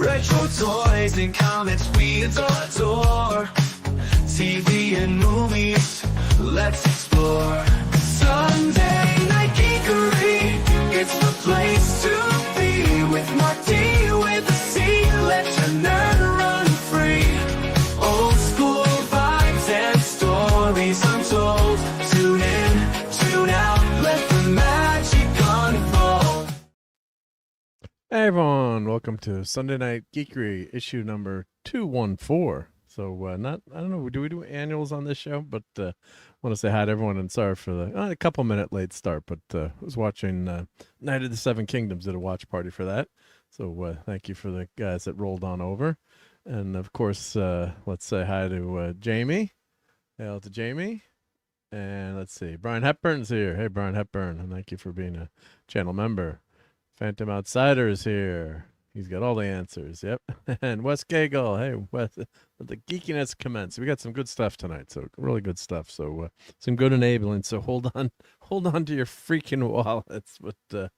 Retro toys and comics we adore. TV and movies, let's explore. Sunday Night Geekery, it's the place to be. With Marc D, with a C, let your nerd run free. Old school vibes and stories untold. Tune in, tune out, let the magic unfold. Hey everyone, welcome to Sunday Night Geekery, issue number 214. So, I don't know, do we do annuals on this show? But I want to say hi to everyone and sorry for the a couple minute late start. But I was watching Night of the Seven Kingdoms, did a watch party for that. So thank you for the guys that rolled on over. And of course, let's say hi to Jamie. Hail to Jamie. And let's see, Brian Hepburn's here. Hey, Brian Hepburn, and thank you for being a channel member. Phantom Outsider is here. He's got all the answers. Yep. And Wes Gagel. Hey, Wes. The geekiness commence. We got some good stuff tonight. So really good stuff. So some good enabling. So hold on to your freaking wallets. But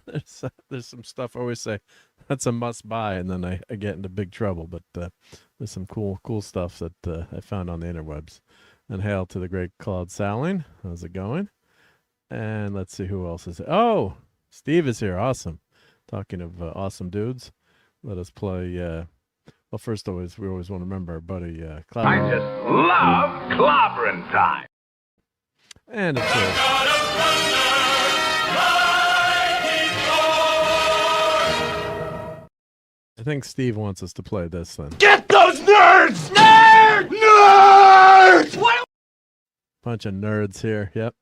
there's some stuff I always say that's a must buy, and then I get into big trouble. But there's some cool stuff that I found on the interwebs. And hail to the great Claude Salling. How's it going? And let's see who else is here. Oh, Steve is here. Awesome. Talking of awesome dudes, let us play. Well, first, we always want to remember our buddy Clobbering. I just love clobbering time. And of course, I think Steve wants us to play this then. Get those nerds! Nerds! Nerds! What? Bunch of nerds here. Yep.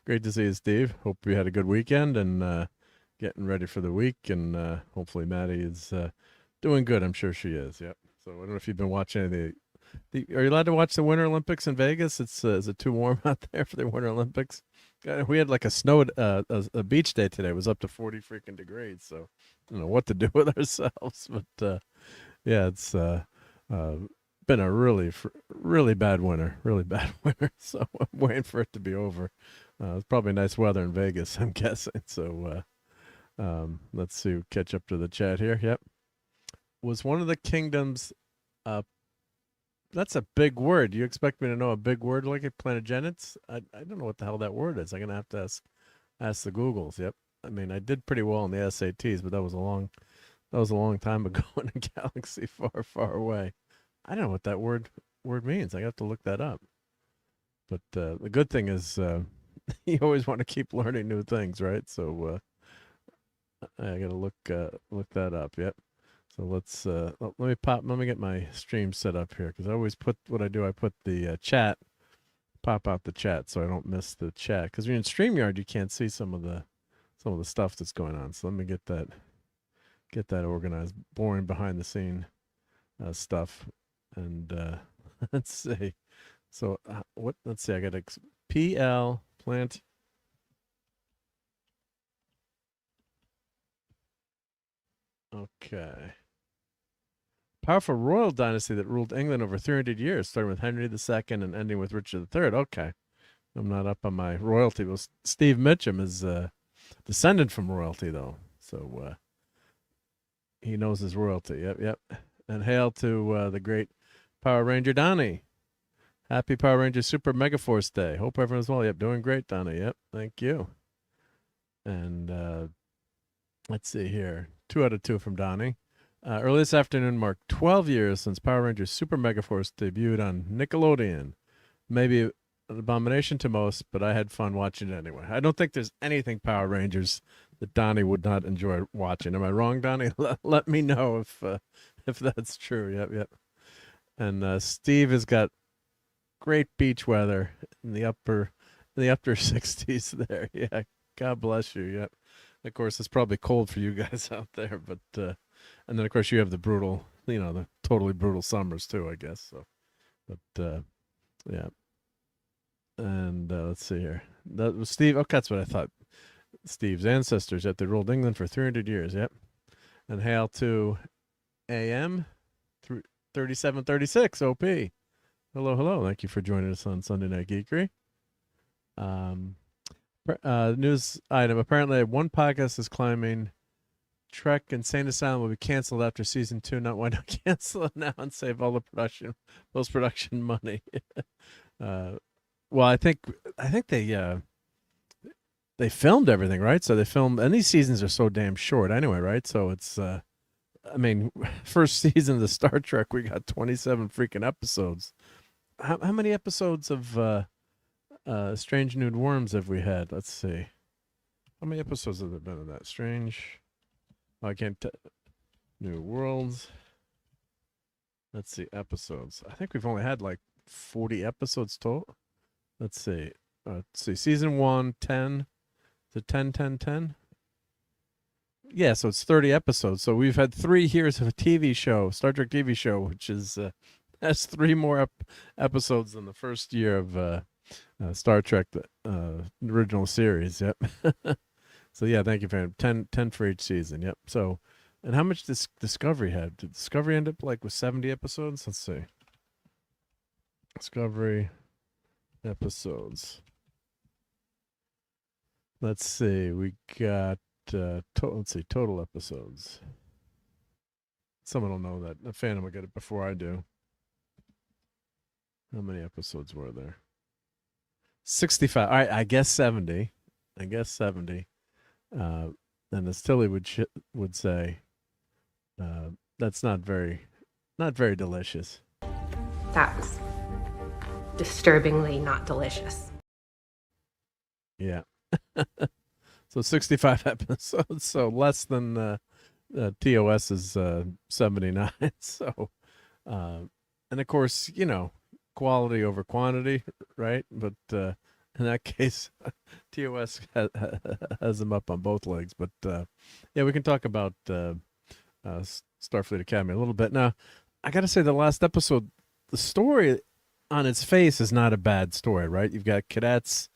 Great to see you, Steve. Hope you had a good weekend and getting ready for the week. And hopefully Maddie is doing good. I'm sure she is. Yep. So I don't know if you've been watching any of the are you allowed to watch the Winter Olympics in Vegas? It's is it too warm out there for the Winter Olympics? We had like a beach day today. It was up to 40 freaking degrees. So I don't know what to do with ourselves. But yeah, it's been a really bad winter. Really bad winter. So I'm waiting for it to be over. It's probably nice weather in Vegas, I'm guessing. So let's see, catch up to the chat here. Yep. Was one of the kingdoms, that's a big word. You expect me to know a big word like a plantagenets? I don't know what the hell that word is. I'm going to have to ask the Googles. Yep. I mean, I did pretty well in the SATs, but that was a long time ago in a galaxy far, far away. I don't know what that word means. I have to look that up. But the good thing is you always want to keep learning new things, right? So I got to look that up. Yep. So let me get my stream set up here, because I always put what I do. I put the chat, pop out the chat, so I don't miss the chat. Because when you're in StreamYard, you can't see some of the stuff that's going on. So let me get that organized. Boring behind the scene stuff. And let's see. So let's see. I got PL plant. Okay. Powerful royal dynasty that ruled England over 300 years, starting with Henry II and ending with Richard III. Okay. I'm not up on my royalty. Well, Steve Mitchum is descended from royalty, though. So he knows his royalty. Yep. And hail to the great Power Ranger Donnie. Happy Power Ranger Super Mega Force Day. Hope everyone's well. Yep, doing great, Donnie. Yep, thank you. And let's see here. 2 out of 2 from Donnie. Early this afternoon marked 12 years since Power Rangers Super Mega Force debuted on Nickelodeon. Maybe an abomination to most, but I had fun watching it anyway. I don't think there's anything Power Rangers that Donnie would not enjoy watching. Am I wrong, Donnie? Let me know if that's true. Yep. And Steve has got great beach weather in the upper 60s there. Yeah, God bless you. Yep. Of course, it's probably cold for you guys out there, but and then of course you have the brutal, the totally brutal summers too, I guess. So, but yeah. And let's see here. That was Steve. Okay, that's what I thought. Steve's ancestors, yet they ruled England for 300 years. Yep. And hail to AM 3736 OP. Hello. Thank you for joining us on Sunday Night Geekery. News item. Apparently, one podcast is claiming Trek Insane Asylum will be canceled after season 2. Not why not cancel it now and save all the post production money. Well, I think they filmed everything, right? So they filmed, and these seasons are so damn short anyway, right? So it's I mean, first season of the Star Trek, we got 27 freaking episodes. How many episodes of Strange New Worms have we had? Let's see. How many episodes have there been of that? Strange. Oh, I can't. New Worlds. Let's see. Episodes. I think we've only had like 40 episodes total. Let's see. Let's see. Season 1, 10. Is it 10, 10, 10? Yeah, so it's 30 episodes. So we've had 3 years of a TV show, Star Trek TV show, which is has 3 more episodes than the first year of Star Trek, the original series. Yep. So yeah, thank you for 10 for each season. Yep. So, and how much does Discovery have? Did Discovery end up like with 70 episodes? Let's see. Discovery episodes. Let's see. We got let's see, total episodes. Someone will know that. A Phantom will get it before I do. How many episodes were there? 65. All right, I guess 70. I guess 70. And as Tilly would say, that's not very delicious. That was disturbingly not delicious. Yeah. So 65 episodes, so less than TOS's 79. So, and of course, you know, quality over quantity, right? But in that case, TOS has them up on both legs. But yeah, we can talk about Starfleet Academy a little bit. Now, I got to say, the last episode, the story on its face is not a bad story, right? You've got cadets.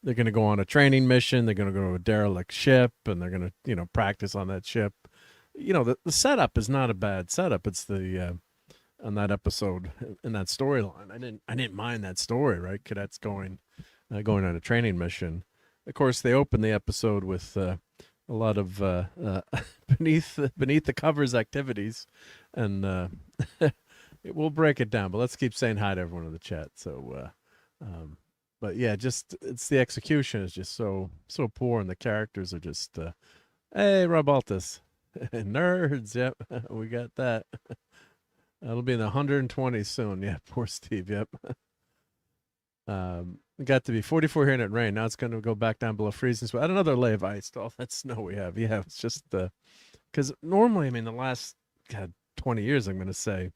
They're going to go on a training mission. They're going to go to a derelict ship, and they're going to, you know, practice on that ship. You know, the setup is not a bad setup. It's the on that episode in that storyline. I didn't mind that story, right? Cadets going on a training mission. Of course, they open the episode with a lot of beneath the covers activities, and we'll break it down. But let's keep saying hi to everyone in the chat. So. But yeah, just it's the execution is just so poor, and the characters are just, hey, RobAltis, nerds. Yep, we got that. That'll be in the 120s soon. Yeah, poor Steve. Yep. It got to be 44 here and it rained. Now it's going to go back down below freezing. So add another layer of ice to all that snow we have. Yeah, it's just because normally, I mean, the last 20 years, I'm going to say,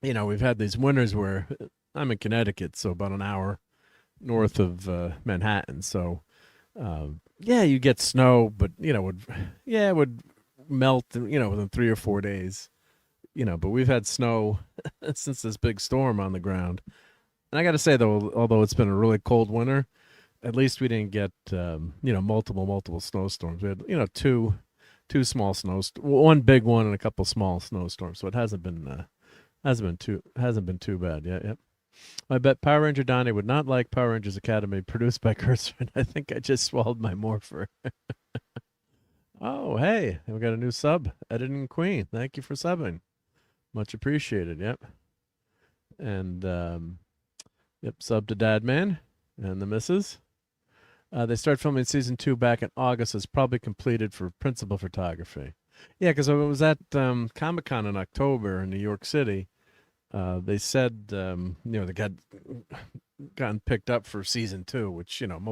you know, we've had these winters where I'm in Connecticut, so about an hour north of Manhattan. So, yeah, you get snow, but, you know, it would melt, you know, within 3 or 4 days, you know, but we've had snow since this big storm on the ground. And I got to say, though, although it's been a really cold winter, at least we didn't get, you know, multiple snowstorms. We had, you know, two small one big one and a couple small snowstorms. So it hasn't been too bad yet. Yep. I bet Power Ranger Donnie would not like Power Rangers Academy, produced by Cursor, and I think I just swallowed my morpher. Oh, hey, we got a new sub, Editing Queen. Thank you for subbing. Much appreciated, yep. And, yep, sub to Dadman and the missus. They start filming season 2 back in August. It's probably completed for principal photography. Yeah, because I was at Comic-Con in October in New York City. They said, you know, they gotten picked up for season 2, which, you know,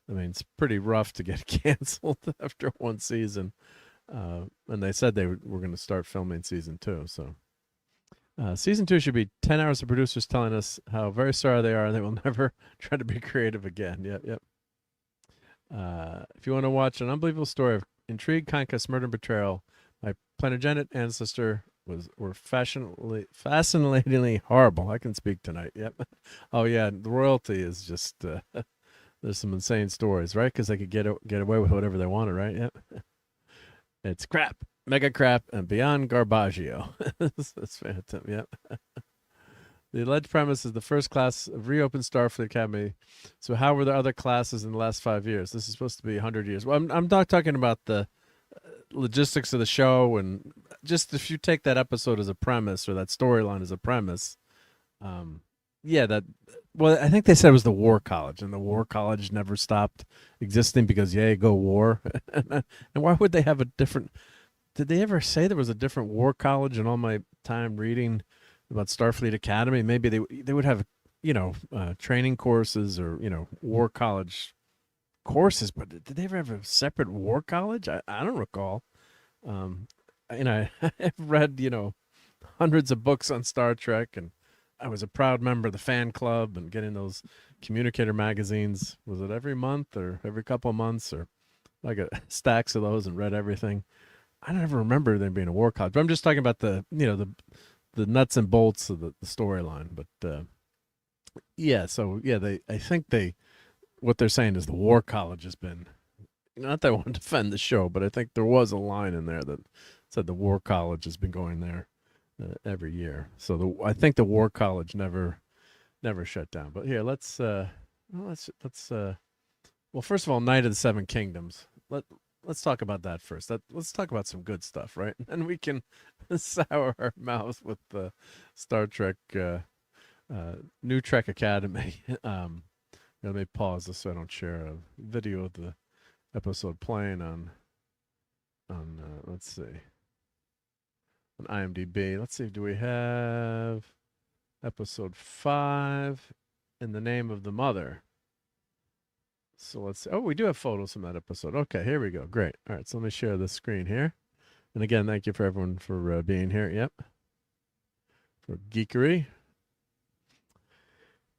I mean, it's pretty rough to get canceled after one season. And they said they were going to start filming season 2. So season 2 should be 10 hours of producers telling us how very sorry they are and they will never try to be creative again. Yep. If you want to watch an unbelievable story of intrigue, conquest, murder, and betrayal, my planogenic ancestor were fascinatingly horrible. I can speak tonight. Yep. Oh yeah, the royalty is just there's some insane stories, right? Because they could get away with whatever they wanted, right? Yep. It's crap, mega crap, and beyond Garbaggio. That's Phantom. Yep. The alleged premise is the first class of reopened Starfleet Academy. So how were the other classes in the last 5 years? This is supposed to be 100 years. Well, I'm not talking about the logistics of the show, and just if you take that episode as a premise or that storyline as a premise, yeah, that. Well, I think they said it was the War College, and the War College never stopped existing because go war. And why would they have a different? Did they ever say there was a different War College? In all my time reading about Starfleet Academy, maybe they would have training courses or War College courses, but did they ever have a separate War College? I don't recall. I've read hundreds of books on Star Trek, and I was a proud member of the fan club and getting those communicator magazines. Was it every month or every couple of months, or I got stacks of those and read everything. I never remember there being a War College, but I'm just talking about the nuts and bolts of the storyline. But I think what they're saying is the War College has been, not that I want to defend the show, but I think there was a line in there that said the War College has been going there every year. So I think the War College never shut down. But here, let's well, first of all, Night of the Seven Kingdoms. Let's talk about that first. Let's talk about some good stuff, right? And we can sour our mouth with the Star Trek, New Trek Academy. Let me pause this so I don't share a video of the episode playing on let's see, on IMDb. Let's see, do we have episode 5, In the Name of the Mother? So let's see. Oh, we do have photos from that episode. Okay, here we go. Great. All right, so let me share the screen here. And again, thank you for everyone for being here. Yep. For Geekery.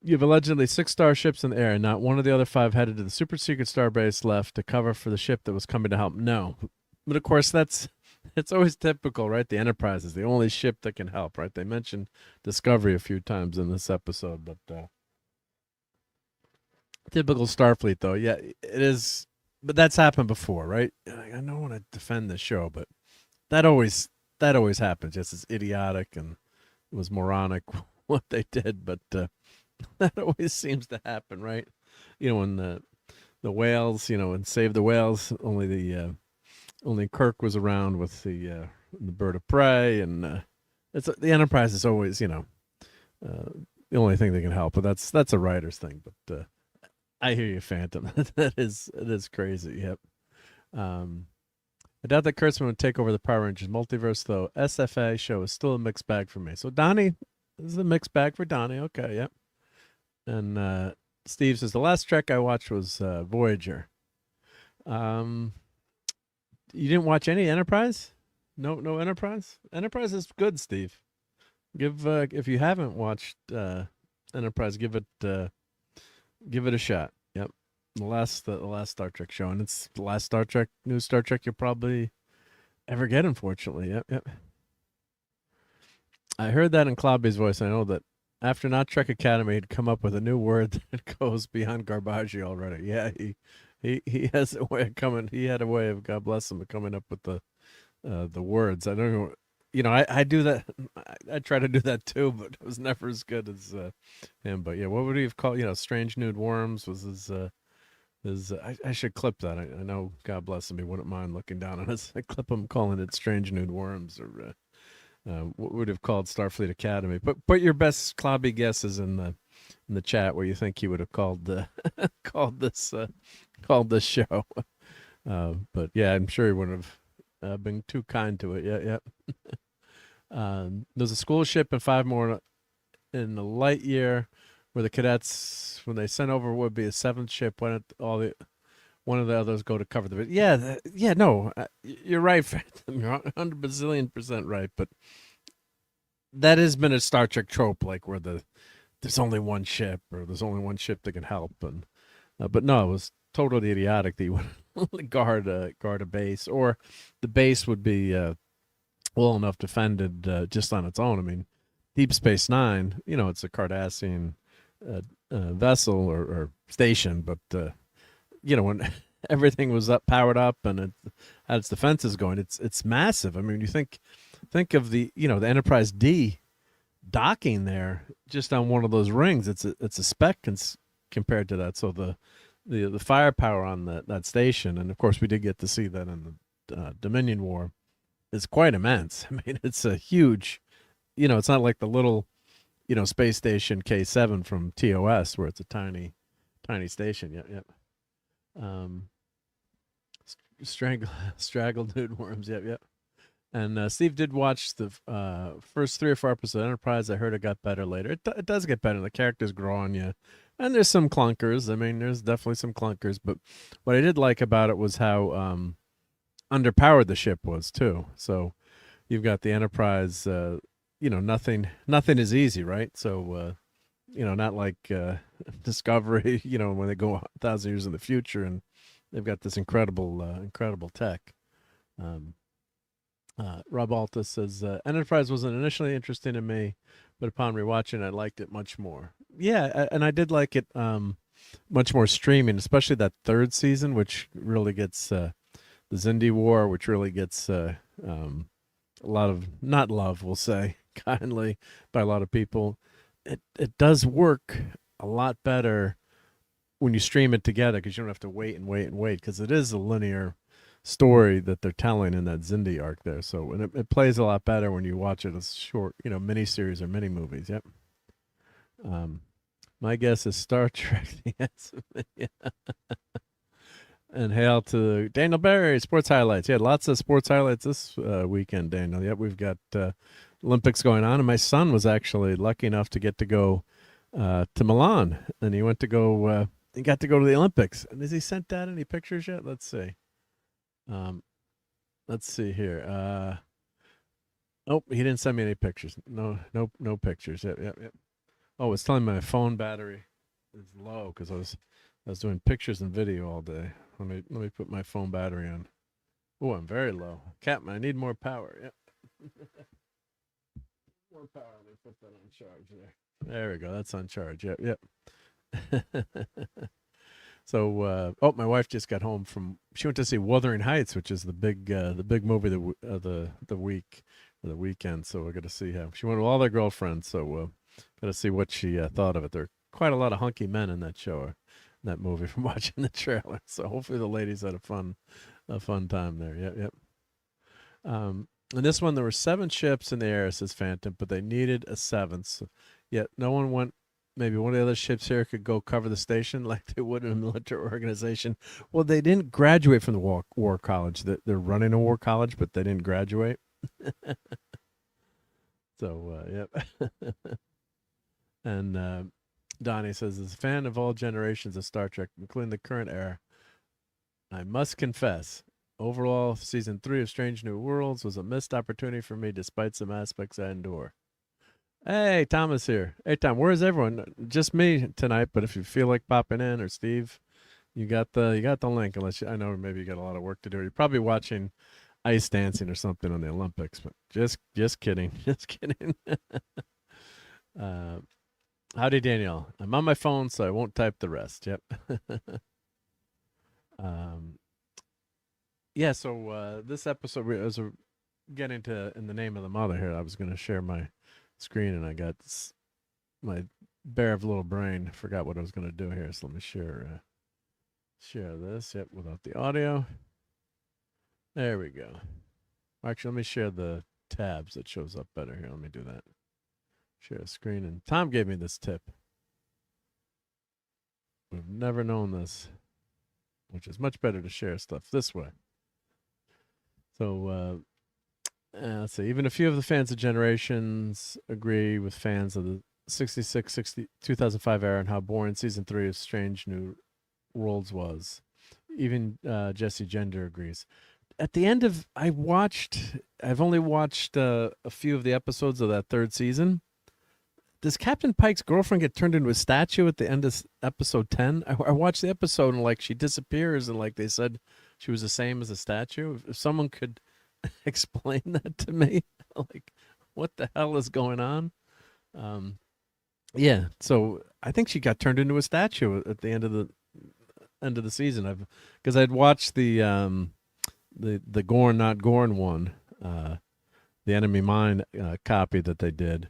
You have allegedly 6 starships in the air, and not one of the other 5 headed to the super secret starbase left to cover for the ship that was coming to help. No. But of course, it's always typical, right? The Enterprise is the only ship that can help, right? They mentioned Discovery a few times in this episode, but typical Starfleet, though. Yeah, it is. But that's happened before, right? I don't want to defend the show, but that always happens. Just as idiotic and it was moronic what they did, but that always seems to happen, right? When the whales, and Save the Whales, only Kirk was around with the bird of prey, and it's the Enterprise is always the only thing that can help. But that's a writer's thing. But I hear you, Phantom. It is crazy. Yep. I doubt that Kurtzman would take over the Power Rangers multiverse, though. SFA show is still a mixed bag for me. So Donnie, this is a mixed bag for Donnie. Okay, yep. And Steve says the last Trek I watched was Voyager. You didn't watch any Enterprise? No Enterprise. Enterprise is good, Steve. If you haven't watched Enterprise, give it a shot. Yep, the last Star Trek show, and it's the last new Star Trek you'll probably ever get, unfortunately. Yep. I heard that in Clobby's voice. I know that after Not Trek Academy, he'd come up with a new word that goes beyond Garbaggio already. Yeah, he has a way of coming. He had a way of, God bless him, of coming up with the words. I don't know. I do that. I try to do that too, but it was never as good as him. But yeah, what would he have called? Strange Nude Worms was his. I should clip that. I know, God bless him, he wouldn't mind looking down on us. I clip him calling it Strange Nude Worms, or what would have called Starfleet Academy. But put your best Clobby guesses in the chat where you think he would have called this show. But yeah, I'm sure he wouldn't have been too kind to it. Yeah. There's a school ship and 5 more in the light year where the cadets, when they sent over, would be a 7th ship. One of the others go to cover the. You're right, Phantom. You're 100 bazillion% right. But that has been a Star Trek trope, like where there's only one ship, or there's only one ship that can help, and but no, it was totally idiotic that you would guard a base, or the base would be well enough defended just on its own. I mean, Deep Space Nine, it's a Cardassian vessel or station, but when everything was powered up and it had its defenses going, it's massive. I mean, you think of the the Enterprise D docking there just on one of those rings. It's a speck compared to that. So the firepower on that station, and of course we did get to see that in Dominion War is quite immense. I mean, it's a huge, it's not like the little, space station K7 from TOS where it's a tiny station. Yep, yep. Straggled nude worms. Yep, yep. And Steve did watch the first 3 or 4 episodes of Enterprise. I heard it got better later. It does get better. The characters grow on you. And there's some clunkers. I mean, there's definitely some clunkers. But what I did like about it was how underpowered the ship was, too. So you've got the Enterprise, nothing is easy, right? So, not like Discovery, when they go 1,000 years in the future and they've got this incredible tech. RobAltis says, Enterprise wasn't initially interesting to me, but upon rewatching, I liked it much more. Yeah, and I did like it much more streaming, especially that 3rd season, which really gets the Xindi War, which really gets a lot of, not love, we'll say, kindly, by a lot of people. It does work a lot better when you stream it together because you don't have to wait because it is a linear story that they're telling in that Xindi arc there. So and it plays a lot better when you watch it as short, miniseries or mini movies. Yep. My guess is Star Trek. Yes. Yeah. And hail to Daniel Barry, sports highlights. Yeah, lots of sports highlights this weekend, Daniel. Yep, we've got Olympics going on, and my son was actually lucky enough to get to go to Milan, and he went to go. He got to go to the Olympics. And has he sent Dad any pictures yet? Let's see. Let's see here. Oh, he didn't send me any pictures. No pictures. Yep. Oh, it's telling me my phone battery is low because I was doing pictures and video all day. Let me put my phone battery on. Oh, I'm very low. Captain, I need more power. Yep. More power. Let me put that on charge there. There we go. That's on charge. Yep. So, my wife just got home she went to see Wuthering Heights, which is the big movie the week or the weekend. So we're gonna see how she went with all their girlfriends. So gonna see what she thought of it. There are quite a lot of hunky men in that show, that movie from watching the trailer. So hopefully the ladies had a fun time there. Yep. In this one, there were 7 ships in the air, says Phantom, but they needed a 7th. So, yet no one went. Maybe one of the other ships here could go cover the station like they would in a military organization. Well, they didn't graduate from the war college. They're running a war college, but they didn't graduate. So, yep. And Donnie says, as a fan of all generations of Star Trek, including the current era, I must confess, overall, Season 3 of Strange New Worlds was a missed opportunity for me despite some aspects I endure. Hey, Thomas here. Hey, Tom, where's everyone? Just me tonight, but if you feel like popping in, or Steve, you got the link. Unless I know maybe you got a lot of work to do. You're probably watching ice dancing or something on the Olympics, but just kidding. Just kidding. Howdy, Danielle. I'm on my phone, so I won't type the rest. Yep. Yeah, so this episode, as we're getting to In the Name of the Mother here, I was going to share my screen, and I got my bear of little brain. Forgot what I was going to do here, so let me share this. Yep, without the audio. There we go. Actually, let me share the tabs that shows up better here. Let me do that. Share a screen, and Tom gave me this tip. We've never known this, which is much better to share stuff this way. So, let's see. Even a few of the fans of Generations agree with fans of the 2005 era and how boring Season 3 of Strange New Worlds was. Even Jesse Gender agrees. At the end of, I've only watched a few of the episodes of that 3rd season. Does Captain Pike's girlfriend get turned into a statue at the end of episode 10? I watched the episode and she disappears and they said she was the same as a statue. If someone could explain that to me, what the hell is going on? Yeah, so I think she got turned into a statue at the end of the season. Because I'd watched the Gorn Not Gorn one, the Enemy Mine copy that they did.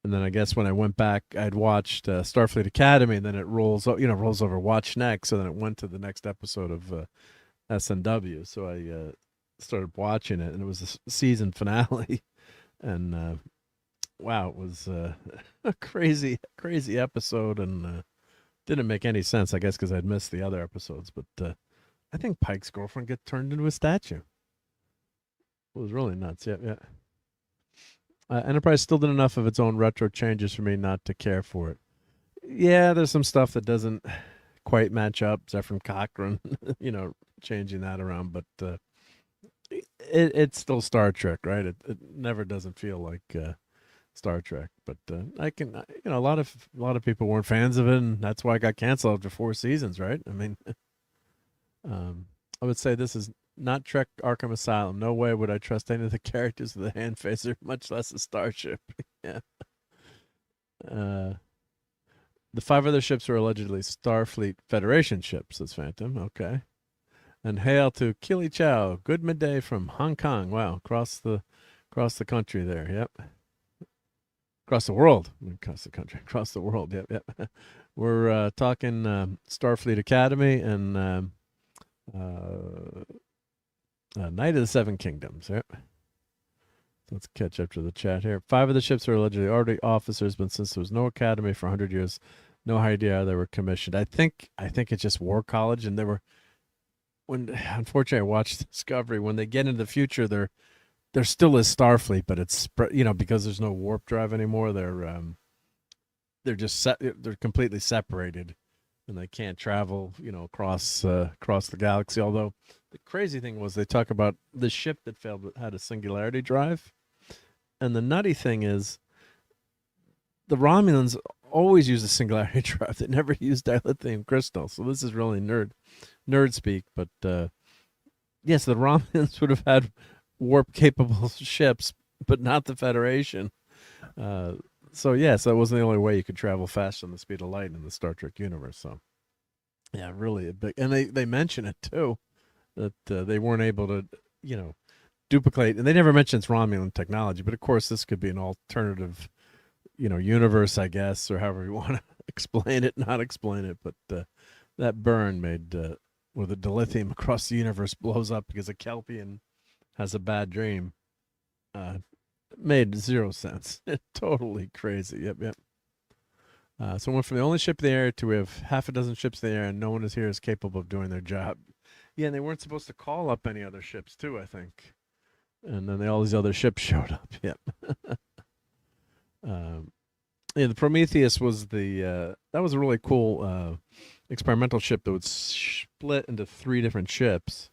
And then I guess when I went back, I'd watched Starfleet Academy, and then it rolls over Watch Next, so then it went to the next episode of SNW. So started watching it, and it was the season finale, and wow, it was a crazy episode, and didn't make any sense, I guess, because I'd missed the other episodes. But I think Pike's girlfriend get turned into a statue. It was really nuts. Yeah. Enterprise still did enough of its own retro changes for me not to care for it. Yeah, there's some stuff that doesn't quite match up. Zephyr Cochrane, changing that around, but it's still Star Trek, right? It never doesn't feel like Star Trek. But I can, a lot of people weren't fans of it, and that's why it got canceled after 4 seasons, right? I mean, I would say this is not Trek Arkham Asylum. No way would I trust any of the characters with a hand phaser, much less a starship. Yeah. The 5 other ships were allegedly Starfleet Federation ships, says Phantom. Okay. And hail to Kili Chow. Good midday from Hong Kong. Wow, across the country there. Yep. Across the world. Across the country. Across the world. Yep. We're talking Starfleet Academy and Night of the Seven Kingdoms. Yep. Let's catch up to the chat here. 5 of the ships are allegedly already officers, but since there was no academy for 100 years, no idea how they were commissioned. I think it's just War College, and they were. Unfortunately, I watched Discovery. When they get into the future, they're still as Starfleet, but it's because there's no warp drive anymore. They're just they're completely separated, and they can't travel across the galaxy. Although the crazy thing was they talk about the ship that failed that had a singularity drive, and the nutty thing is the Romulans always use a singularity drive. They never used dilithium crystal, so this is really nerd speak. But yes, the Romulans would have had warp capable ships, but not the Federation. So that wasn't the only way you could travel faster than the speed of light in the Star Trek universe. So yeah, really a big, and they mention it too, that they weren't able to duplicate, and they never mention it's Romulan technology, but of course this could be an alternative universe, I guess, or however you want to explain it, not explain it. But that burn made where the dilithium across the universe blows up because a Kelpian has a bad dream made 0 sense. Totally crazy. Yep. So we went from the only ship in the air to we have half a dozen ships in the air, and no one is here is capable of doing their job. Yeah, and they weren't supposed to call up any other ships too, I think. And then all these other ships showed up. Yep. The Prometheus was that was a really cool experimental ship that would split into 3 different ships.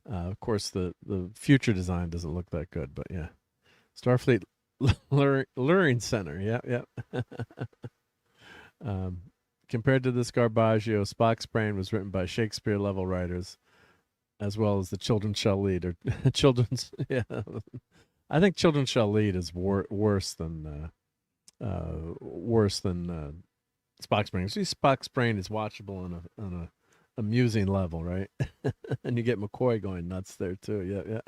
Of course, the future design doesn't look that good, but yeah. Starfleet Luring Center. Yep. Compared to this Garbaggio, Spock's Brain was written by Shakespeare-level writers, as well as the Children Shall Lead, or Children's. Yeah, I think Children Shall Lead is worse than Spock's Brain. See, Spock's Brain is watchable on a amusing level, right? And you get McCoy going nuts there too.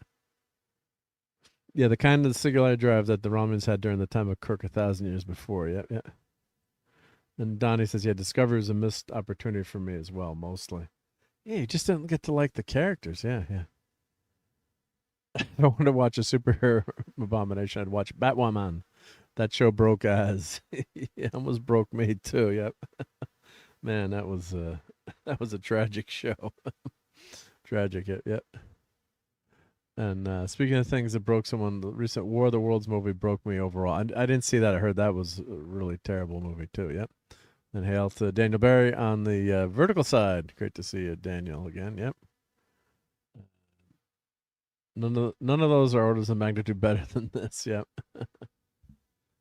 Yeah, the kind of singularity drive that the Romulans had during the time of Kirk 1,000 years before. Yeah. And Donnie says, yeah, Discovery is a missed opportunity for me as well, mostly. Yeah, you just didn't get to like the characters. Yeah. I don't want to watch a superhero abomination. I'd watch Batwoman. That show broke as. It almost broke me too. Yep. Man, that was a tragic show. Tragic. Yep. And speaking of things that broke someone, the recent War of the Worlds movie broke me overall. I didn't see that. I heard that was a really terrible movie too. Yep. And hail to Daniel Barry on the vertical side. Great to see you, Daniel, again. Yep. None of those are orders of magnitude better than this. Yep.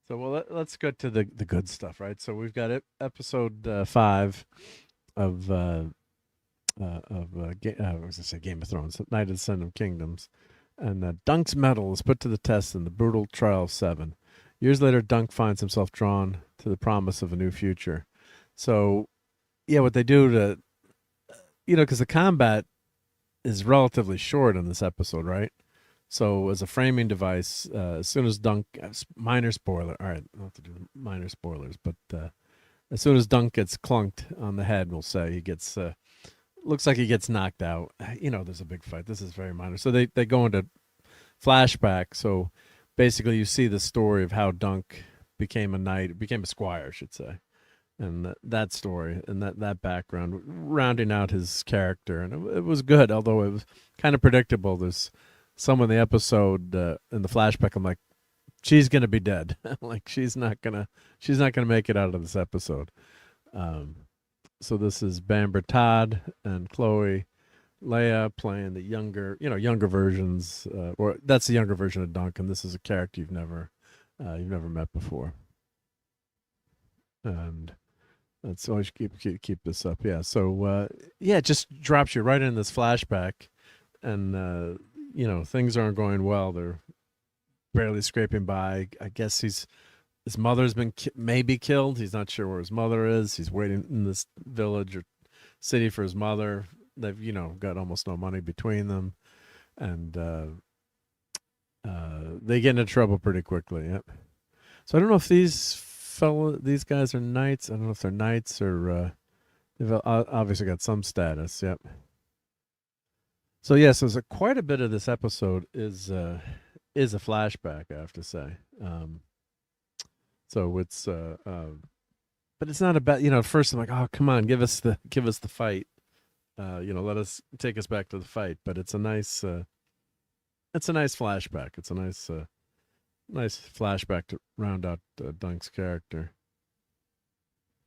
So let's go to the good stuff, right? So we've got episode 5 of Game of Thrones, Night of the Seven Kingdoms, and Dunk's mettle is put to the test in the brutal trial of 7. Years later, Dunk finds himself drawn to the promise of a new future. So, yeah, what they do to, because the combat is relatively short in this episode, right? So as a framing device, as soon as Dunk, minor spoiler, all right, I'll have to do minor spoilers, but as soon as Dunk gets clunked on the head, we'll say, he gets looks like he gets knocked out. There's a big fight. This is very minor. So they go into flashback. So basically, you see the story of how Dunk became a squire, I should say, and that story and that background, rounding out his character, and it was good, although it was kind of predictable. There's some in the episode in the flashback. I'm like, she's gonna be dead. Like she's not gonna make it out of this episode. So this is Bamber Todd and Chloe Leia playing the younger versions, or that's the younger version of Dunk, and this is a character you've never met before. And that's always keep this up. Yeah. So it just drops you right in this flashback, and things aren't going well. They're barely scraping by. I guess his mother's been maybe killed. He's not sure where his mother is. He's waiting in this village or city for his mother. They've got almost no money between them, and they get into trouble pretty quickly. Yep. So I don't know if these guys are knights. I don't know if they're knights or they've obviously got some status. Yep. So yes, there's quite a bit of this episode is a flashback, I have to say. So it's but it's not about at first I'm like, oh come on, give us the fight. Let us take us back to the fight. But it's a nice flashback. It's a nice flashback to round out Dunk's character.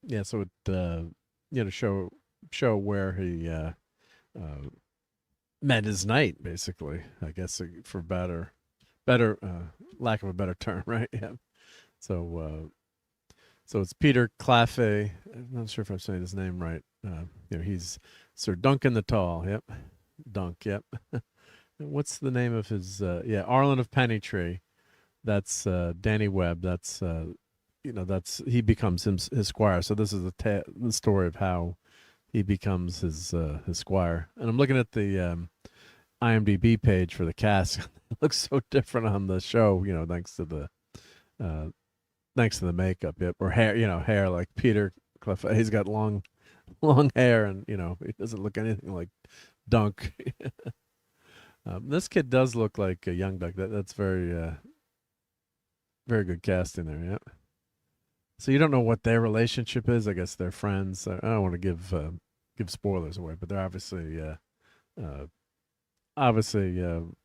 Yeah, so it show where he met his knight, basically. I guess for better lack of a better term, right? Yeah. So it's Peter Claffey. I'm not sure if I'm saying his name right. He's Sir Duncan the Tall. Yep, Dunk. Yep. What's the name of his? Arlen of Pennytree. That's Danny Webb. That's he becomes his squire. So this is the story of how he becomes his squire. And I'm looking at the IMDb page for the cast. It looks so different on the show. Thanks to the makeup. Yep, or hair. Hair like Peter Claffey. He's got long hair, and he doesn't look anything like Dunk. This kid does look like a young Dunk. That's very very good casting there. Yep. So you don't know what their relationship is. I guess they're friends. I don't want to give spoilers away, but they're obviously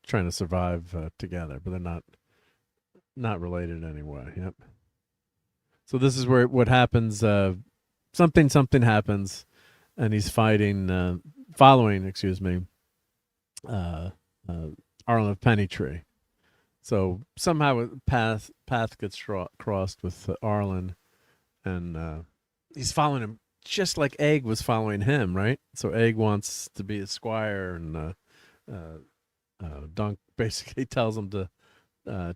trying to survive together, but they're not related in any way. Yep. So this is where what happens. Something happens, and he's following. Arlen of Pennytree. So somehow a path gets crossed with Arlen, and he's following him just like Egg was following him, right? So Egg wants to be a squire, and Dunk basically tells him to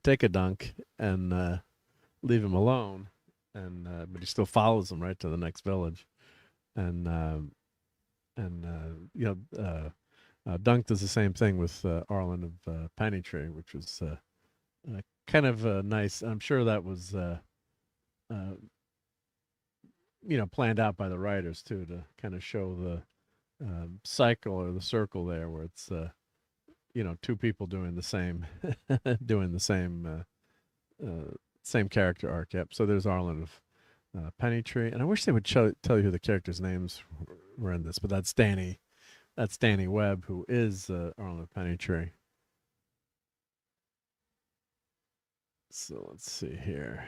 take a dunk and leave him alone, and but he still follows him right to the next village, and Dunk does the same thing with Arlen of Pennytree, which was kind of nice. I'm sure that was planned out by the writers too, to kind of show the cycle or the circle there, where it's two people doing the same same character arc. Yep. So there's Arlen of Pennytree, and I wish they would tell you who the characters' names were in this, but that's Danny Webb, who is Arlen of Pennytree. So let's see here.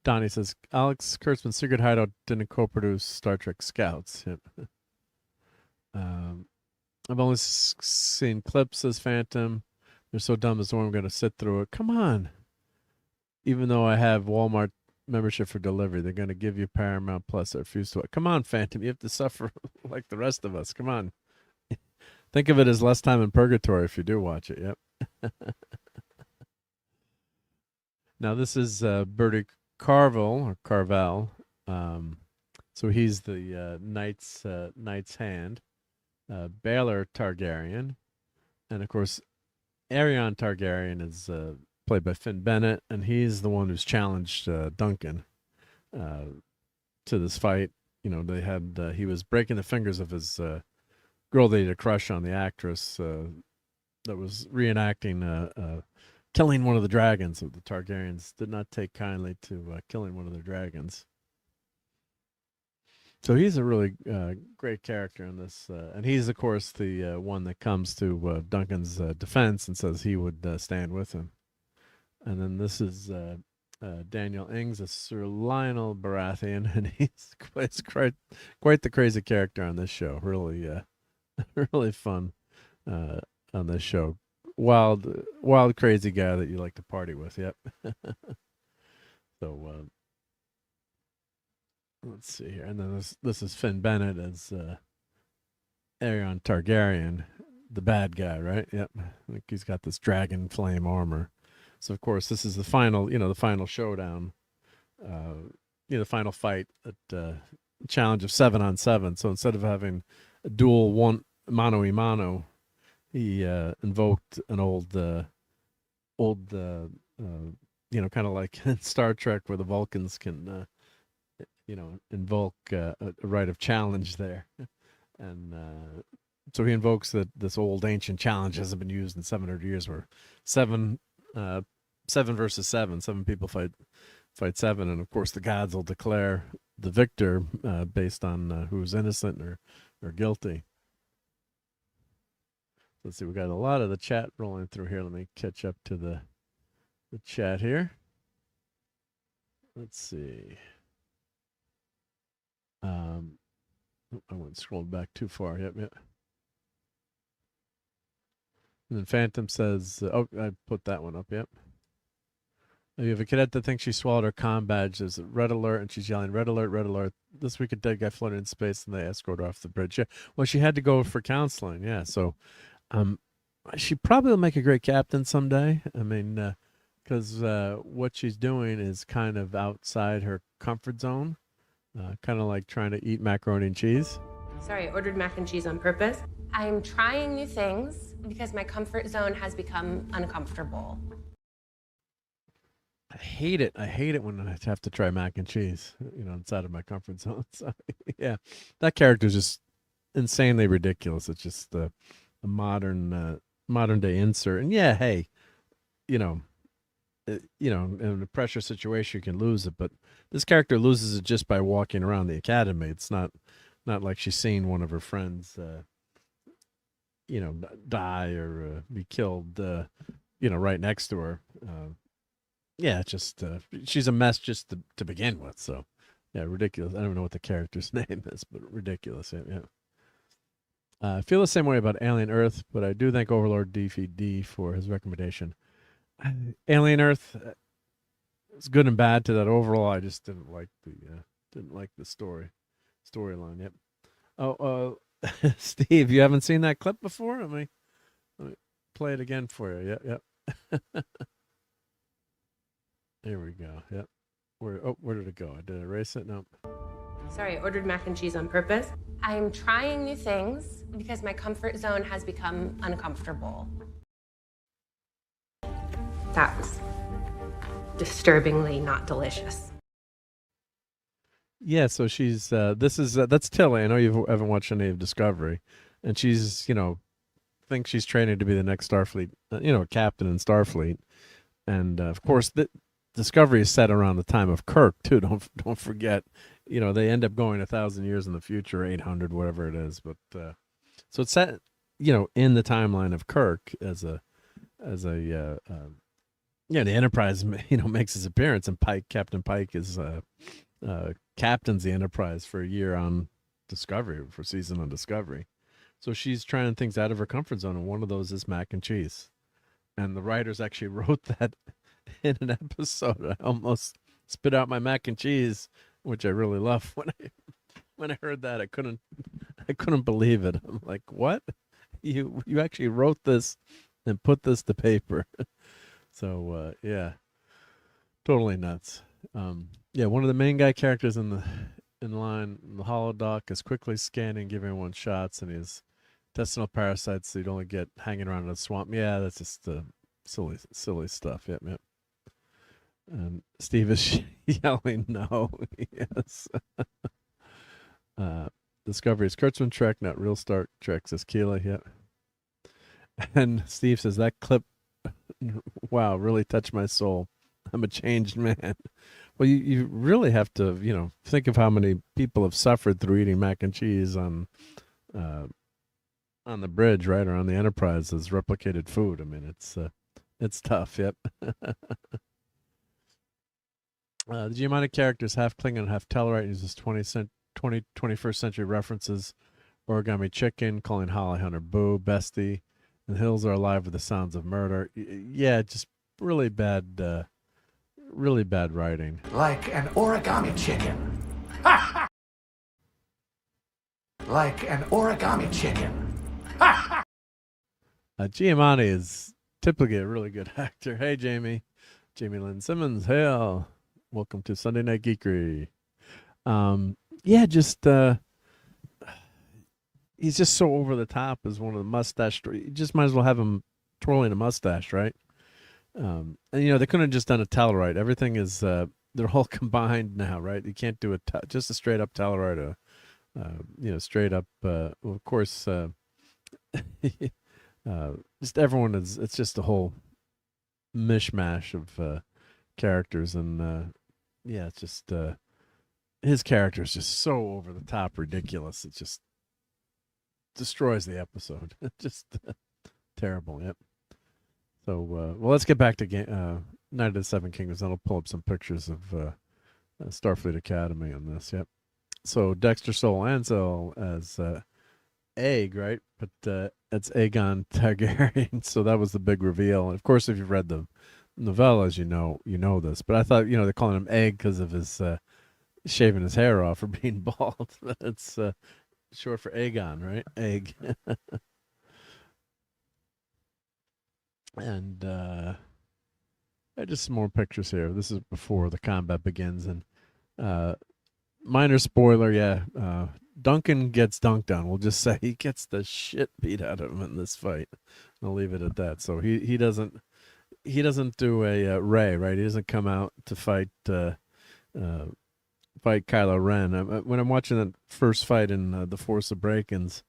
Donnie says Alex Kurtzman's Secret Hideout didn't co-produce Star Trek Scouts. Yep. I've only seen clips as Phantom. They're so dumb as I'm going to sit through it. Come on. Even though I have Walmart membership for delivery, they're going to give you Paramount Plus. I refuse to. Come on, Phantom. You have to suffer like the rest of us. Come on. Think of it as less time in purgatory if you do watch it. Yep. Now this is Bertie Carvel. So he's the Knight's Hand, Baylor Targaryen, and of course Aerion Targaryen is played by Finn Bennett, and he's the one who's challenged Duncan to this fight. they had he was breaking the fingers of his girl that he had a crush on, the actress that was reenacting killing one of the dragons. So the Targaryens did not take kindly to killing one of their dragons. So he's a really great character in this, and he's of course the one that comes to Duncan's defense and says he would stand with him. And then this is Daniel Ings as Sir Lionel Baratheon, and he's quite the crazy character on this show. Really, really fun on this show. Wild, crazy guy that you like to party with. Yep. So let's see here, and then this is Finn Bennett as Aeron Targaryen, the bad guy, right? Yep. I think he's got this dragon flame armor. So of course this is the final, the final showdown, the final fight at challenge of 7-on-7. So instead of having a duel one mano a mano, he invoked an old kind of like in Star Trek where the Vulcans can, invoke a right of challenge there, and so he invokes that this old ancient challenge hasn't been used in 700 years, where seven versus seven people fight seven, and of course the gods will declare the victor based on who's innocent or guilty. Let's see, we got a lot of the chat rolling through here. Let me catch up to the chat here. Let's see. I went scrolled back too far. Yep. And then Phantom says, oh, I put that one up. Yep. You have a cadet that thinks she swallowed her comm badge. There's a red alert, and she's yelling, "Red alert, red alert." This week a dead guy floated in space, and they escort her off the bridge. Yeah. Well, she had to go for counseling. Yeah. So she probably will make a great captain someday. I mean, because what she's doing is kind of outside her comfort zone, kind of like trying to eat macaroni and cheese. Sorry, I ordered mac and cheese on purpose. I'm trying new things because my comfort zone has become uncomfortable. I hate it. I hate it when I have to try mac and cheese, inside of my comfort zone. So, yeah, that character is just insanely ridiculous. It's just a modern day insert. And yeah, hey, in a pressure situation, you can lose it, but this character loses it just by walking around the academy. It's not like she's seen one of her friends, die or be killed, right next to her. Yeah, just she's a mess just to begin with. So, yeah, ridiculous. I don't know what the character's name is, but ridiculous. Yeah. I feel the same way about Alien Earth, but I do thank Overlord DVD for his recommendation. Alien Earth is good and bad to that. Overall, I just didn't like the storyline. Yep. Oh, Steve, you haven't seen that clip before? Let me play it again for you. Yep. Here we go. Yep. Where did it go? Did I erase it? No. Sorry, I ordered mac and cheese on purpose. I'm trying new things because my comfort zone has become uncomfortable. That was disturbingly not delicious. Yeah, so she's that's Tilly. I know you haven't watched any of Discovery, and she's thinks she's training to be the next Starfleet, captain in Starfleet, and of course Discovery is set around the time of Kirk too. Don't forget, they end up going 1,000 years in the future, 800, whatever it is. But so it's set, in the timeline of Kirk as the Enterprise, makes his appearance, and Captain Pike is captains the Enterprise for a year on Discovery, for season on Discovery. So she's trying things out of her comfort zone, and one of those is mac and cheese. And the writers actually wrote that in an episode. I almost spit out my mac and cheese, which I really love. When I heard that, I couldn't believe it. I'm like, what? You actually wrote this and put this to paper? So yeah, totally nuts. Yeah, one of the main guy characters in the holodoc is quickly scanning, giving everyone shots, and his intestinal parasites so you'd only get hanging around in a swamp. Yeah, that's just silly stuff. Yep. And Steve is yelling no. Yes. Discovery is Kurtzman Trek, not real Star Trek, says Keela. Yep. And Steve says that clip, wow, really touched my soul. I'm a changed man. Well, you really have to, think of how many people have suffered through eating mac and cheese on the bridge, right, or on the Enterprise as replicated food. I mean, it's tough. Yep. The Giamatti character is half Klingon, half Tellarite, uses 21st century references. Origami Chicken, calling Holly Hunter Boo, Bestie, and Hills Are Alive with the Sounds of Murder. Yeah, just really bad writing. Like an origami chicken. Like an origami chicken. Giamatti is typically a really good actor. Hey, Jamie Lynn Simmons, hail. Welcome to Sunday Night Geekery. He's just so over the top as one of the mustache. You just might as well have him twirling a mustache, right? And they couldn't have just done a Tellarite. Everything is they're all combined now, right? You can't do just a straight up Tellarite. Straight up. Well, of course, just everyone is. It's just a whole mishmash of characters, and it's just his character is just so over the top, ridiculous. It just destroys the episode. Just terrible. Yep. So, well, let's get back to Night of the Seven Kingdoms. I'll pull up some pictures of Starfleet Academy on this. Yep. So Dexter Soul Ansel as Egg, right? But it's Aegon Targaryen. So that was the big reveal. And of course, if you've read the novellas, you know this. But I thought, they're calling him Egg because of his shaving his hair off or being bald. It's short for Aegon, right? Egg. And just some more pictures here. This is before the combat begins, and minor spoiler, Duncan gets dunked on. We'll just say he gets the shit beat out of him in this fight. I'll leave it at that. So he doesn't do a Ray, right? He doesn't come out to fight Kylo Ren. When I'm watching that first fight in The Force Awakens,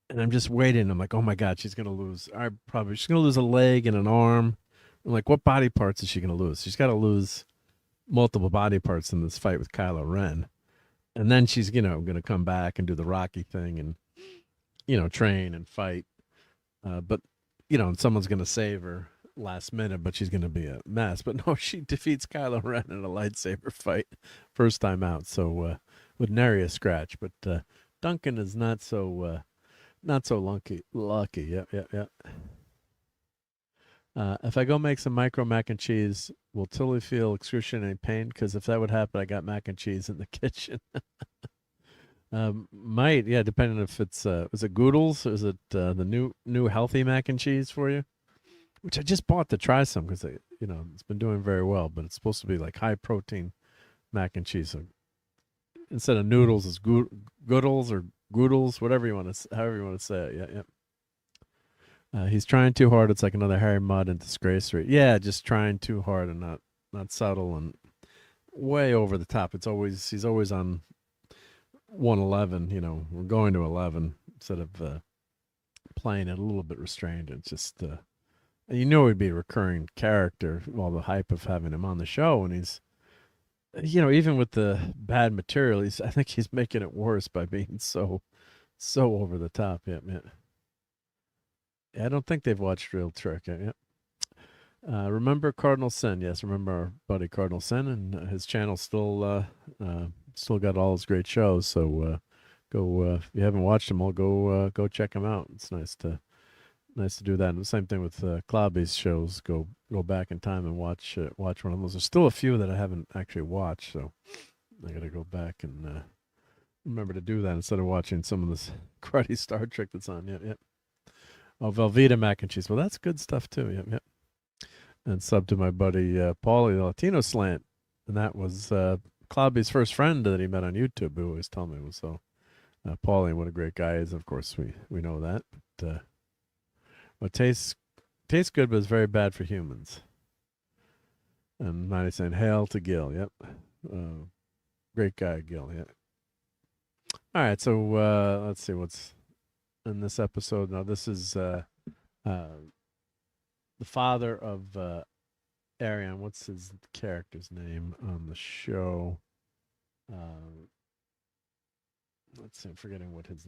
and I'm just waiting. I'm like, oh my God, she's gonna lose. She's gonna lose a leg and an arm. I'm like, what body parts is she gonna lose? She's got to lose multiple body parts in this fight with Kylo Ren, and then she's gonna come back and do the Rocky thing and train and fight. But and someone's gonna save her last minute, but she's gonna be a mess. But no, she defeats Kylo Ren in a lightsaber fight, first time out. So with nary a scratch. But Duncan is not so lucky. Yep. If I go make some micro mac and cheese, will Tilly feel excruciating pain? Because if that would happen, I got mac and cheese in the kitchen. Might, depending if it's is it Goodles? Is it the new healthy mac and cheese for you? Which I just bought to try some because it's been doing very well, but it's supposed to be like high protein mac and cheese. So instead of noodles, it's Goodles or Goodles, however you want to say it. Yeah. He's trying too hard. It's like another Harry Mudd and Disgracery. Yeah, just trying too hard and not subtle and way over the top. He's always on 111. We're going to 11 instead of playing it a little bit restrained. It's just he'd be a recurring character. All the hype of having him on the show, and he's. Even with the bad material, I think he's making it worse by being so over the top. Yeah. I don't think they've watched Real Trek yet. Remember Cardinal Sin? Yes, remember our buddy Cardinal Sin, and his channel still got all his great shows. So go if you haven't watched them all, go check them out. It's nice to do that. And the same thing with Cloudbeast shows. Go back in time and watch one of those. There's still a few that I haven't actually watched, so I got to go back and remember to do that instead of watching some of this cruddy Star Trek that's on. Yep. Oh, Velveeta mac and cheese. Well, that's good stuff too. Yep. And sub to my buddy Paulie, the Latino Slant, and that was Cloudbeast's first friend that he met on YouTube, who always told me it was so. Paulie, what a great guy is. Of course, we know that. But, well, tastes good, but it's very bad for humans. And Maddie's saying, hail to Gil. Yep. Great guy, Gil. Yeah. All right, so let's see what's in this episode. Now, this is the father of Arion. What's his character's name on the show? Let's see, I'm forgetting what his.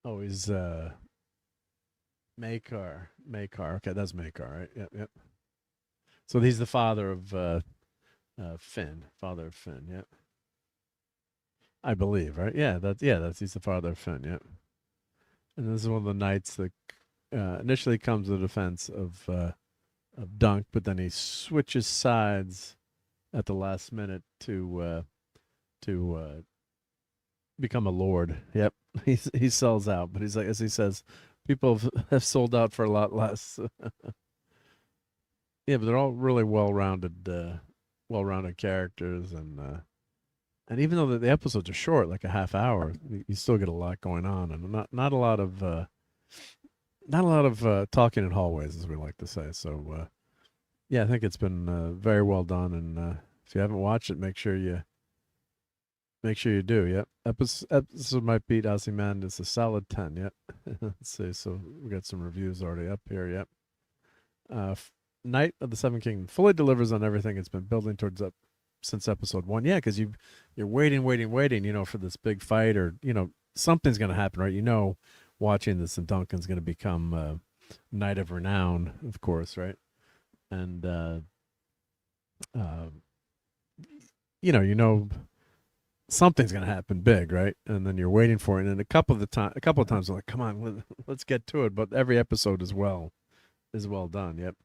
Oh, he's Makar. Makar. Okay, that's Makar, right? Yep, yep. So he's the father of Finn. Father of Finn. Yep. I believe, right? That's he's the father of Finn. Yep. And this is one of the knights that initially comes to the defense of Dunk, but then he switches sides at the last minute to become a lord. Yep, he sells out, but he's like, as he says, people have sold out for a lot less. Yeah, but they're all really well-rounded characters, and even though the episodes are short, like a half hour, you still get a lot going on, and not a lot of talking in hallways, as we like to say. So, yeah, I think it's been very well done, and if you haven't watched it, make sure you do. Yep, episode might beat Ozymandias a solid 10. Yep. Let's see. So we got some reviews already up here. Yep. Knight of the Seven Kingdoms fully delivers on everything it's been building towards up since episode 1. Yeah, because you're waiting, for this big fight, or something's gonna happen, right? Watching this, and Duncan's gonna become Knight of Renown, of course, right? And something's gonna happen big, right? And then you're waiting for it, and a couple of times you're like, come on, let's get to it. But every episode is well done. Yep.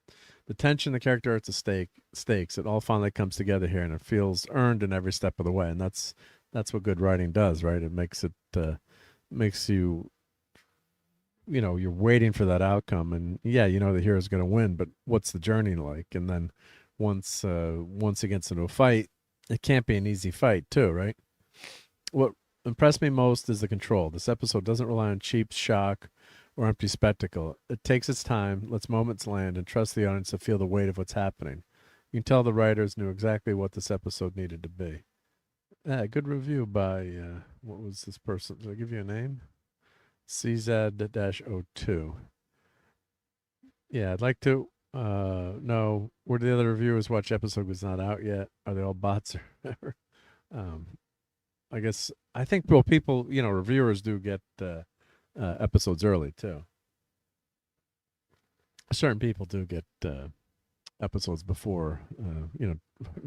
The tension, the character arts, the stakes, it all finally comes together here, and it feels earned in every step of the way. And that's what good writing does, right? It makes you, you're waiting for that outcome, and yeah, the hero's going to win, but what's the journey like? And then once he gets into a fight, it can't be an easy fight too, right? What impressed me most is the control. This episode doesn't rely on cheap shock or empty spectacle. It takes its time, lets moments land, and trusts the audience to feel the weight of what's happening. You can tell the writers knew exactly what this episode needed to be. Good review by, what was this person? Did I give you a name? CZ-02. Yeah, I'd like to know where the other reviewers watch episode was not out yet. Are they all bots or I think people, reviewers do get episodes early too. Certain people do get episodes before,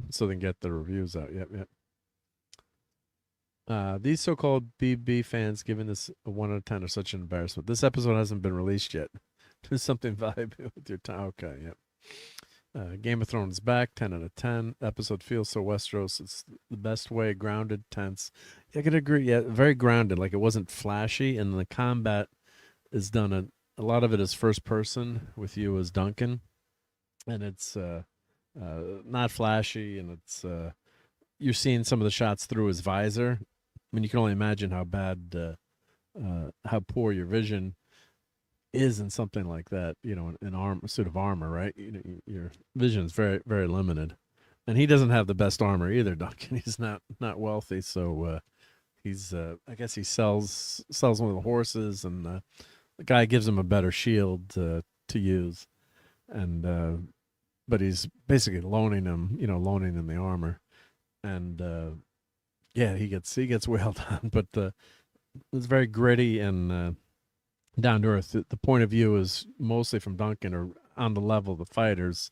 so they can get the reviews out. Yep. These so-called BB fans giving this a 1 out of 10 are such an embarrassment. This episode hasn't been released yet. Do something valuable with your time. Okay, yep. Game of Thrones back, 10 out of 10. Episode feels so Westeros. It's the best way, grounded, tense. I can agree. Yeah, very grounded. Like, it wasn't flashy, and the combat is done. A lot of it is first person with you as Duncan, and it's not flashy, and it's you're seeing some of the shots through his visor. I mean, you can only imagine how bad, how poor your vision is in something like that, a suit of armor, right? Your vision is very, very limited, and he doesn't have the best armor either, Duncan. He's not wealthy, so he's I guess he sells one of the horses, and the guy gives him a better shield to use, and but he's basically loaning him the armor, and yeah, he gets wailed on, but it's very gritty and down to earth. The point of view is mostly from Duncan, or on the level of the fighters.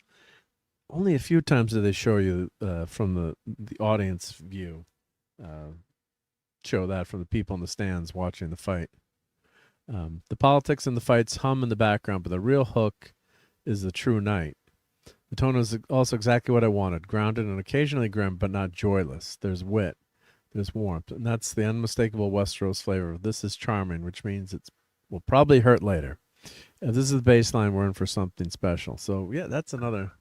Only a few times do they show you from the audience view, show that from the people in the stands watching the fight. The politics and the fights hum in the background, but the real hook is the true knight. The tone is also exactly what I wanted, grounded and occasionally grim, but not joyless. There's wit, there's warmth, and that's the unmistakable Westeros flavor. This is charming, which means it will probably hurt later. If this is the baseline, we're in for something special. So yeah, that's another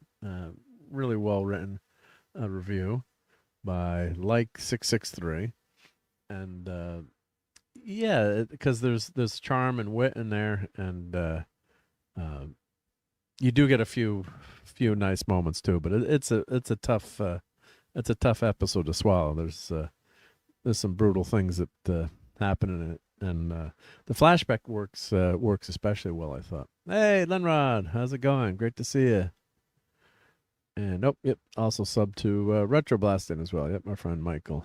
really well written review by Like663, and yeah, because there's charm and wit in there, and you do get a few nice moments too. But it's a tough episode to swallow. There's there's some brutal things that happen in it, and the flashback works especially well, I thought. Hey, Lenrod, how's it going? Great to see you. And yep, also sub to Retro Blasting as well. Yep, my friend Michael.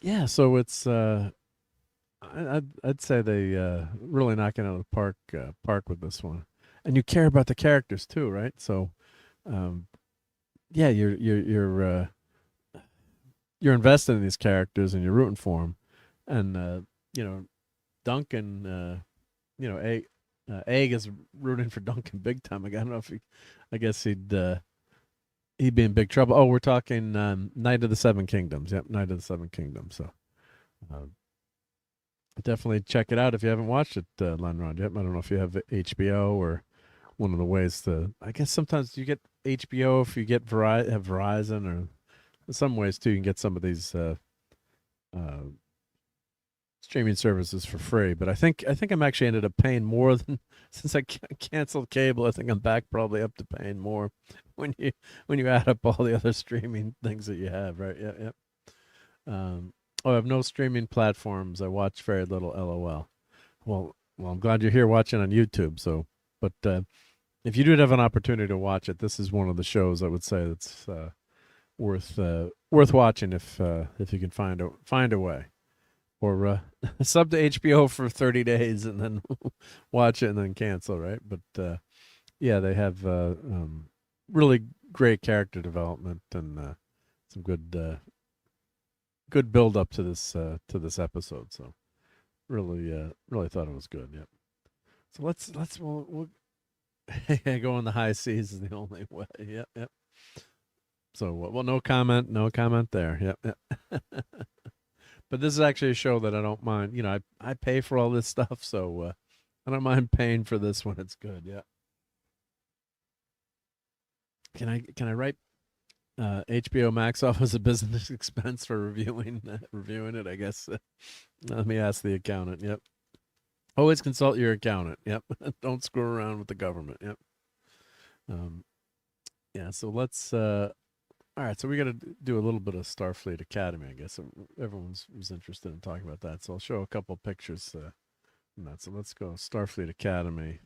Yeah, so it's I'd say they really knock it out of the park with this one, and you care about the characters too, right? So, yeah, you're invested in these characters and you're rooting for them, and Duncan, Egg is rooting for Duncan big time. I don't know if I guess he'd be in big trouble. Oh, we're talking Night of the Seven Kingdoms. Yep, Night of the Seven Kingdoms. So definitely check it out if you haven't watched it, Lenrod. Yep, I don't know if you have HBO or one of the ways to. I guess sometimes you get HBO if you get have Verizon, or in some ways too you can get some of these streaming services for free. But I think I'm actually ended up paying more than since I canceled cable. I think I'm back probably up to paying more when you add up all the other streaming things that you have, right? Yeah. I have no streaming platforms. I watch very little. LOL. Well, I'm glad you're here watching on YouTube. So, but if you do have an opportunity to watch it, this is one of the shows I would say that's worth watching if you can find a way. Or sub to HBO for 30 days and then watch it and then cancel, right? But yeah, they have really great character development and some good build up to this episode. So really thought it was good. Yep. So we'll go on the high seas is the only way. Yep. So well, no comment there. Yep. But this is actually a show that I don't mind. I pay for all this stuff, so I don't mind paying for this when it's good. Yeah. Can I write HBO Max off as a business expense for reviewing it? I guess. Let me ask the accountant. Yep. Always consult your accountant. Yep. Don't screw around with the government. Yep. Yeah. So let's. All right, so we got to do a little bit of Starfleet Academy, I guess. Everyone was interested in talking about that, so I'll show a couple pictures from that. So let's go Starfleet Academy.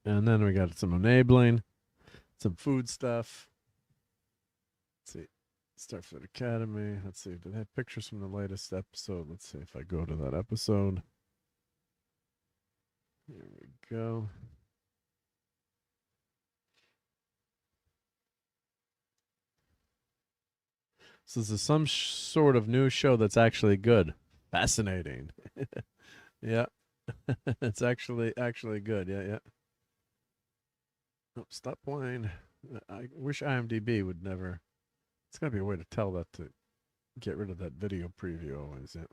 And then we got some enabling, some food stuff. Let's see, Starfleet Academy. Let's see, do they have pictures from the latest episode? Let's see if I go to that episode. Here we go. So this is some sort of new show that's actually good. Fascinating. Yeah. It's actually good. Yeah. Oh, stop playing. I wish IMDb would never. It's got to be a way to tell that to get rid of that video preview always. Yeah.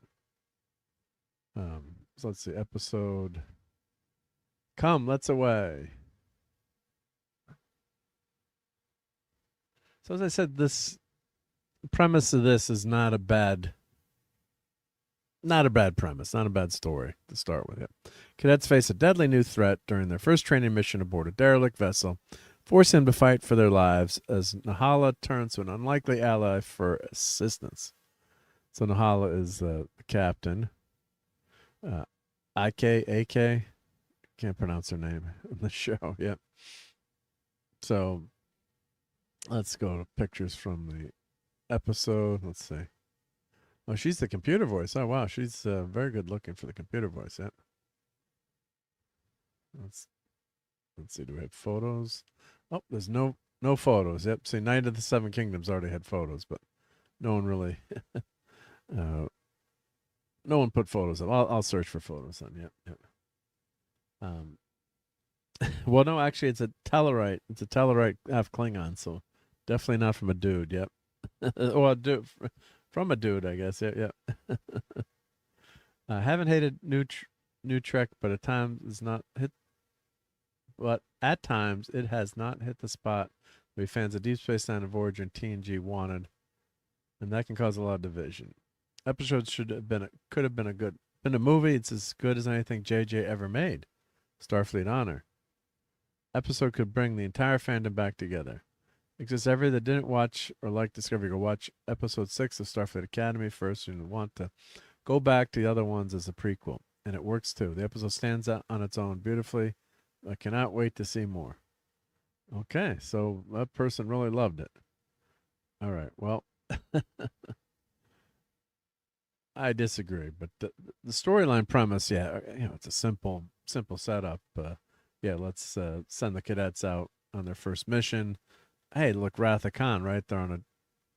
So let's see. Episode. Come, let's away. So as I said, this premise of this is not a bad premise, not a bad story to start with. Yeah. Cadets face a deadly new threat during their first training mission aboard a derelict vessel, forcing them to fight for their lives as Nahala turns to an unlikely ally for assistance. So Nahala is the captain. AK, can't pronounce her name in the show. Yeah. So let's go to pictures from the episode. Let's see. Oh, she's the computer voice. Oh, wow. She's very good looking for the computer voice. Yeah. Let's see. Do we have photos? Oh, there's no photos. Yep. See, Night of the Seven Kingdoms already had photos, but no one really. No one put photos up. I'll search for photos then. Yep. Well, no, actually, it's a Tellarite. It's a Tellarite half Klingon, so definitely not from a dude. Yep. Or a dude, from a dude, I guess. Yeah. Haven't hated new Trek, but at times it's not hit. But at times it has not hit the spot we fans of Deep Space Nine and Voyager and TNG wanted, and that can cause a lot of division. Episodes could have been a movie. It's as good as anything JJ ever made. Starfleet Honor. Episode could bring the entire fandom back together. Exists every that didn't watch or like Discovery, go watch episode 6 of Starfleet Academy first and want to go back to the other ones as a prequel. And it works too. The episode stands out on its own beautifully. I cannot wait to see more. Okay, so that person really loved it. All right, well, I disagree, but the storyline premise, yeah, it's a simple setup. Yeah, let's send the cadets out on their first mission. Hey, look, Wrath of Khan, right? They're on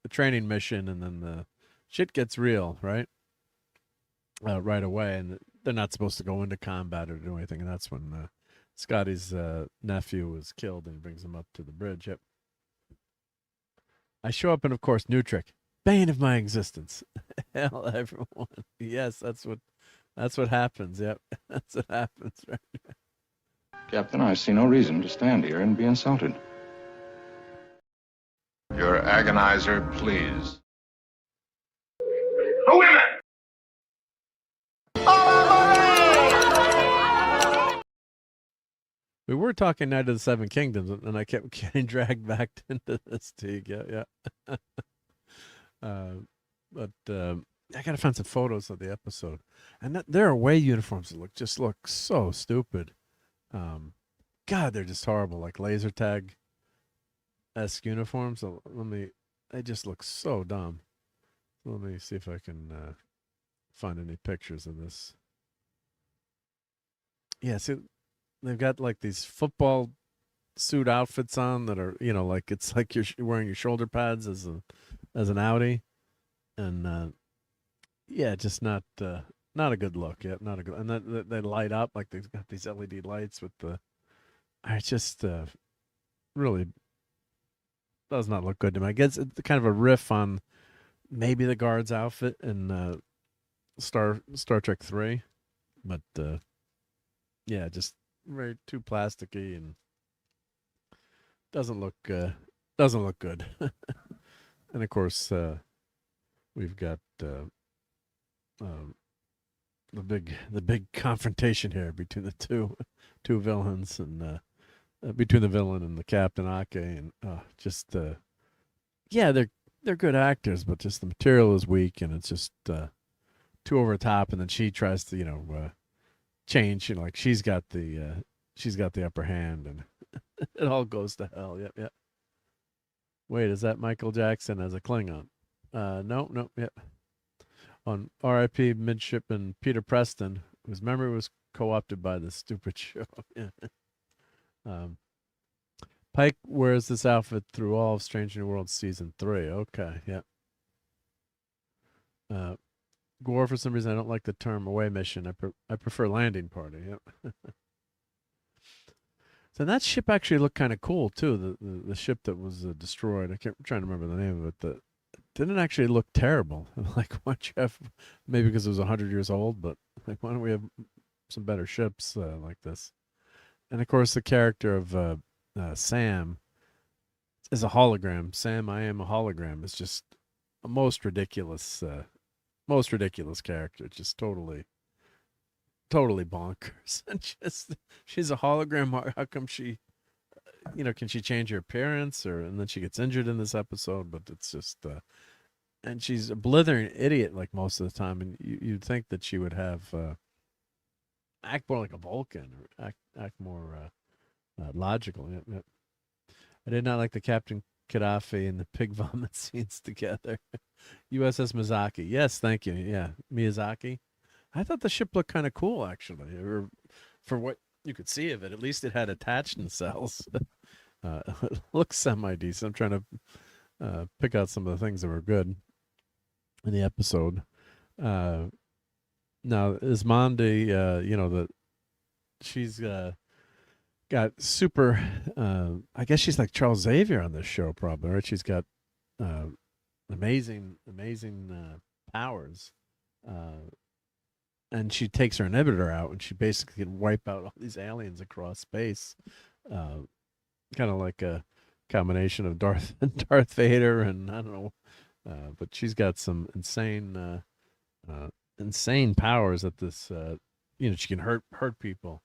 a training mission, and then the shit gets real, right? Right away, and they're not supposed to go into combat or do anything, and that's when Scotty's nephew was killed, and he brings him up to the bridge. Yep. I show up, and of course, new trick, bane of my existence. Hell, everyone. Yes, that's what happens. Yep, that's what happens. Right. Captain, I see no reason to stand here and be insulted. Your agonizer, please. The women! We were talking Night of the Seven Kingdoms, and I kept getting dragged back into this. Yeah. But I gotta find some photos of the episode, and their away uniforms look so stupid. God, they're just horrible, like laser tag-esque uniforms. They just look so dumb. Let me see if I can find any pictures of this. Yeah, see, they've got like these football suit outfits on that are, like it's like you're wearing your shoulder pads as an outie, and yeah, just not a good look. Yeah, not a good. And they light up like they've got these LED lights with the. I just really does not look good to me. I guess it's kind of a riff on maybe the guard's outfit in Star Trek 3, but yeah, just very too plasticky and doesn't look good. And of course, we've got the big confrontation here between the two villains, and between the villain and the Captain Ake, and yeah, they're good actors, but just the material is weak, and it's just too over the top. And then she tries to change, like she's got the upper hand, and it all goes to hell. Yep. Wait, is that Michael Jackson as a Klingon? No, yep. On R.I.P. Midshipman Peter Preston, whose memory was co-opted by this stupid show. Pike wears this outfit through all of Strange New Worlds season 3. Okay, yeah. Gore, for some reason, I don't like the term away mission. I prefer landing party. Yep. So that ship actually looked kind of cool too. The ship that was destroyed. I'm trying to remember the name of it. Didn't actually look terrible. Like, why don't you have, maybe because it was 100 years old, but like, why don't we have some better ships like this? And of course, the character of Sam is a hologram. Sam, I am a hologram. Is just a most ridiculous character. Just totally bonkers. And just, she's a hologram. How come she, can she change her appearance, and then she gets injured in this episode? But it's just, and she's a blithering idiot like most of the time. And you'd think that she would have act more like a Vulcan, or act more logical. Yep. I did not like the Captain Gaddafi and the pig vomit scenes together. USS Miyazaki. Yes, thank you. Yeah, Miyazaki. I thought the ship looked kind of cool, actually. For what you could see of it, at least it had attached nacelles. It looks semi-decent. I'm trying to pick out some of the things that were good in the episode. Now, Ismandi, she's got super, I guess she's like Charles Xavier on this show, probably, right? She's got amazing powers. And she takes her inhibitor out, and she basically can wipe out all these aliens across space. Kind of like a combination of Darth Vader and I don't know, but she's got some insane powers that this, she can hurt people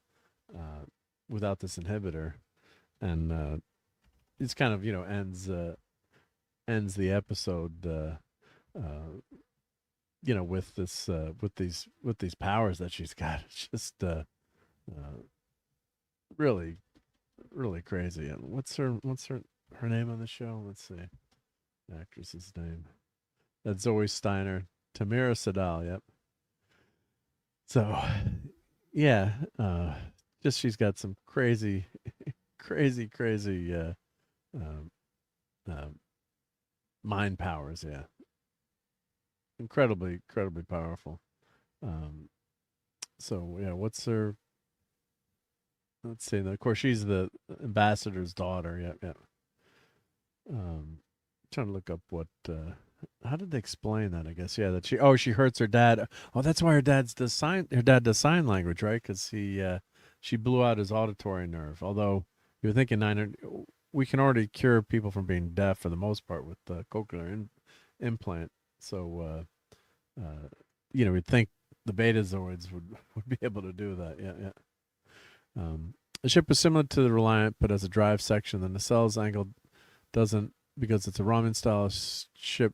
without this inhibitor, and it's kind of ends the episode with this with these powers that she's got. It's just really really crazy. And what's her name on the show? Let's see, the actress's name. That's Zoe Steiner, Tamira Sadal. Yep. So yeah, just she's got some crazy crazy um, mind powers. Yeah, incredibly powerful. So yeah, what's her? Let's see. Of course, she's the ambassador's daughter. Yep, yep. Trying to look up what. How did they explain that? I guess that she hurts her dad. Oh, that's why her dad does sign language, right? Because she blew out his auditory nerve. Although you were thinking 900, we can already cure people from being deaf for the most part with the cochlear implant. So we'd think the Betazoids would be able to do that. Yeah, yeah. The ship is similar to the Reliant, but has a drive section. The nacelles angle doesn't, because it's a Ramen style ship.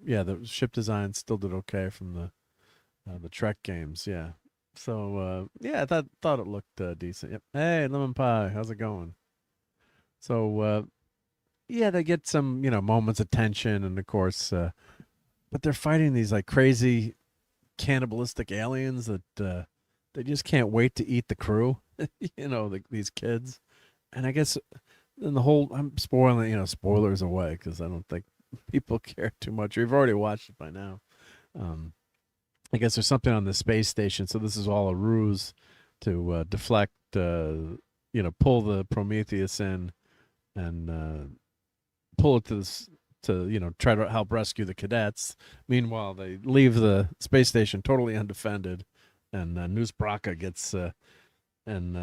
Yeah, the ship design still did okay from the Trek games. Yeah. So I thought it looked decent. Yep. Hey, Lemon Pie, how's it going? So they get some moments of tension, and of course, but they're fighting these like crazy cannibalistic aliens that they just can't wait to eat the crew. These kids, and I guess then I'm spoiling spoilers away because I don't think people care too much. You've already watched it by now. I guess there's something on the space station, so this is all a ruse to deflect, pull the Prometheus in and pull it to try to help rescue the cadets. Meanwhile, they leave the space station totally undefended, and Noose Braka gets and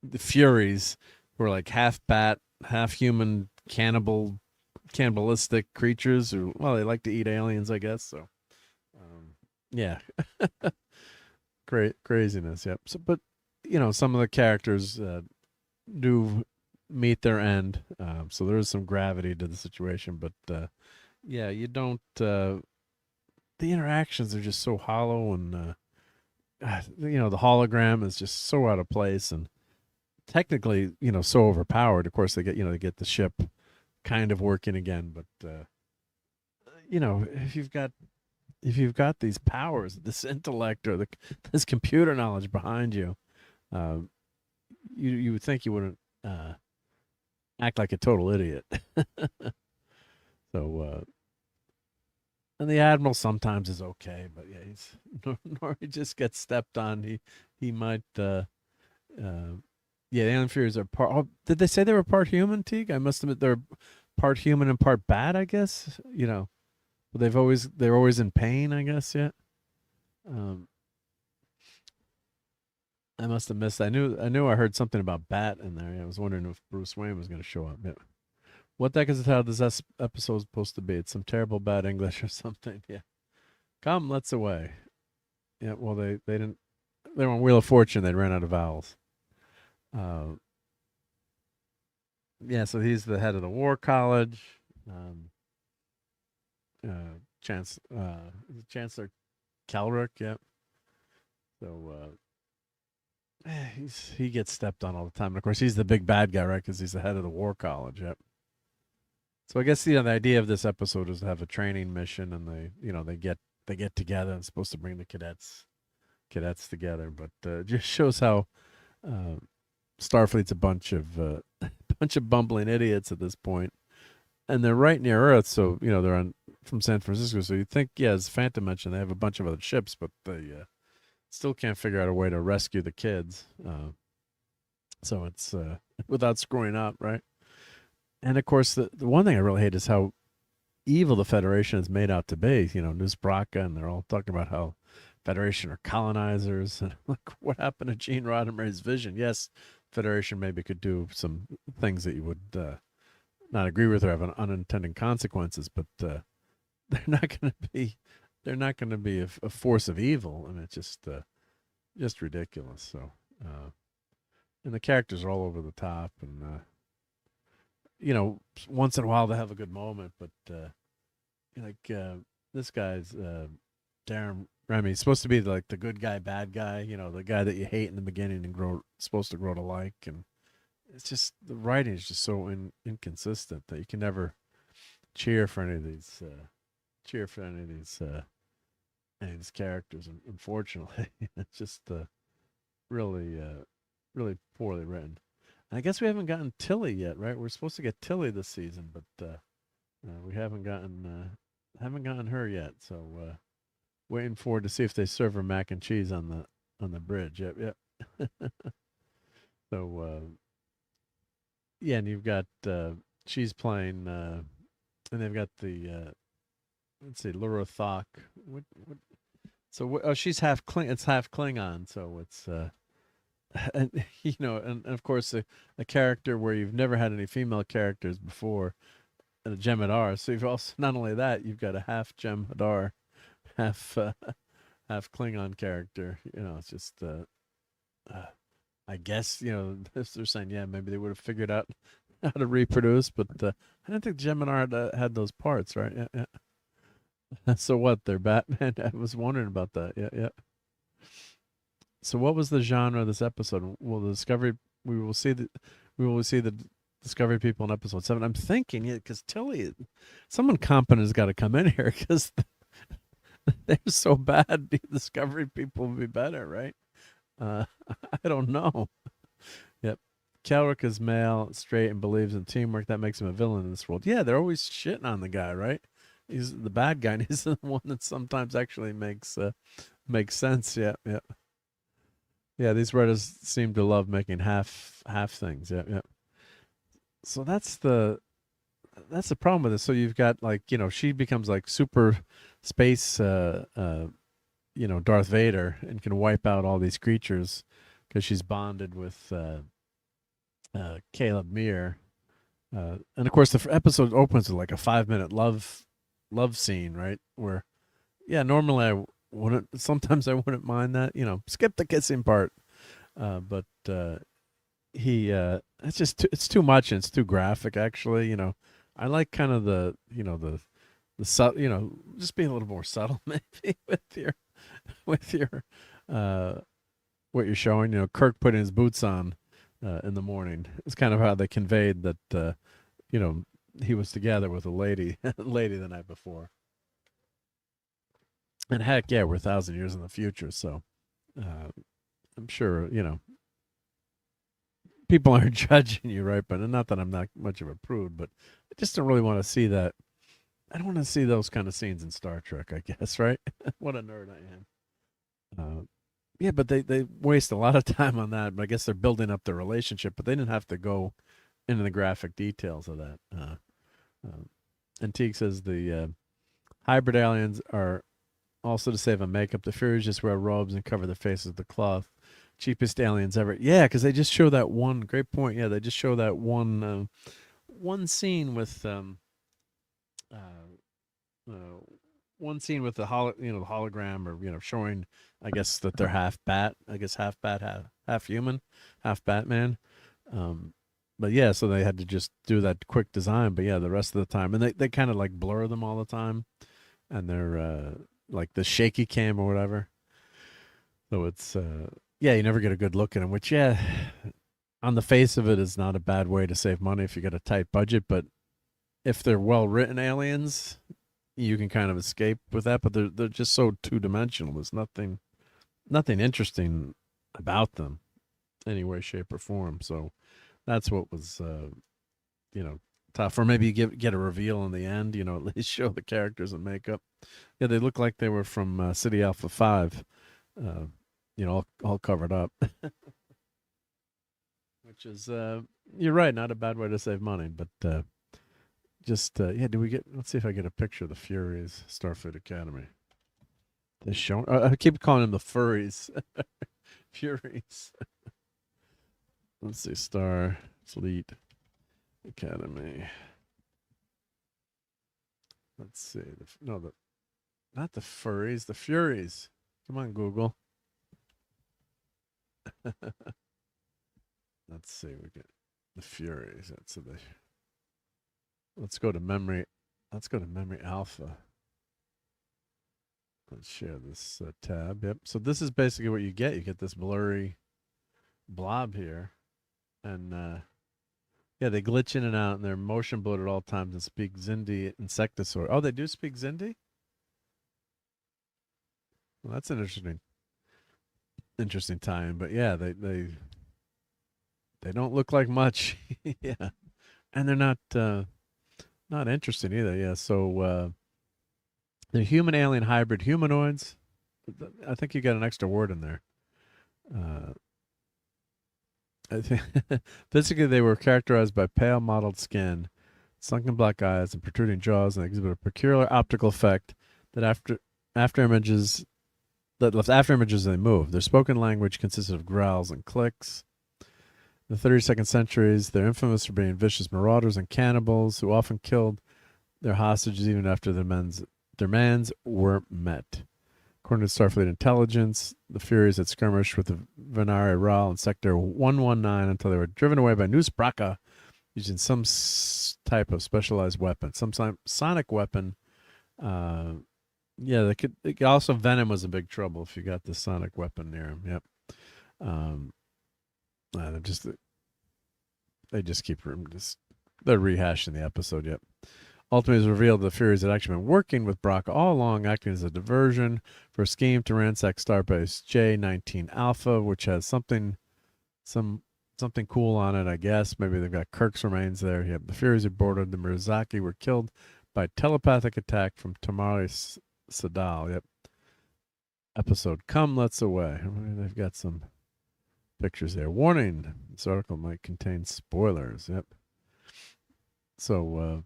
the Furies, who are like half bat, half human, cannibalistic creatures who, they like to eat aliens, I guess. So, yeah, craziness. Yep. So, but some of the characters do meet their end. So there is some gravity to the situation, but you don't. The interactions are just so hollow, and the hologram is just so out of place, and technically, so overpowered. Of course, they get the ship kind of working again, but if you've got these powers, this intellect or this computer knowledge behind you, you would think you wouldn't act like a total idiot. So, and the Admiral sometimes is okay, but yeah, he just gets stepped on. He might. The Alien Furies are part. Oh, did they say they were part human, Teague? I must admit they're part human and part bad. I guess but they're always in pain. I guess. Yeah. I must have missed. I knew I heard something about Bat in there. I was wondering if Bruce Wayne was going to show up. Yeah. What the heck is the title of this episode supposed to be? It's some terrible bad English or something. Yeah. Come, let's away. Yeah. Well, they didn't. They were on Wheel of Fortune. They ran out of vowels. So he's the head of the War College. Chancellor Kelrick. Yep. So he gets stepped on all the time. And of course, he's the big bad guy, right? Because he's the head of the War College. Yep. So I guess the idea of this episode is to have a training mission, and they get together and supposed to bring the cadets together, but it just shows how Starfleet's a bunch of bumbling idiots at this point, and they're right near Earth, so they're from San Francisco. So you think, as Phantom mentioned, they have a bunch of other ships, but they still can't figure out a way to rescue the kids. So it's without screwing up, right? And of course, the one thing I really hate is how evil the Federation is made out to be. Noose Braka, and they're all talking about how Federation are colonizers, and like, what happened to Gene Roddenberry's vision? Yes, Federation maybe could do some things that you would not agree with or have unintended consequences, but they're not going to be a force of evil. I mean, it's just ridiculous. So, and the characters are all over the top, and once in a while they have a good moment, but this guy's Darren Remy. He's supposed to be like the good guy, bad guy. The guy that you hate in the beginning and supposed to grow to like. And it's just the writing is just so inconsistent that you can never cheer for any of these characters. Unfortunately, it's just really poorly written. And I guess we haven't gotten Tilly yet, right? We're supposed to get Tilly this season, but we haven't gotten her yet. So waiting forward to see if they serve her mac and cheese on the bridge. Yep. So yeah, and you've got she's playing, and they've got the let's see, Laura Thok. What? So she's half It's half Klingon, so it's and and of course a character where you've never had any female characters before, a Jem'Hadar. So you've also, not only that, you've got a half Jem'Hadar, half Klingon character. It's just I guess they're saying, yeah, maybe they would have figured out how to reproduce, but I didn't think Jem'Hadar had those parts, right? Yeah. So what? They're Batman. I was wondering about that. Yeah. So what was the genre of this episode? We will see the Discovery people in episode 7. I'm thinking, because Tilly, someone competent has got to come in here, because they're so bad. The Discovery people will be better, right? I don't know. Yep. Kelrick is male, straight, and believes in teamwork. That makes him a villain in this world. Yeah, they're always shitting on the guy, right? He's the bad guy, and he's the one that sometimes actually makes sense. Yeah. Yeah, these writers seem to love making half things. Yeah. So that's the problem with this. So you've got, she becomes like super space Darth Vader, and can wipe out all these creatures because she's bonded with Caleb Meir. And of course the episode opens with like a 5-minute love scene, right? Where, yeah, normally sometimes I wouldn't mind that, skip the kissing part. But it's too much, and it's too graphic, actually. I like kind of the just being a little more subtle, maybe, with your what you're showing. Kirk putting his boots on in the morning. It's kind of how they conveyed that he was together with a lady the night before. And heck yeah, we're 1,000 years in the future, so I'm sure people aren't judging you, right? But not that I'm not much of a prude, but I just don't really want to see that. I don't want to see those kind of scenes in Star Trek, I guess, right? What a nerd I am. Yeah, but they waste a lot of time on that. But I guess they're building up their relationship, but they didn't have to go into the graphic details of that. Antique says the hybrid aliens are also to save on makeup. The Furies just wear robes and cover their faces with cloth. Cheapest aliens ever. Yeah, because they just show that one. Great point. Yeah, they just show that one scene with one scene with the hologram, or showing, I guess, that they're half bat. I guess half bat, half human, half Batman. But yeah, so they had to just do that quick design. But yeah, the rest of the time, and they kind of like blur them all the time, and they're like the shaky cam or whatever. So it's yeah, you never get a good look at them. Which, yeah, on the face of it, is not a bad way to save money if you got a tight budget. But if they're well written aliens, you can kind of escape with that. But they're just so 2-dimensional. There's nothing interesting about them, any way, shape, or form. So that's what was tough. Or maybe you get a reveal in the end. At least show the characters and makeup. Yeah, they look like they were from City Alpha 5. All covered up. Which is, you're right, not a bad way to save money, but let's see if I get a picture of the Furies, Starfleet Academy. They show, I keep calling them the Furries. Furies. Let's see, Starfleet Academy. Let's see, not the Furries, the Furies. Come on, Google. Let's see, we get the Furies. That's Let's go to memory. Let's go to memory alpha. Let's share this tab. Yep. So this is basically what you get. You get this blurry blob here, and yeah, they glitch in and out, and they're motion blurred at all times and speak Zindi insectosaur. Oh, they do speak Zindi? Well, that's an interesting time. But yeah, they don't look like much. Yeah, and they're not interesting either. Yeah, so they're human alien hybrid humanoids. I think you got an extra word in there. I think physically they were characterized by pale mottled skin, sunken black eyes, and protruding jaws, and exhibit a peculiar optical effect that after images left after images they move. Their spoken language consisted of growls and clicks. In the 32nd centuries, they're infamous for being vicious marauders and cannibals who often killed their hostages even after their demands were met. According to Starfleet intelligence, the Furies had skirmished with the Venari Royale in Sector 119 until they were driven away by Noose Bracca using some type of specialized weapon, some sonic weapon. Yeah, they could also, Venom was in big trouble if you got the sonic weapon near him. Yep. They just keep they're rehashing the episode. Yep. Ultimately, it was revealed the Furies had actually been working with Bracca all along, acting as a diversion for a scheme to ransack Starbase J-19 Alpha, which has something cool on it, I guess. Maybe they've got Kirk's remains there. Yep. The Furies aboard the Mirazaki were killed by telepathic attack from Tamari Sadal. Yep. Episode Come Let's Away. They've got some pictures there. Warning: this article might contain spoilers. Yep. So,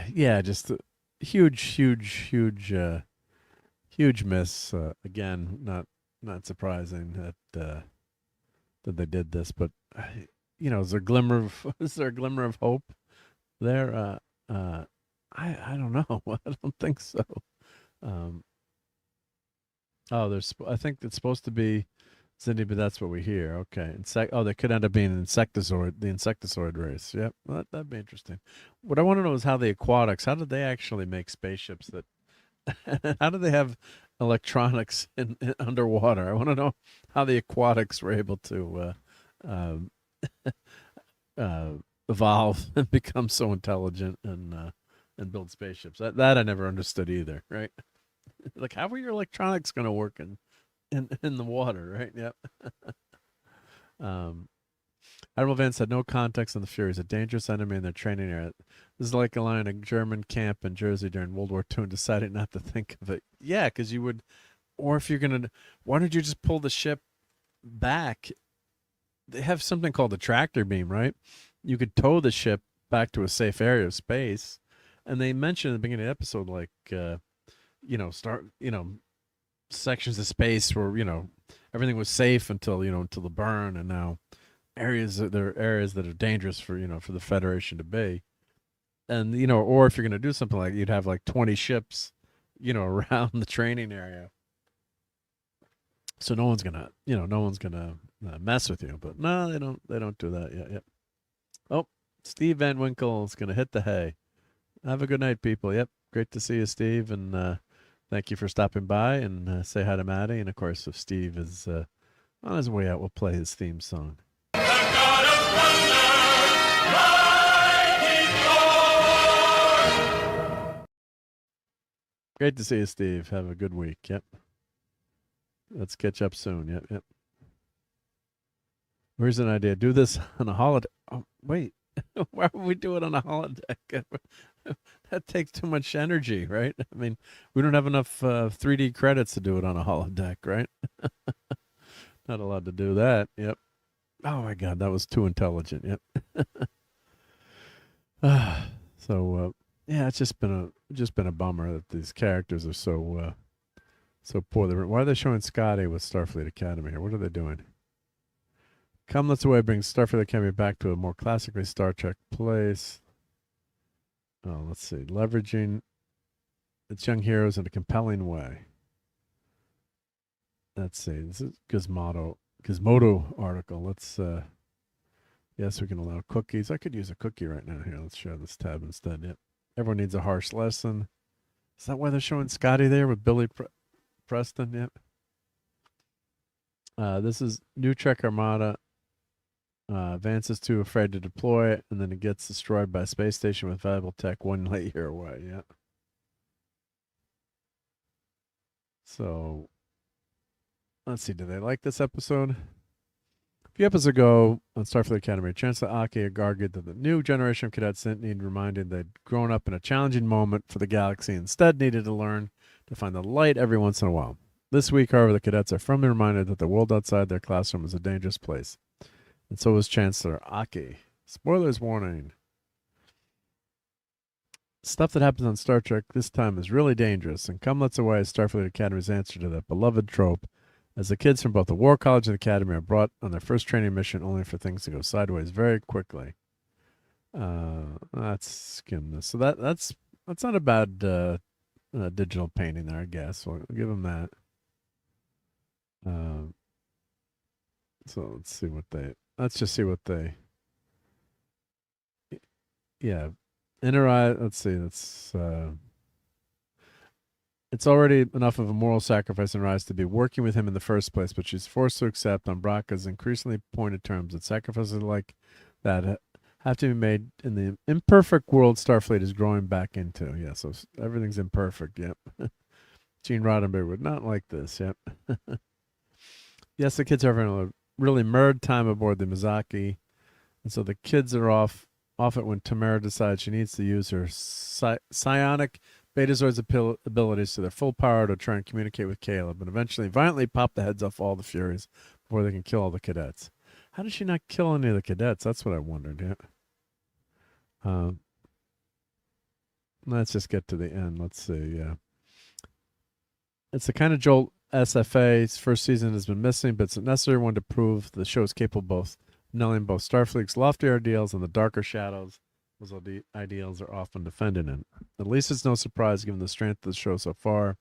yeah, just a huge miss. Again, not surprising that they did this, but is there a glimmer of hope there? I don't know. I don't think so. I think it's supposed to be Cindy, but that's what we hear. Okay. They could end up being the insectosaur race. Yep. Well, that'd be interesting. What I want to know is how the aquatics, how did they actually make spaceships how do they have electronics in underwater? I want to know how the aquatics were able to evolve and become so intelligent and build spaceships. That I never understood either, right? Like, how were your electronics going to work in the water, right? Yep. Admiral Vance had no context on the Furies, a dangerous enemy in their training area. This is like allowing a German camp in Jersey during World War II and deciding not to think of it. Yeah, because you would, or if you're going to, why don't you just pull the ship back? They have something called the tractor beam, right? You could tow the ship back to a safe area of space. And they mentioned at the beginning of the episode, like, sections of space where, everything was safe until the burn, and now there are areas that are dangerous for the Federation to be. And, or if you're going to do something like, you'd have like 20 ships, around the training area. So no one's going to mess with you, but no, they don't do that yet. Yep. Oh, Steve Van Winkle is going to hit the hay. Have a good night, people. Yep. Great to see you, Steve. And, thank you for stopping by, and say hi to Maddie. And of course, if Steve is on his way out, we'll play his theme song. Great to see you, Steve. Have a good week. Yep. Let's catch up soon. Yep. Here's an idea. Do this on a holiday. Oh, wait. Why would we do it on a holodeck? That takes too much energy, right? I mean, we don't have enough 3D credits to do it on a holodeck, right? Not allowed to do that. Yep. Oh my God, that was too intelligent. Yep. So yeah, it's just been a bummer that these characters are so poor. Why are they showing Scotty with Starfleet Academy here? What are they doing? Come Let's Away brings Starfleet Academy back to a more classically Star Trek place. Oh, let's see. Leveraging its young heroes in a compelling way. Let's see. This is Gizmodo article. Let's Yes, we can allow cookies. I could use a cookie right now. Here, let's share this tab instead. Yep. Everyone needs a harsh lesson. Is that why they're showing Scotty there with Billy Preston? Yep. This is New Trek Armada. Vance is too afraid to deploy, and then it gets destroyed by a space station with valuable tech 1 light year away. Yeah. So, let's see. Do they like this episode? A few episodes ago on Starfleet Academy, Chancellor Aki argued that the new generation of cadets didn't need reminding they'd grown up in a challenging moment for the galaxy, instead needed to learn to find the light every once in a while. This week, however, the cadets are firmly reminded that the world outside their classroom is a dangerous place. And so is Chancellor Aki. Spoilers warning. Stuff that happens on Star Trek this time is really dangerous, and come let's away is Starfleet Academy's answer to that beloved trope, as the kids from both the War College and the Academy are brought on their first training mission only for things to go sideways very quickly. Let's skim this. So that's not a bad digital painting there, I guess. We'll give them that. So let's just see what they. Yeah, let's see. It's already enough of a moral sacrifice in Rise to be working with him in the first place, but she's forced to accept on Bracca's increasingly pointed terms that sacrifices like that have to be made in the imperfect world Starfleet is growing back into. Yeah, so everything's imperfect. Yep. Gene Roddenberry would not like this. Yep. Yes, the kids are having a really murd time aboard the Mizaki, and so the kids are off it when Tamara decides she needs to use her psionic Betazoid's abilities to their full power to try and communicate with Caleb, and eventually violently pop the heads off all the Furies before they can kill all the cadets. How did she not kill any of the cadets? That's what I wondered. Yeah. Let's just get to the end. Let's see. Yeah. It's the kind of jolt SFA's first season has been missing, but it's a necessary one to prove the show is capable of nailing both Starfleet's loftier ideals and the darker shadows those ideals are often defended in. At least it's no surprise, given the strength of the show so far,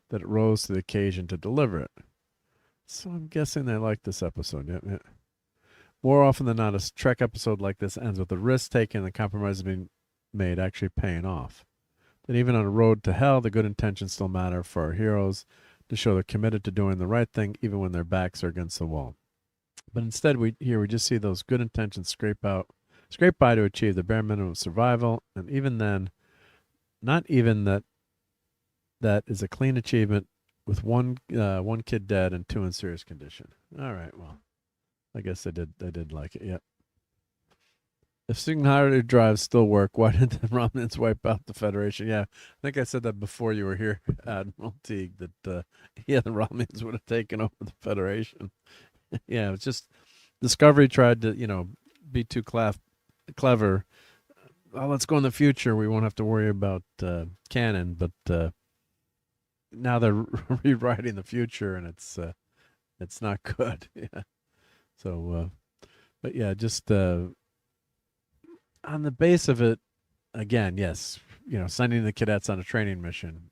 that it rose to the occasion to deliver it. So I'm guessing they like this episode. Yeah. More often than not, a Trek episode like this ends with the risk taken and the compromise being made actually paying off. That even on a road to hell, the good intentions still matter for our heroes to show they're committed to doing the right thing even when their backs are against the wall. But instead, we just see those good intentions scrape by to achieve the bare minimum of survival, and even then, not even that is a clean achievement with one kid dead and 2 in serious condition. All right, well, I guess they did like it. Yep. If singularity drives still work, why didn't the Romulans wipe out the Federation? Yeah, I think I said that before you were here, Admiral Teague, that the Romulans would have taken over the Federation. Yeah, it's just Discovery tried to, be too clever. Oh, let's go in the future. We won't have to worry about canon, but now they're rewriting the future, and it's not good. Yeah. So, but yeah, just on the base of it, again, yes, sending the cadets on a training mission.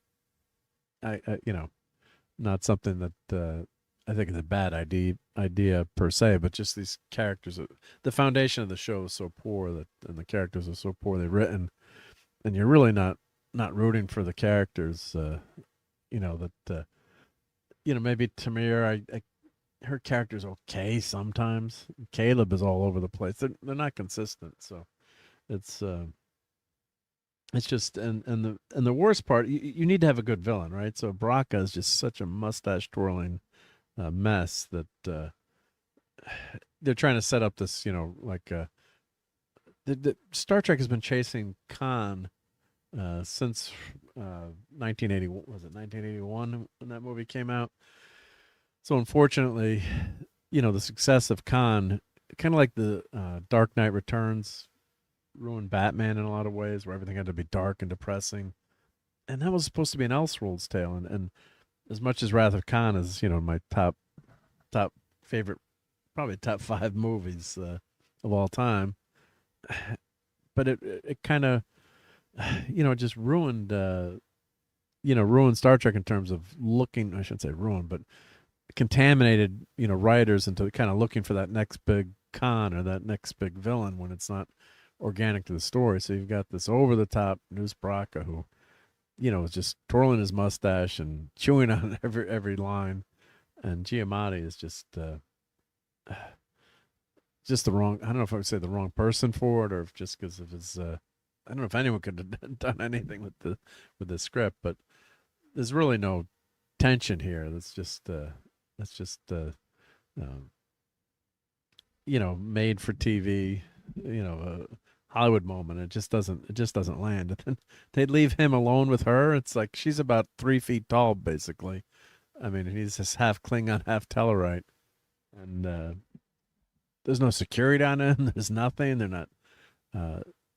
Not something that I think is a bad idea per se, but just these characters. The foundation of the show is so poor and the characters are so poorly written, and you're really not rooting for the characters. Maybe Tamir, her character's okay sometimes. Caleb is all over the place. They're not consistent, so it's just and the worst part, you need to have a good villain, right? So Bracca is just such a mustache twirling mess that they're trying to set up this, the Star Trek has been chasing Khan since 1980. Was it 1981 when that movie came out? So unfortunately, the success of Khan, kind of like the Dark Knight Returns, ruined Batman in a lot of ways, where everything had to be dark and depressing. And that was supposed to be an Elseworlds tale. And as much as Wrath of Khan is, my top favorite, probably top 5 movies of all time, but it kind of, just ruined, ruined Star Trek in terms of looking. I shouldn't say ruined, but contaminated, writers into kind of looking for that next big con or that next big villain when it's not organic to the story. So you've got this over the top News Baraka who, is just twirling his mustache and chewing on every line, and Giamatti is just the wrong. I don't know if I would say the wrong person for it, or if just because of his. I don't know if anyone could have done anything with the script, but there's really no tension here. That's just made for TV, a Hollywood moment. It just doesn't land. And then they'd leave him alone with her. It's like she's about 3 feet tall, basically. I mean, he's just half Klingon, half Tellarite, and there's no security on him. There's nothing. They're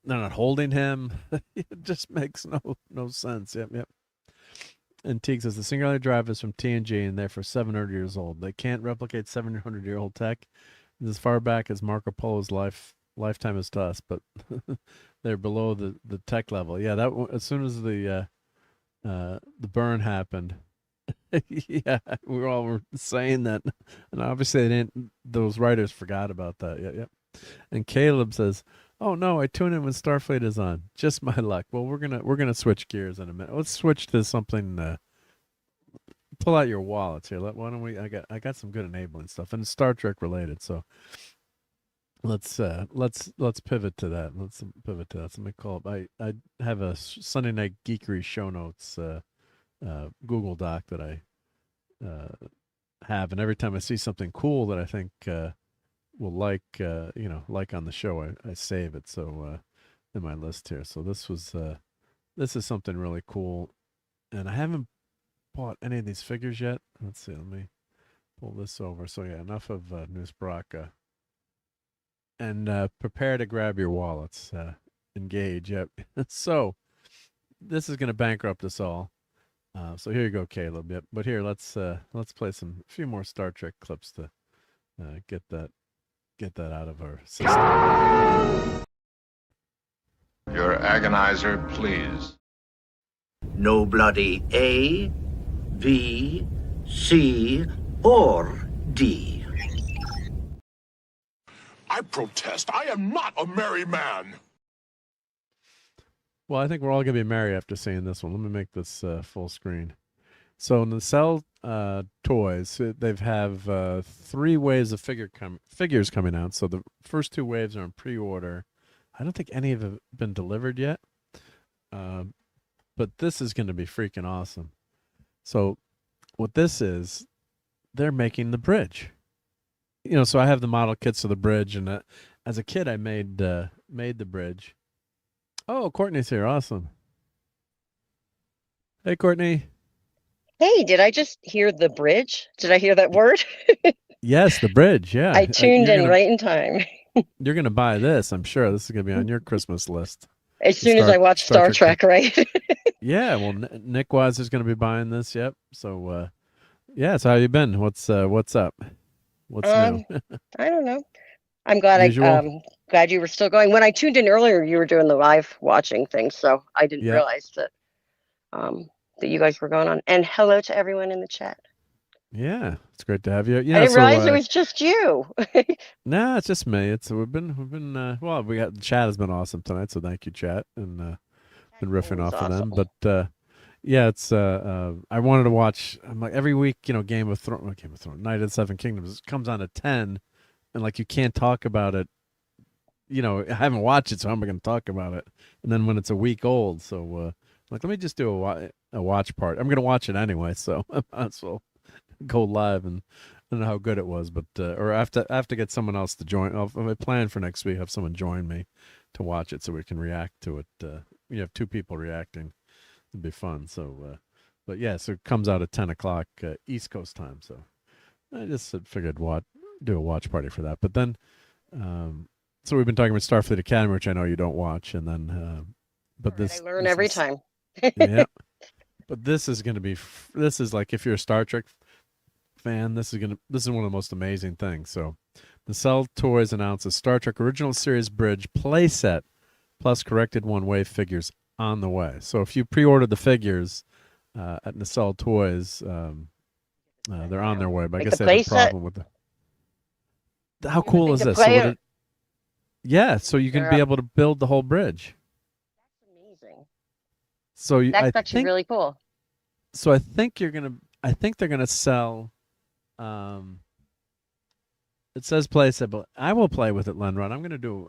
not holding him. It just makes no sense. Yep. And Teague says the singularity drive is from TNG and they're for 700 years old. They can't replicate 700-year-old tech. It's as far back as Marco Polo's lifetime is to us, but they're below the tech level. Yeah, that as soon as the burn happened, yeah, we all were saying that, and obviously those writers forgot about that. Yep. And Caleb says, "Oh no, I tune in when Starfleet is on. Just my luck." Well, we're gonna switch gears in a minute. Let's switch to something. Pull out your wallets here. Why don't we? I got some good enabling stuff, and it's Star Trek related. So let's pivot to that. Let's pivot to that. So let me call up. I have a Sunday Night Geekery show notes Google Doc that I have, and every time I see something cool that I think will like on the show, I save it. So in my list here. So this is something really cool, and I haven't bought any of these figures yet. Let's see. Let me pull this over. So yeah, enough of News Baraka. And prepare to grab your wallets. Engage. Yep. So this is going to bankrupt us all. So here you go, Caleb. Yep. But here, let's play a few more Star Trek clips to get that out of our system. Your agonizer, please. No bloody A, B, C, or D. I protest. I am not a merry man. Well, I think we're all going to be merry after seeing this one. Let me make this full screen. So in the Cell toys, they have 3 waves of figures coming out. So the first 2 waves are in pre-order. I don't think any have been delivered yet. But this is going to be freaking awesome. So what this is, they're making the bridge. So I have the model kits of the bridge, and as a kid I made the bridge. Oh, Courtney's here. Awesome. Hey, Courtney. Hey, did I just hear the bridge? Did I hear that word? Yes, the bridge. Yeah. I tuned in right in time. You're going to buy this, I'm sure. This is going to be on your Christmas list. As soon as I watch Star Trek, right? Yeah, well, Nick Waz is going to be buying this. Yep. So, yeah. So how you been? What's up? What's new? I don't know. I'm glad glad you were still going. When I tuned in earlier, you were doing the live watching thing, so I didn't realize that that you guys were going on. And hello to everyone in the chat. Yeah, it's great to have you. I didn't realize it was just you. Nah, it's just me. We've been well, the chat has been awesome tonight, so thank you, chat, and been riffing off of them. But yeah, it's I wanted to watch. I'm like every week, Game of Thrones, Night of the Seven Kingdoms comes on at 10, and like you can't talk about it. I haven't watched it, so I'm not going to talk about it. And then when it's a week old, so like let me just do a watch part. I'm going to watch it anyway, so I might as well go live, and I don't know how good it was, but or I have to get someone else to join. I plan for next week, have someone join me to watch it so we can react to it. You have 2 people reacting. It'd be fun. So, but yeah, so it comes out at 10 o'clock East Coast time. So I just figured do a watch party for that. But then, so we've been talking about Starfleet Academy, which I know you don't watch, and then, but this I learn every time. Yeah, but this is going to be. This is like if you're a Star Trek fan, this is one of the most amazing things. So, the Cell Toys announces Star Trek Original Series Bridge playset plus corrected 1-wave figures on the way. So if you pre-ordered the figures at Nacelle Toys, They're on their way, but I Like guess the they had a playset? problem with how cool Like is the this? So player. yeah, so you can They're be up. able to build the whole bridge. Amazing. So That's actually really cool. I think I think they're gonna sell. Um, it says playset, but I will play with it, Lenrod. I'm gonna do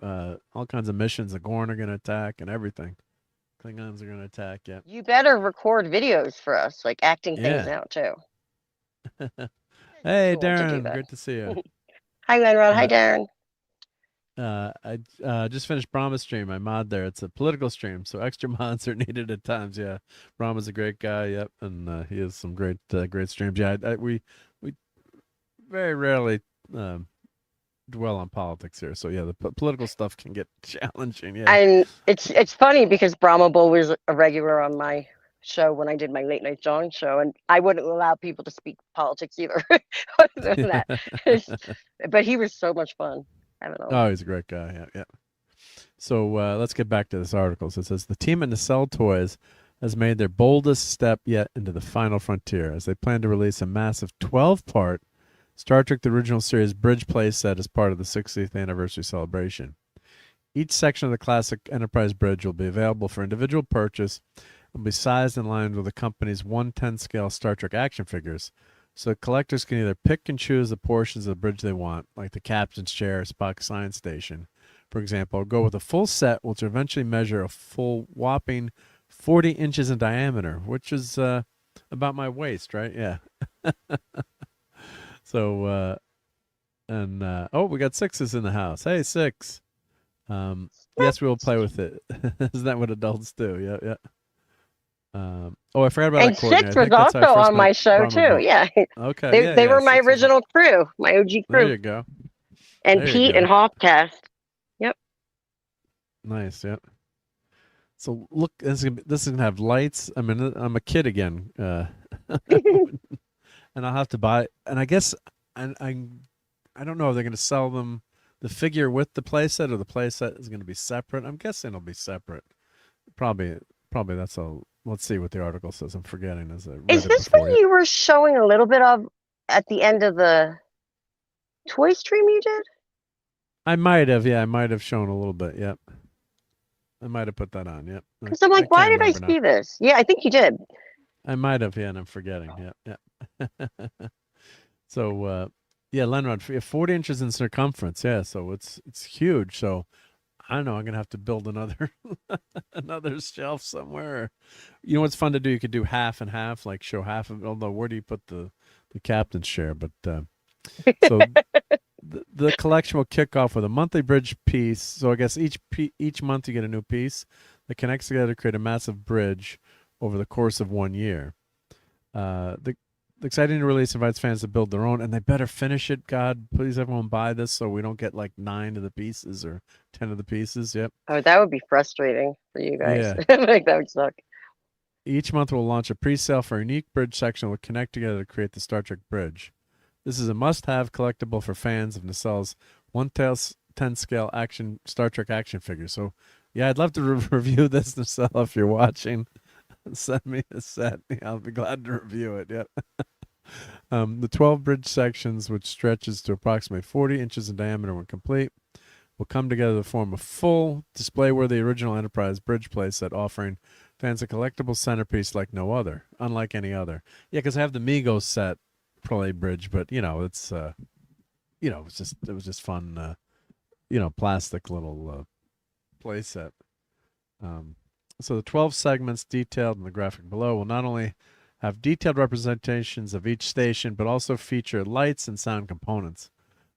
all kinds of missions. The Gorn are gonna attack and everything. Klingons are gonna attack. Yeah, You better record videos for us, like acting things yeah. out too. Hey, Too old to do Darren, that. great to see you. Hi, Lenrod. Hi, Uh, Darren. I just finished Brahma's stream. I mod there. It's a political stream, so extra mods are needed at times. Yeah, Brahma's a great guy. Yep, and he has some great streams. Yeah, we very rarely dwell on politics here. So yeah, the political stuff can get challenging. Yeah, And it's funny because Brahma Bull was a regular on my show when I did my late night John show, and I wouldn't allow people to speak politics either. Other than that, but he was so much fun. I don't know. Oh, he's a great guy. Yeah, yeah. So let's get back to this article. So it says the team at Nacelle Toys has made their boldest step yet into the final frontier as they plan to release a massive 12-part Star Trek The Original Series bridge play set as part of the 60th anniversary celebration. Each section of the classic Enterprise bridge will be available for individual purchase and will be sized in line with the company's 1/10 scale Star Trek action figures, so collectors can either pick and choose the portions of the bridge they want, like the captain's chair or Spock's science station, for example, or go with a full set, which will eventually measure a full whopping 40 inches in diameter, which is about my waist, right? Yeah. So, oh, we got Sixes in the house. Hey, Six. Yes, we will play with it. Isn't that what adults do? Yeah, yeah. Oh, I forgot about And that, Courtney. Six was also on my show too. Yeah, Okay, they were my Six was original crew, my OG There crew, you go. and There you Pete go. and Hopcast. Yep. Nice, yeah. So look, this is gonna have lights. I mean, I'm a kid again, and I'll have to buy. And I guess I don't know if they're gonna sell them the figure with the playset, or the playset is gonna be separate. I'm guessing it'll be separate. Probably that's all. Let's see what the article says. I'm forgetting as I read Is it this before. what you were showing a little bit of at the end of the toy stream you did? I might have, yeah, I might have shown a little bit. Yep, I might have put that on. Yep. Because I'm like, why can't did I remember see now. this? Yeah, I think you did. I might have, yeah, and I'm forgetting. Yep, yeah. So, yeah, Lenrod, 40 inches in circumference. Yeah, so it's huge. So I don't know. I'm gonna have to build another another shelf somewhere. You know what's fun to do? You could do half and half, like show half of it. Although, where do you put the captain's chair? But so the collection will kick off with a monthly bridge piece. So I guess each month you get a new piece that connects together to create a massive bridge over the course of 1 year. The exciting new release invites fans to build their own, and they better finish it. God, please, everyone buy this so we don't get like 9 of the pieces or 10 of the pieces. Yep. Oh, that would be frustrating for you guys. Yeah. Like that would suck. Each month we'll launch a pre-sale for a unique bridge section that will connect together to create the Star Trek bridge. This is a must-have collectible for fans of Nacelle's 1/10 scale action Star Trek action figure. So, yeah, I'd love to review this, Nacelle, if you're watching. Send me a set. Yeah, I'll be glad to review it. Yep. The 12 bridge sections, which stretches to approximately 40 inches in diameter when complete, will come together to form a full display-worthy original Enterprise bridge playset, offering fans a collectible centerpiece like no other, unlike any other. Yeah, because I have the Migos set play bridge, but it's it was just fun, plastic little playset. So the 12 segments detailed in the graphic below will not only have detailed representations of each station, but also feature lights and sound components.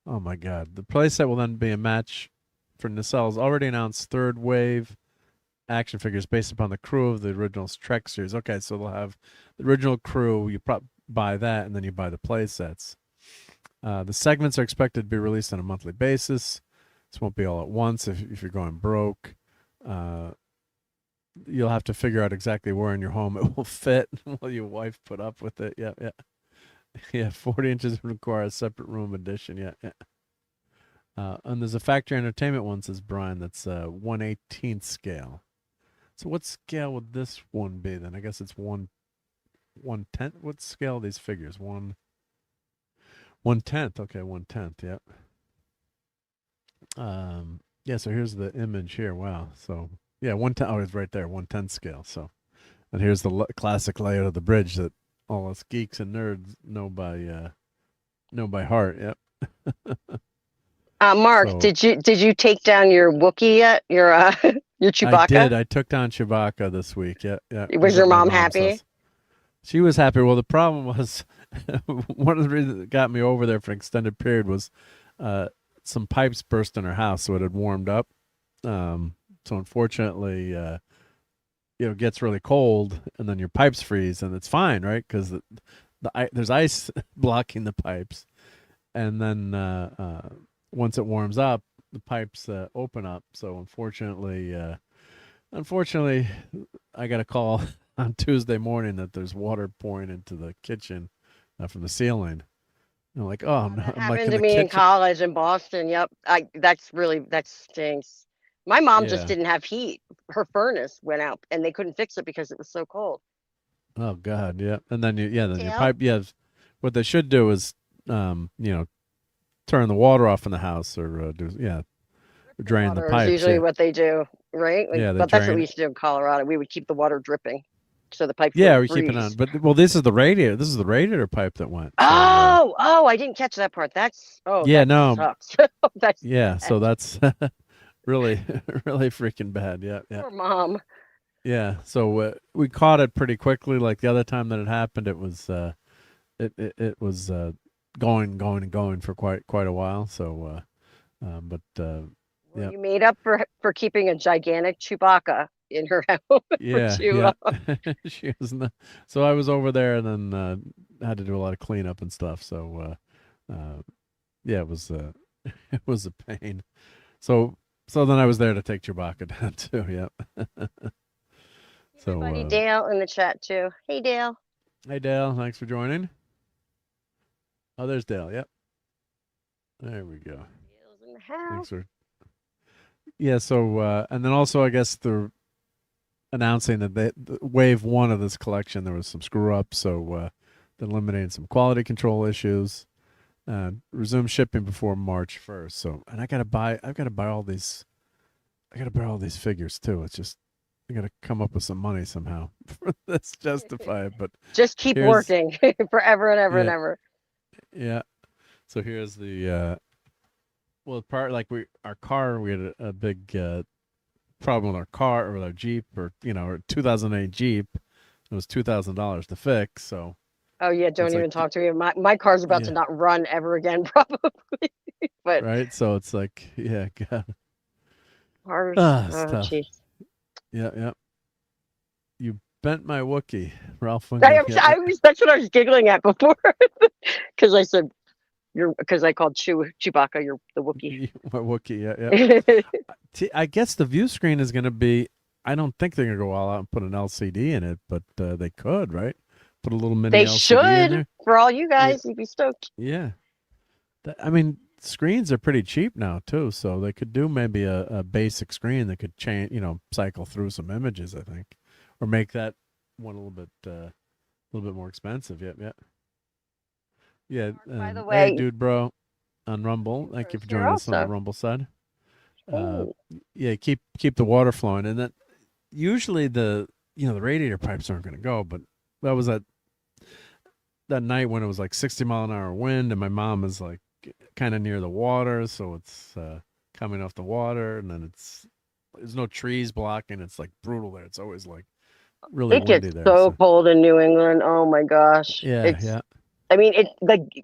Oh my God. The playset will then be a match for Nacelle's already announced third wave action figures based upon the crew of the original Trek series. Okay, so they'll have the original crew, you buy that, and then you buy the playsets. The segments are expected to be released on a monthly basis. This won't be all at once if you're going broke. You'll have to figure out exactly where in your home it will fit. Will your wife put up with it? Yeah, yeah. Yeah, 40 inches would require a separate room addition. Yeah, yeah. And there's a factory entertainment one, says Brian, that's 1/18 scale. So what scale would this one be then? I guess it's 1/10. What scale are these figures? 1/10. Okay, 1/10. Yep. Yeah. So here's the image here. Wow. So yeah, 1/10. Oh, it's right there. 1/10 scale. So, and here's the classic layout of the bridge that all us geeks and nerds know by heart. Yep. Mark, So- did you take down your Wookiee yet? Your your Chewbacca? I did. I took down Chewbacca this week. Yeah. Yeah. Was At your my mom mom's happy? house. She was happy. Well, the problem was one of the reasons that got me over there for an extended period was some pipes burst in her house, so it had warmed up. So unfortunately, it gets really cold, and then your pipes freeze, and it's fine, right? Because there's ice blocking the pipes, and then once it warms up, the pipes open up. So unfortunately, I got a call on Tuesday morning that there's water pouring into the kitchen from the ceiling. And I'm like, oh no! That I'm like, happened in to the me in kitchen. college in Boston. Yep. That stinks. My mom just Yeah. didn't have heat. Her furnace went out and they couldn't fix it because it was so cold. Oh God, yeah. And then then your Dale? pipe. Yeah, what they should do is, turn the water off in the house or drain the Water is pipes. usually Yeah. what they do, right? Yeah, they but that's what drain we it. used to do in Colorado. We would keep the water dripping so the pipes Yeah, wouldn't we keep it on. freeze. But this is the radiator. This is the radiator pipe that went. So, Oh, I didn't catch that part. yeah, that no. sucks. That's Yeah, so that's really, really freaking bad. Yeah, yeah. poor mom. Yeah, so we caught it pretty quickly. Like the other time that it happened, it was it was going for quite a while. So, Well, yeah, you made up for keeping a gigantic Chewbacca in her house. yeah, you, yeah. She was not, so I was over there and then had to do a lot of cleanup and stuff. So, yeah, it was it was a pain. So then I was there to take Chewbacca down too. Yep. So, Everybody, Dale in the chat too. Hey, Dale. hey Dale, thanks for joining. Oh, there's Dale. Yep. There we go. Dale's in the house. Thanks for. Yeah. So and then also I guess they're announcing that the wave 1 of this collection there was some screw ups, so they're eliminating some quality control issues. Resume shipping before March 1st. So, and I've got to buy all these. I got to buy all these figures too. It's just I got to come up with some money somehow for this to justify it. But Just keep working forever and ever and ever. yeah. So here's the part like we had a big problem with our car or with our Jeep or our 2008 Jeep. It was $2,000 to fix. So. Oh yeah, don't even talk to me. My car's about to not run ever again, probably. But right, so it's like, yeah, God. Cars. It's tough. Jeez. Yeah. You bent my Wookiee, Ralph. That's what I was giggling at before, because I said because I called Chewbacca, you're the Wookiee. My Wookiee, yeah. I guess the view screen is going to be. I don't think they're going to go all out and put an LCD in it, but they could, right? Put a little mini They LCD in there. should, for all you guys. You'd be stoked. Yeah. I mean, screens are pretty cheap now too, so they could do maybe a basic screen that could change, cycle through some images, I think, or make that one a little bit more expensive. Yeah. By the way, hey, dude, bro, on Rumble, thank you for joining us on the Rumble side. Yeah, keep the water flowing, and that usually the radiator pipes aren't going to go, but that was that night when it was like 60-mile-an-hour wind, and my mom is like kind of near the water, so it's coming off the water, and then there's no trees blocking. It's like brutal there. It's always like really windy gets there. so cold in New England. Oh my gosh. Yeah. I mean,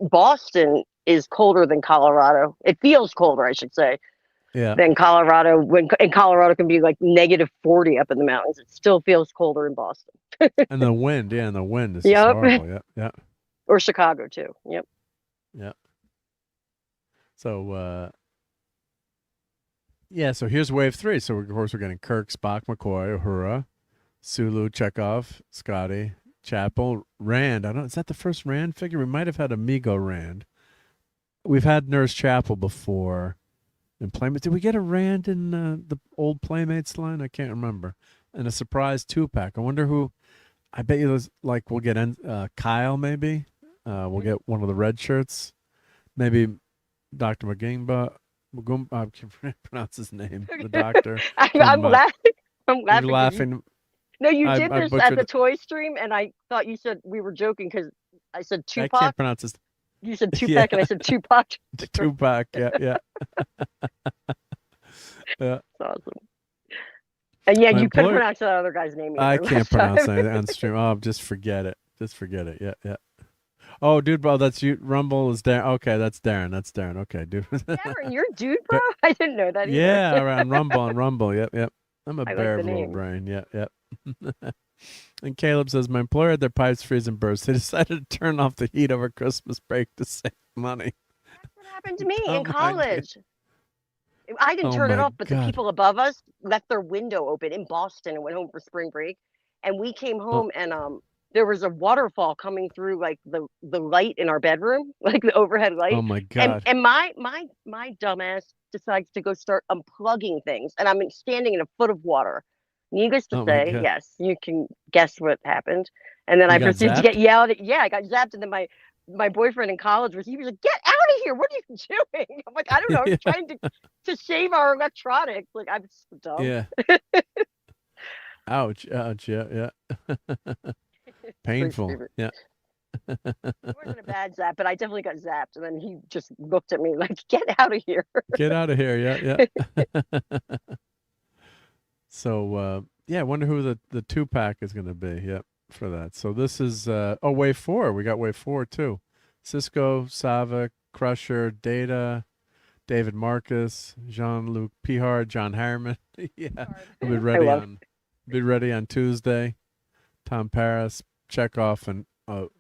Boston is colder than Colorado. It feels colder, I should say. Yeah. Than Colorado. And Colorado can be like -40 up in the mountains. It still feels colder in Boston. And the wind is just horrible. Yeah. Or Chicago too. Yep. Yeah. So so here's wave 3. So of course we're getting Kirk, Spock, McCoy, Uhura, Sulu, Chekhov, Scotty, Chapel, Rand. Is that the first Rand figure? We might have had Amigo Rand. We've had Nurse Chapel before in Playmates. Did we get a Rand in the old Playmates line? I can't remember. And a surprise 2-pack. I wonder who. I bet you those, like, we'll get Kyle maybe. We'll get one of the red shirts. Maybe Dr. Magumba, I can't pronounce his name. The doctor. I'm laughing. I'm You're laughing. laughing. No, you I did this at butchered the it. toy stream, and I thought you said we were joking because I said I Tupac. can't pronounce his. You said Tupac, Yeah. and I said Tupac. Tupac. Yeah. Yeah. Yeah. That's awesome. And yeah, My you couldn't employer- pronounce that other guy's name either. I last can't pronounce time. anything on stream. Oh, just forget it. Just forget it. Yeah. Yeah. Oh, dude, bro, that's you. Rumble is Darren. Okay, that's Darren. That's Darren. Okay, dude. Darren, you're dude, bro? I didn't know that either. Yeah, on Rumble. Yep, yep. I'm a I like bear the of a little name. brain. Yep, yep. And Caleb says, my employer had their pipes freeze and burst. They decided to turn off the heat over Christmas break to save money. That's what happened to me Oh in my college. I didn't Oh turn it my off, but the God. people above us left their window open in Boston and went home for spring break. And we came home and there was a waterfall coming through like the light in our bedroom, like the overhead light. Oh my God. And my dumbass decides to go start unplugging things, and I'm standing in a foot of water. Needless to Oh my say, God. yes, you can guess what happened. And then You I got proceeded to zapped? get yelled at. Yeah, I got zapped, and then my boyfriend in college he was like, "Get out of here! What are you doing?" I'm like, "I don't know. I'm trying to save our electronics." Like, I'm so dumb. Yeah. Ouch. Ouch. Yeah. Yeah. Painful. stupid. Yeah. It wasn't a bad zap, but I definitely got zapped. And then he just looked at me like, "Get out of here!" Get out of here. Yeah. Yeah. So, yeah, I wonder who the 2-pack is going to be. Yep, for that. So this is, wave 4. We got wave 4 too. Cisco, Sava, Crusher, Data, David Marcus, Jean-Luc Pihard, John Harriman. Yeah, we'll be ready on Tuesday. Tom Paris, Chekhov, and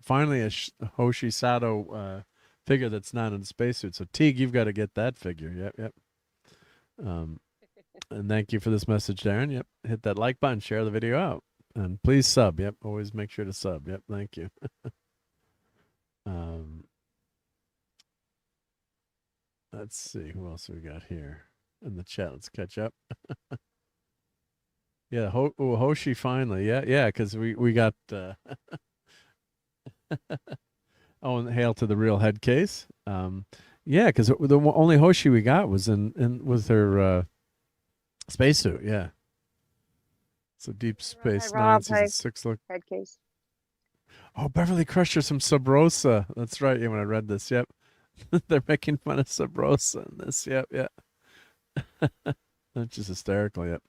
finally a Hoshi Sato figure that's not in the spacesuit. So Teague, you've got to get that figure. Yep, yep. And thank you for this message, Darren. Yep, hit that like button, share the video out, and please sub. Yep, always make sure to sub. Yep, thank you. Let's see who else we got here in the chat. Let's catch up. Yeah, Hoshi finally. Yeah, because we got. Oh, and hail to the real head case. Yeah, because the only Hoshi we got was in with her spacesuit. Yeah. So Deep Space Nine season 6 look. Head case. Oh, Beverly Crusher, some Sub Rosa. That's right. Yeah, when I read this, yep. They're making fun of Sub Rosa in this. Yep, yeah. That's just hysterical. Yep.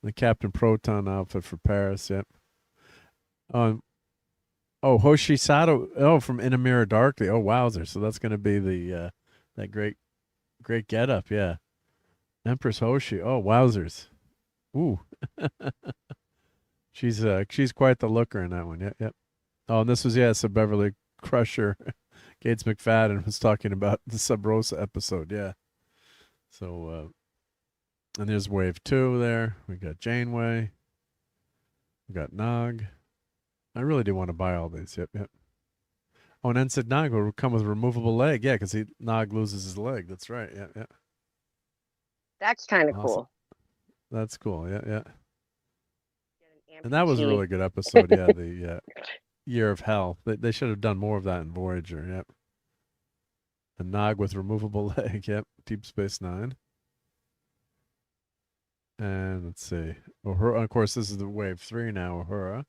The Captain Proton outfit for Paris. Yep. Oh, Hoshi Sato. Oh, from In a Mirror Darkly. Oh, wowzer. So that's going to be the that great getup. Yeah. Empress Hoshi. Oh, wowzers. Ooh. She's quite the looker in that one. Yep, yep. Oh, and this was so Beverly Crusher. Gates McFadden was talking about the Sub Rosa episode. Yeah. So and there's wave 2 there. We got Janeway. We got Nog. I really do want to buy all these. Yep, yep. Oh, and Ensign Nog will come with a removable leg. Yeah, because Nog loses his leg. That's right. Yeah, yeah. That's kind of Awesome. cool. That's cool. Yeah, yeah. And that was a really good episode. Yeah, the Year of Hell. They should have done more of that in Voyager. Yep. A Nog with removable leg. Yep. Deep Space Nine. And let's see. Uhura. Of course, this is the wave 3 now. Uhura.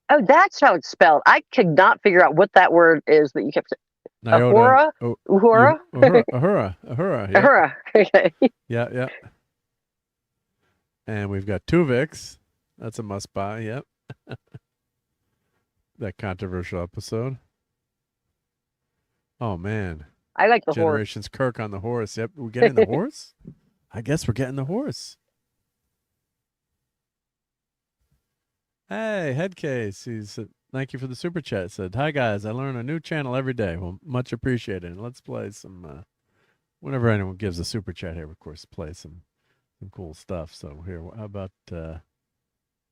Oh, that's how it's spelled. I could not figure out what that word is that you kept saying. Uhura? Uhura? Uhura. Yep. Uhura. Okay. Yeah, yeah. And we've got Tuvix. That's a must buy. Yep. That controversial episode. Oh man. I like the Generations horse. Kirk on the horse. Yep. We're getting the horse? I guess we're getting the horse. Hey, Headcase. He said, thank you for the super chat. Said, hi guys, I learn a new channel every day. Well, much appreciated. And let's play some whenever anyone gives a super chat here, of course, play some cool stuff. So here, how about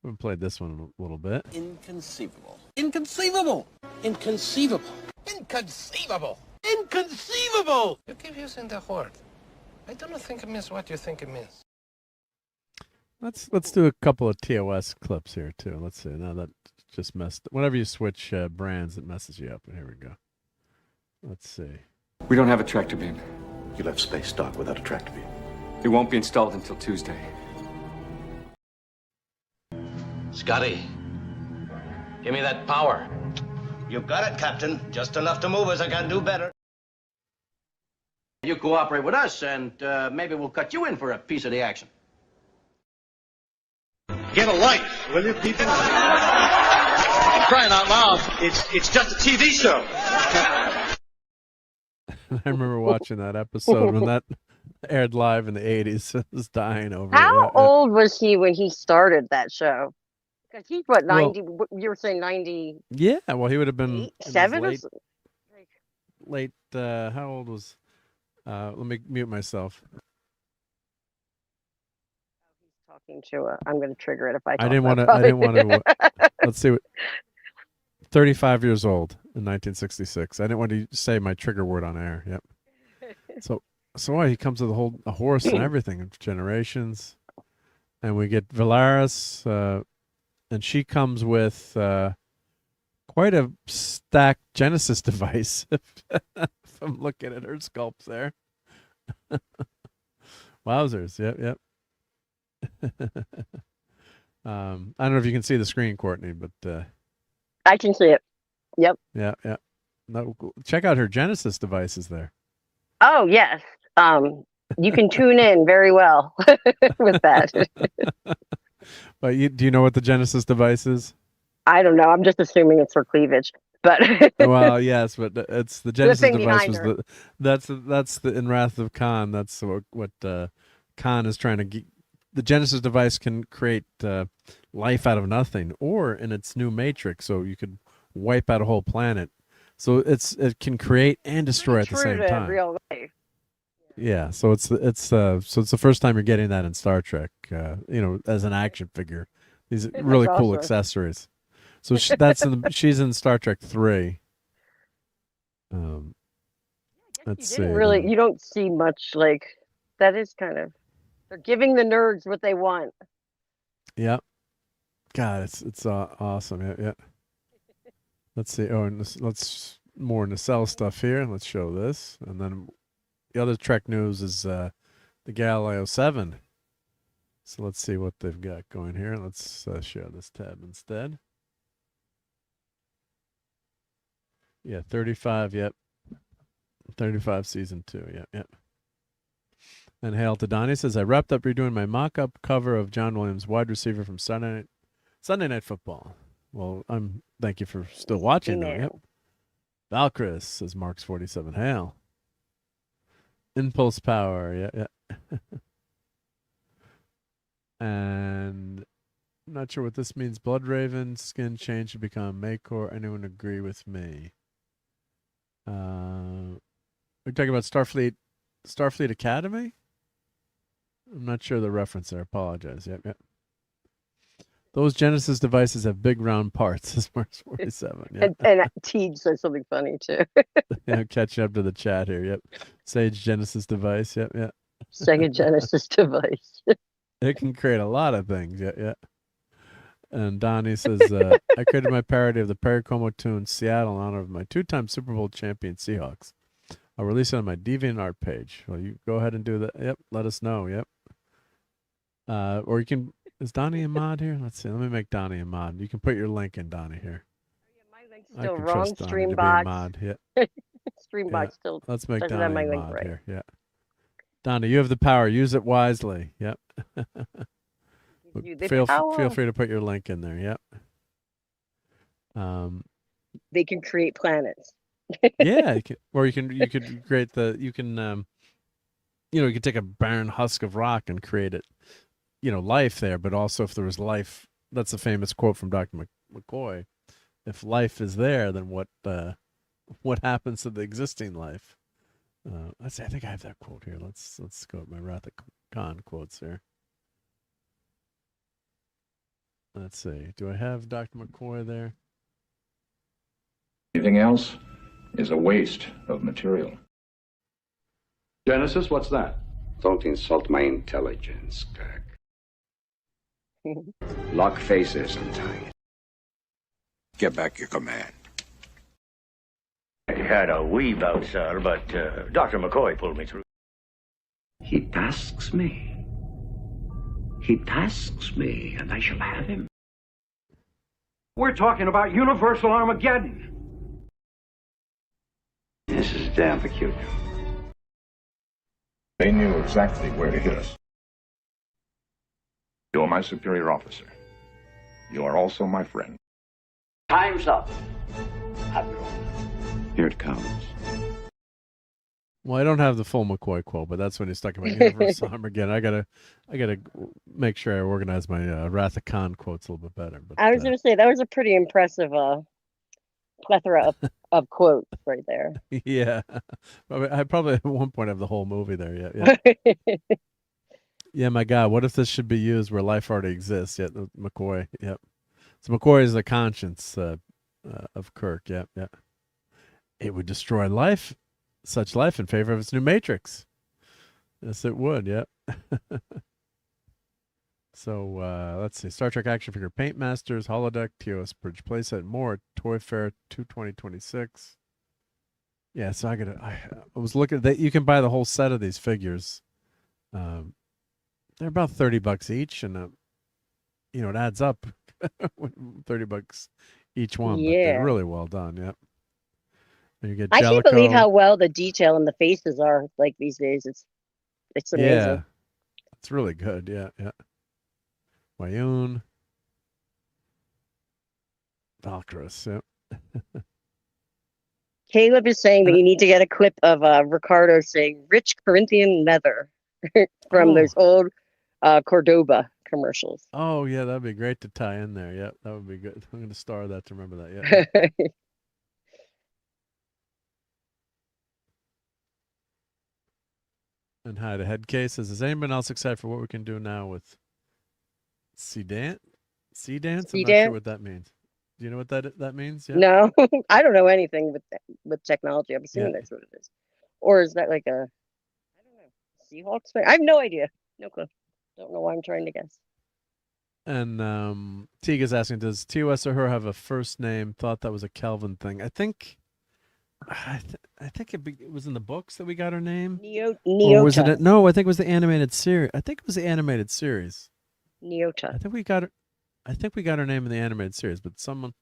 we played this one a little bit. Inconceivable. Inconceivable. Inconceivable. Inconceivable. Inconceivable. You keep using the word. I don't think it means what you think it means. Let's do a couple of TOS clips here too. Let's see. Now that just messed. Whenever you switch brands, it messes you up. And here we go. Let's see. We don't have a tractor beam. You left space dock without a tractor beam. It won't be installed until Tuesday. Scotty, give me that power. You've got it, Captain. Just enough to move us. I can do better. You cooperate with us, and maybe we'll cut you in for a piece of the action. Get a life, will you, people? Crying out loud. It's just a TV show. I remember watching that episode when that aired live in the 80s. I was dying over it. How old was he when he started that show? Because he's what, 90? Well, you were saying 90? Yeah, well, he would have been 7 or late. How old was? Let me mute myself. Talking to I'm going to trigger it if I. I didn't want to. Let's see. 35 years old in 1966. I didn't want to say my trigger word on air. Yep. So he comes with a horse and everything, Generations, and we get Valaris, and she comes with quite a stacked Genesis device. If I'm looking at her sculpts there. Wowzers! Yep. I don't know if you can see the screen, Courtney, but I can see it. Yep. Yeah. No, check out her Genesis devices there. Oh yes. You can tune in very well with that. But do you know what the Genesis device is? I don't know. I'm just assuming it's for cleavage. But well, yes, but it's the Genesis device was that's the in Wrath of Khan. That's what Khan is trying to get. The Genesis device can create life out of nothing, or in its new Matrix, so you could wipe out a whole planet. So it can create and destroy at the same time. Real life. Yeah, so it's the first time you're getting that in Star Trek. As an action figure, these really cool accessories. So she's in Star Trek 3. Let's see. You don't see much like that. Is kind of. They're giving the nerds what they want. Yeah. God, it's awesome. Yeah. Let's see. Oh, and let's more nacelle stuff here. Let's show this, and then the other Trek news is the Galileo 7. So let's see what they've got going here. Let's share this tab instead. Yeah, 35. Yep. 35 season 2. Yep. And Hail to Donnie says, I wrapped up redoing my mock-up cover of John Williams, wide receiver from Sunday Night Football. Well, thank you for still watching, though. Yep. Valkyris says, Mark's 47. Hail. Impulse Power. Yeah. And I'm not sure what this means. Blood Raven, skin change to become Makor. Anyone agree with me? We're talking about Starfleet Academy? I'm not sure the reference there. I apologize. Yep. Those Genesis devices have big round parts, says Mark's 47. Yep. And Teague says something funny, too. Yeah, catching up to the chat here. Yep. Sage Genesis device. Yep. Second Genesis device. It can create a lot of things. Yeah. And Donnie says, I created my parody of the Perry Como tune Seattle in honor of my 2-time Super Bowl champion Seahawks. I'll release it on my DeviantArt page. Well, you go ahead and do that. Yep. Let us know. Yep. Or you can, is Donnie a mod here? Let's see. Let me make Donnie a mod. You can put your link in, Donnie, here. My link's still wrong. Streambox. Yeah. Streambox still. Let's make Donnie a mod here. Yeah. Donnie, you have the power. Use it wisely. Yep. Feel free to put your link in there. Yep. They can create planets. Yeah, you could create you can take a barren husk of rock and create it, life there. But also, if there was life, that's a famous quote from Dr. McCoy. If life is there, then what happens to the existing life? Let's see. I think I have that quote here. Let's go with my Wrath of Khan quotes here. Let's see. Do I have Dr. McCoy there? Anything else is a waste of material. Genesis, what's that? Don't insult my intelligence, Kirk. Lock faces, I'm telling you. Get back your command. Had a wee bout, sir, but Dr. McCoy pulled me through. He tasks me. He tasks me, and I shall have him. We're talking about universal Armageddon. This is damn peculiar. They knew exactly where to hit us. You're my superior officer. You are also my friend. Time's up. Hepburn. Here it comes. Well, I don't have the full McCoy quote, but that's when he's talking about Universal Armageddon. I gotta make sure I organize my Wrath of Khan quotes a little bit better. But I was going to say that was a pretty impressive plethora of quotes right there. yeah, I probably at one point have the whole movie there. Yeah. Yeah, my God, what if this should be used where life already exists? Yeah, McCoy. Yep. So McCoy is the conscience of Kirk. Yep. Yeah. It would destroy such life in favor of its new matrix. Yes, it would. Yep. So let's see. Star Trek action figure paint masters, holodeck, TOS bridge playset, more. Toy Fair 2026. Yeah. So I was looking at that. You can buy the whole set of these figures. They're about $30 each, and it adds up. $30 each one. Yeah. But they're really well done. Yep. And you get I Jellicoe. can't believe how well the detail in the faces are like these days. It's amazing. Yeah, it's really good. Yeah, yeah. Wayun, Valkyris. Yep. Caleb is saying that you need to get a clip of Ricardo saying "rich Corinthian leather" from those old Cordoba commercials. Oh yeah, that'd be great to tie in there. Yep, that would be good. I'm going to star that to remember that. Yeah. And hi to Head Cases. Is anyone else excited for what we can do now with C-Dance? C-Dance? I'm not sure what that means. Do you know what that means? Yeah. No, I don't know anything with technology. I'm assuming that's what it is. Or is that like I don't know, Seahawks thing? I have no idea. No clue. Don't know why I'm trying to guess. And Tega's asking, does TOS or her have a first name? Thought that was a Kelvin thing. I think it was in the books that we got her name. Neota. Or was it? No, I think it was the animated series. I think it was the animated series. Neota. I think we got her name in the animated series, but someone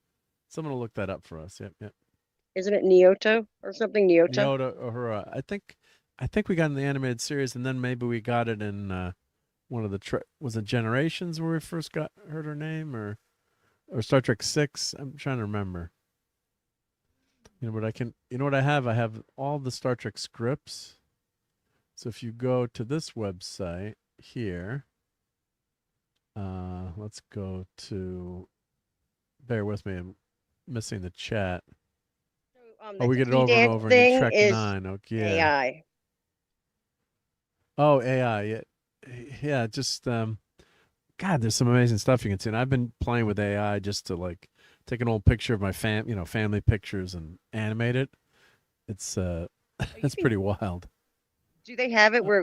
will look that up for us. Yep, yep. Isn't it Neoto or something? Neota. Neota or her. I think we got it in the animated series, and then maybe we got it in one of the was it Generations where we first heard her name, or Star Trek 6. I'm trying to remember. But what I have? I have all the Star Trek scripts. So if you go to this website here, let's go to, bear with me, I'm missing the chat. We get it over and over in Trek 9. Okay. AI. Oh, AI. Yeah. Yeah. Just, God, there's some amazing stuff you can see. And I've been playing with AI just to take an old picture of my family pictures and animate it. It's it's pretty wild. Do they have it where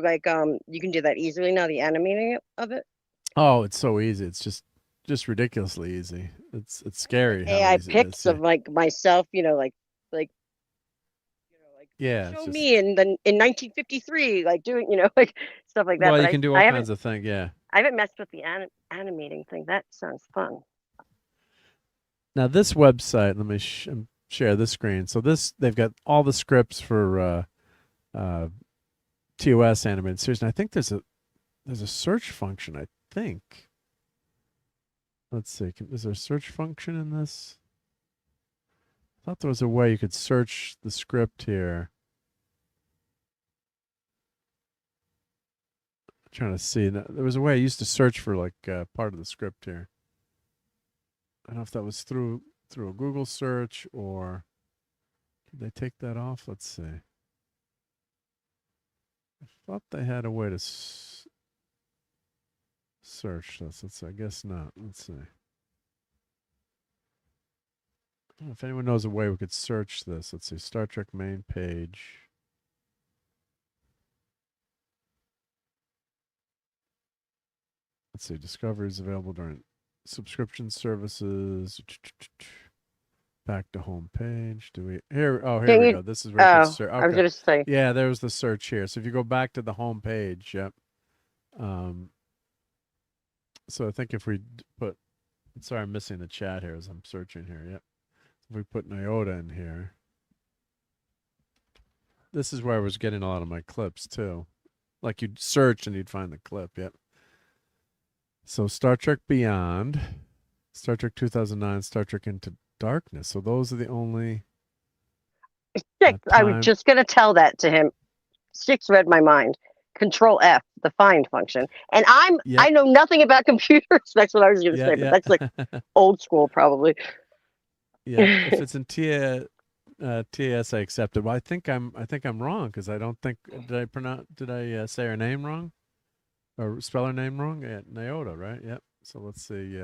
you can do that easily now, the animating of it? Oh, it's so easy. It's just ridiculously easy. It's scary. AI pics of myself, yeah, show me in 1953, doing stuff like that. Well, but you can do all kinds of things. Yeah. I haven't messed with the animating thing. That sounds fun. Now this website, let me share this screen. So they've got all the scripts for TOS animated series, and I think there's a search function. I think. Let's see. Is there a search function in this? I thought there was a way you could search the script here. I'm trying to see. There was a way I used to search for part of the script here. I don't know if that was through a Google search or did they take that off? Let's see. I thought they had a way to search this. Let's see. I guess not. Let's see. I don't know if anyone knows a way we could search this. Let's see. Star Trek main page. Let's see. Discovery is available during subscription services. back to home page. Do we here? Oh, here Can we you- go. This is where you can search. I was gonna say. Yeah, there's the search here. So if you go back to the home page, yep. So I think if we put, sorry, I'm missing the chat here as I'm searching here. Yep. If we put Nyota in here, this is where I was getting a lot of my clips too. Like you'd search and you'd find the clip. Yep. So Star Trek Beyond, Star Trek 2009, Star Trek Into Darkness. So those are the only. Six. I was just gonna tell that to him. Six read my mind. Control F, the find function. And I know nothing about computers. That's what I was gonna say, but that's like old school probably. Yeah. If it's in TS, I accept it. Well, I think I'm wrong because I don't think did I say her name wrong? Or spell her name wrong? Yeah, Nyota, right? Yep. So let's see.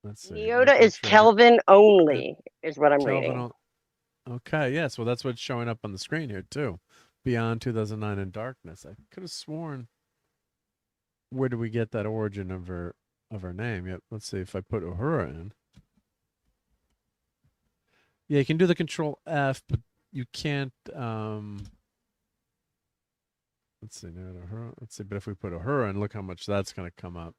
Let's see. Nyota is Kelvin only, is what I'm Kelvin reading. Okay, yes. Well, that's what's showing up on the screen here too. Beyond 2009 in Darkness. I could have sworn. Where do we get that origin of her name? Yep. Let's see if I put Uhura in. Yeah, you can do the Control F, but you can't. Let's see. Let's see. But if we put Uhura in, look how much that's going to come up.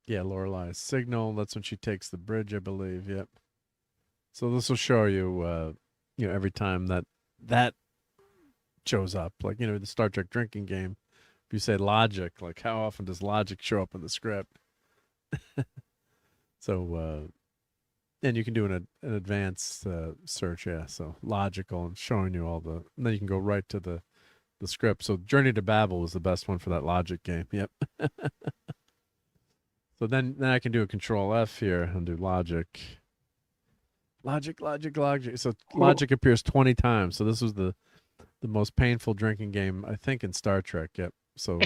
Yeah, Lorelai's signal. That's when she takes the bridge, I believe. Yep. So this will show you, every time that shows up, like the Star Trek drinking game. If you say logic, like how often does logic show up in the script? So, and you can do an advanced search, yeah. So logical and showing you all and then you can go right to the script. So Journey to Babel was the best one for that logic game. Yep. So then I can do a Control F here and do logic. Logic. So logic appears 20 times. So this was the most painful drinking game, I think, in Star Trek. Yep. So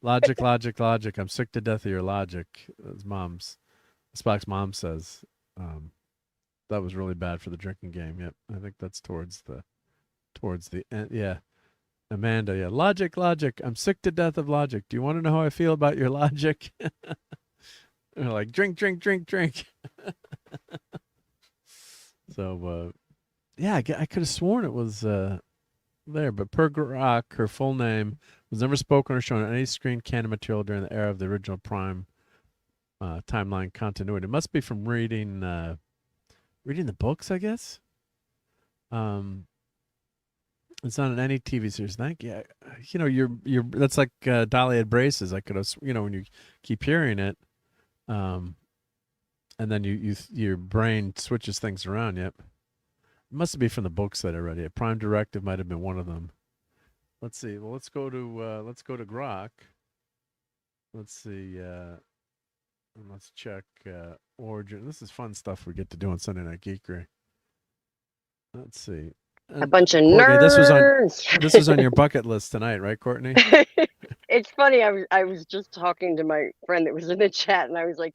logic. I'm sick to death of your logic. As Spock's mom says. That was really bad for the drinking game. Yep. I think that's towards the end. Yeah. Amanda. Yeah. Logic. I'm sick to death of logic. Do you want to know how I feel about your logic? They're like drink. So, yeah, I could have sworn it was there, but per Grok, her full name was never spoken or shown on any screen canon material during the era of the original Prime timeline continuity. It must be from reading the books, I guess. It's not in any TV series. Thank you. You're that's like Dolly had braces. I could have, when you keep hearing it, and then your brain switches things around. Yep. It must be from the books that I read. Yeah, Prime Directive might have been one of them. Let's see. Well, let's go to Grok. Let's see. And let's check origin. This is fun stuff we get to do on Sunday Night Geekery. Let's see. A bunch of Courtney, nerds. This was on your bucket list tonight, right, Courtney? It's funny. I was just talking to my friend that was in the chat, and I was like,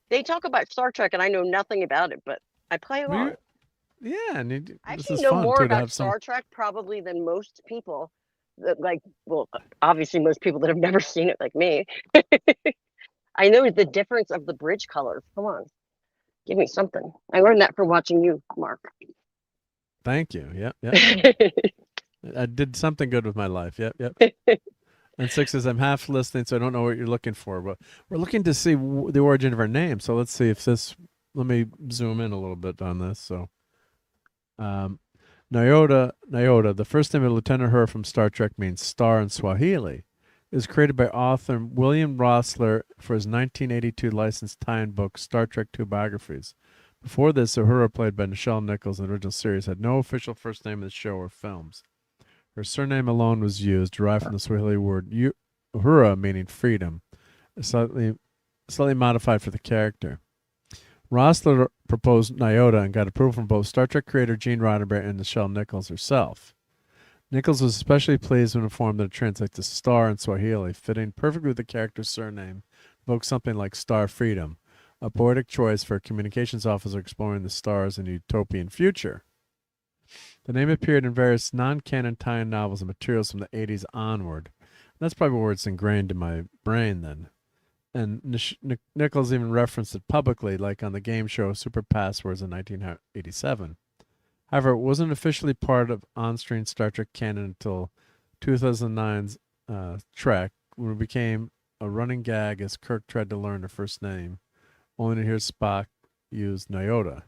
they talk about Star Trek, and I know nothing about it, but I play along. Yeah, and I actually know more about Star Trek probably than most people. Obviously most people that have never seen it like me. I know the difference of the bridge colors. Come on, give me something. I learned that from watching you, Mark. Thank you. Yep. I did something good with my life. Yep. And 6 says, I'm half listening, so I don't know what you're looking for. But we're looking to see the origin of our name. So let's see if this, let me zoom in a little bit on this. So Nyota, the first name of Lieutenant Uhura from Star Trek means star in Swahili. It was created by author William Rossler for his 1982 licensed tie-in book, Star Trek II Biographies. Before this, Uhura, played by Nichelle Nichols in the original series, had no official first name in the show or films. Her surname alone was used, derived from the Swahili word Uhura, meaning freedom, slightly modified for the character. Rossler proposed Nyota and got approval from both Star Trek creator Gene Roddenberry and Nichelle Nichols herself. Nichols was especially pleased when informed that it translates to star in Swahili, fitting perfectly with the character's surname, evokes something like Star Freedom, a poetic choice for a communications officer exploring the stars in a utopian future. The name appeared in various non-canon tie-in novels and materials from the 80s onward. That's probably where it's ingrained in my brain then. And Nichols even referenced it publicly, like on the game show Super Passwords in 1987. However, it wasn't officially part of on-screen Star Trek canon until 2009's Trek, when it became a running gag as Kirk tried to learn her first name, only to hear Spock use Nyota.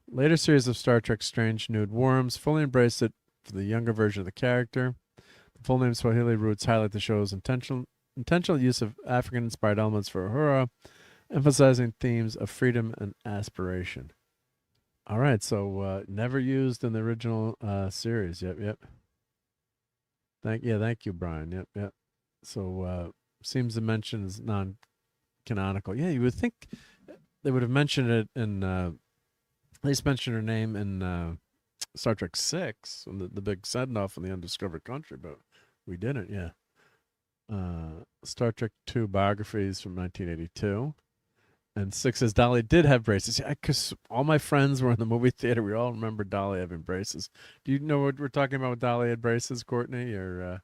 Later series of Star Trek Strange Nude Worms fully embraced it for the younger version of the character. The full name Swahili roots highlight the show's intentional use of African-inspired elements for Uhura, emphasizing themes of freedom and aspiration. All right, so never used in the original series. Yep. Thank you, Brian. Yep. So seems to mention is non-canonical. Yeah, you would think they would have mentioned it in at least mentioned her name in Star Trek 6, the big send-off in the Undiscovered Country, but we didn't. Yeah. Star Trek 2 biographies from 1982. And 6 says Dolly did have braces. Yeah, because all my friends were in the movie theater. We all remember Dolly having braces. Do you know what we're talking about with Dolly had braces, Courtney? Or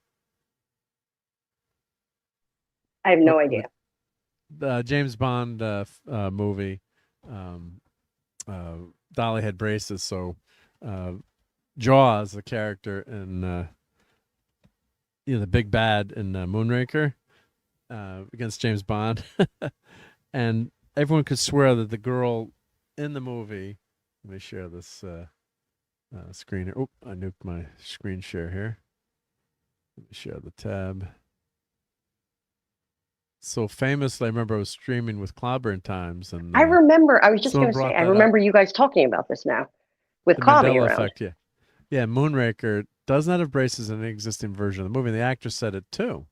I have no idea. The James Bond movie, Dolly had braces. So Jaws, the character in the big bad in Moonraker against James Bond, and everyone could swear that the girl in the movie. Let me share this screen here. Oh, I nuked my screen share here. Let me share the tab. So famously, I remember I was streaming with Clobber Times, and I remember. I was just going to say, I remember you guys talking about this now with Clobby around. Effect, yeah. Moonraker does not have braces in any existing version of the movie. And the actor said it too.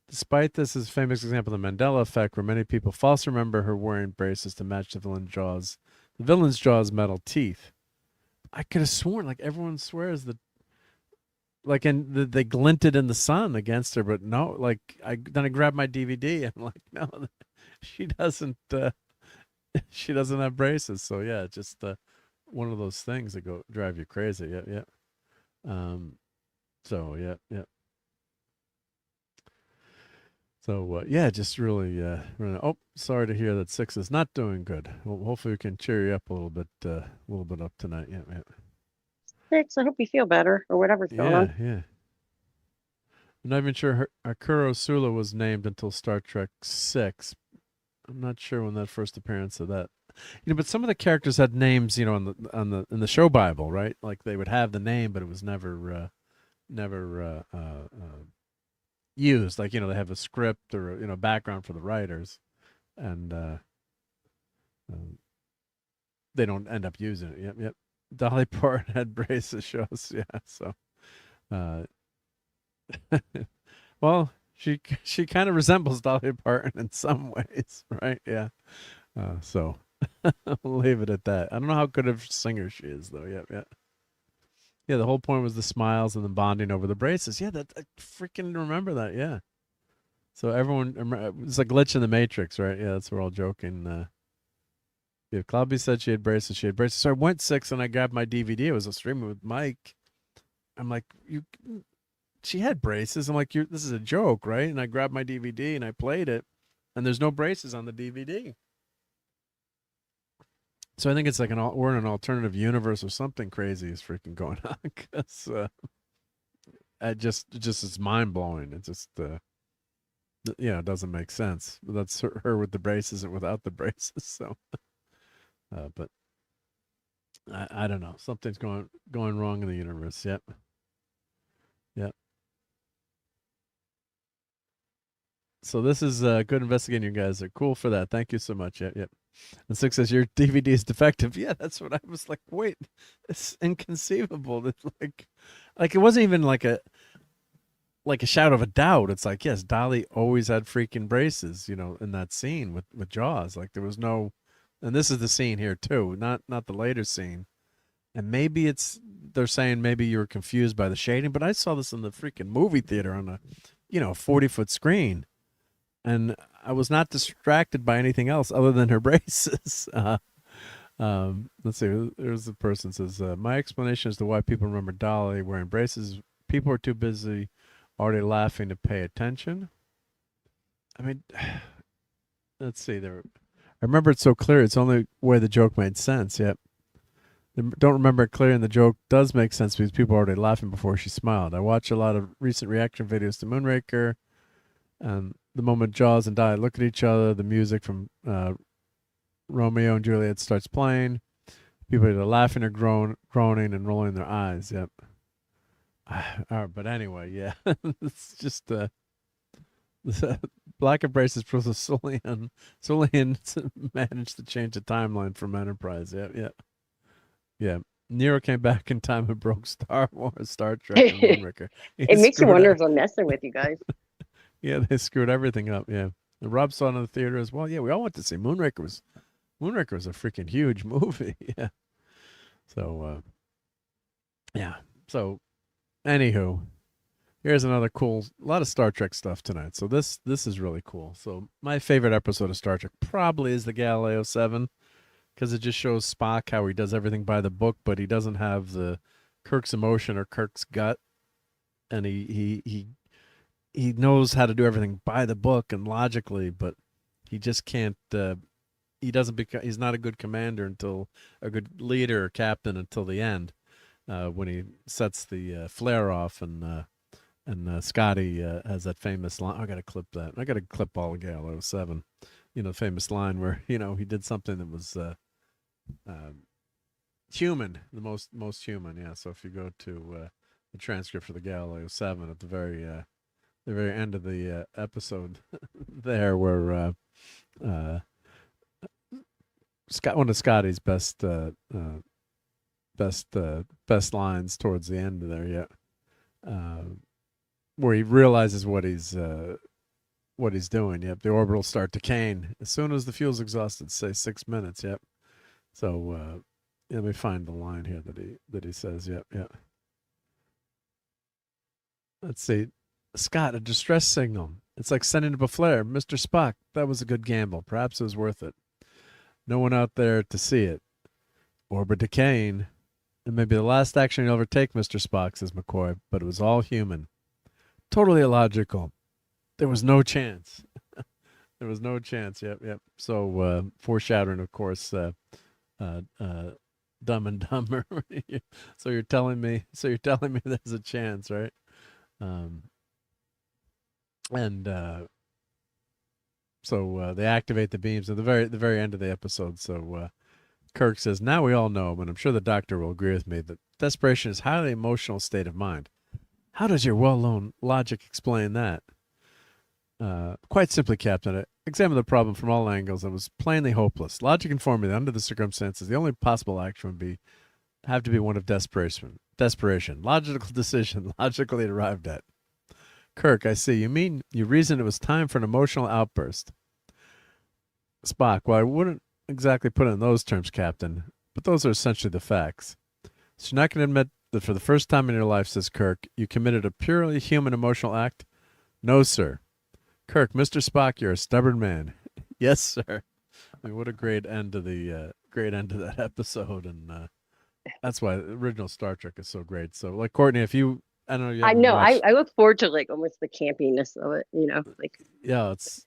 Despite this is a famous example of the Mandela effect, where many people falsely remember her wearing braces to match the villain's jaw's metal teeth. I could have sworn, like everyone swears that, like, and they glinted in the sun against her, but no, like then I grabbed my DVD. I'm like, no, she doesn't. She doesn't have braces. So yeah, just one of those things that drive you crazy. Yeah. So yeah. So just really. Oh, sorry to hear that 6 is not doing good. Well, hopefully we can cheer you up a little bit up tonight. Yeah. 6. I hope you feel better or whatever's going on. Yeah. I'm not even sure Akuro Sula was named until Star Trek 6. I'm not sure when that first appearance of that. But some of the characters had names, in the show Bible, right? Like they would have the name, but it was never used. Like they have a script or background for the writers, and they don't end up using it. Yep. Dolly Parton had braces shows, yeah. So, well, she kind of resembles Dolly Parton in some ways, right? Yeah. So we'll leave it at that. I don't know how good of a singer she is, though. Yeah. Yeah, the whole point was the smiles and the bonding over the braces. Yeah, I freaking remember that. Yeah. So everyone, it's a glitch in the Matrix, right? Yeah, that's we're all joking. Yeah, Clobby said she had braces. So I went 6 and I grabbed my DVD. It was a streaming with Mike. I'm like, she had braces. I'm like, this is a joke, right? And I grabbed my DVD and I played it, and there's no braces on the DVD. So I think it's like we're in an alternative universe or something crazy is freaking going on. Because it just it's mind blowing. It just it doesn't make sense. But that's her with the braces and without the braces. So. But I don't know. Something's going wrong in the universe. Yep. So this is good investigating. You guys are cool for that. Thank you so much. Yep. And 6 says your DVD is defective. Yeah, that's what I was like. Wait, it's inconceivable. It's like it wasn't even like a shout of a doubt. It's like, yes, Dolly always had freaking braces. In that scene with Jaws. Like there was no. And this is the scene here too, not the later scene. And maybe they're saying maybe you were confused by the shading, but I saw this in the freaking movie theater on a 40-foot screen, and I was not distracted by anything else other than her braces. Let's see. There's the person says, my explanation as to why people remember Dolly wearing braces. People are too busy already laughing to pay attention. I mean, let's see there. I remember it so clear. It's the only way the joke made sense. Yep. Don't remember it clear, and the joke does make sense because people were already laughing before she smiled. I watch a lot of recent reaction videos to Moonraker, and the moment Jaws and Di look at each other, the music from Romeo and Juliet starts playing. People are either laughing or groaning and rolling their eyes. Yep. But anyway, yeah, it's just Black Embraces proves that Solian managed to change the timeline from Enterprise. Yeah. Nero came back in time and broke Star Wars, Star Trek, and Moonraker. It makes you wonder if I'm messing with you guys. Yeah, they screwed everything up. Yeah, and Rob saw it in the theater as well. Yeah, we all went to see Moonraker. Was a freaking huge movie. Yeah. So, yeah. So, anywho, here's another a lot of Star Trek stuff tonight. So this is really cool. So my favorite episode of Star Trek probably is the Galileo 7, because it just shows Spock how he does everything by the book, but he doesn't have the Kirk's emotion or Kirk's gut, and he knows how to do everything by the book and logically, but he just can't. He's not a good commander until a good leader or captain until the end, when he sets the flare off and Scotty has that famous line. I got to clip that. I got to clip all of Galileo 7. The famous line where he did something that was human, the most human. Yeah. So if you go to the transcript for the Galileo 7 at the very end of the episode, there where one of Scotty's best lines towards the end of there, yeah, where he realizes what he's doing. Yep, the orbitals start decaying as soon as the fuel's exhausted. Say 6 minutes. Yep. So let me find the line here that he says. Yep. Let's see. Scott, a distress signal. It's like sending up a flare. Mr. Spock, that was a good gamble. Perhaps it was worth it. No one out there to see it. Orbit decaying. It may be the last action you'll ever take, Mr. Spock, says McCoy, but it was all human. Totally illogical. There was no chance. There was no chance. Yep. So foreshadowing, of course, Dumb and Dumber. So you're telling me there's a chance, right? So they activate the beams at the very end of the episode. So Kirk says, now we all know, and I'm sure the doctor will agree with me, that desperation is a highly emotional state of mind. How does your well-known logic explain that? Quite simply, Captain, I examined the problem from all angles and was plainly hopeless. Logic informed me that under the circumstances, the only possible action would have to be one of desperation. Logical decision, logically arrived at. Kirk, I see. You mean you reasoned it was time for an emotional outburst. Spock, well, I wouldn't exactly put it in those terms, Captain, but those are essentially the facts. So you're not going to admit that for the first time in your life, says Kirk, you committed a purely human emotional act? No, sir. Kirk, Mr. Spock, you're a stubborn man. Yes, sir. I mean, what a great end to that episode, and that's why the original Star Trek is so great. So, like, Courtney, if you, I don't know, you haven't watched... I look forward to like almost the campiness of it, like. Yeah, it's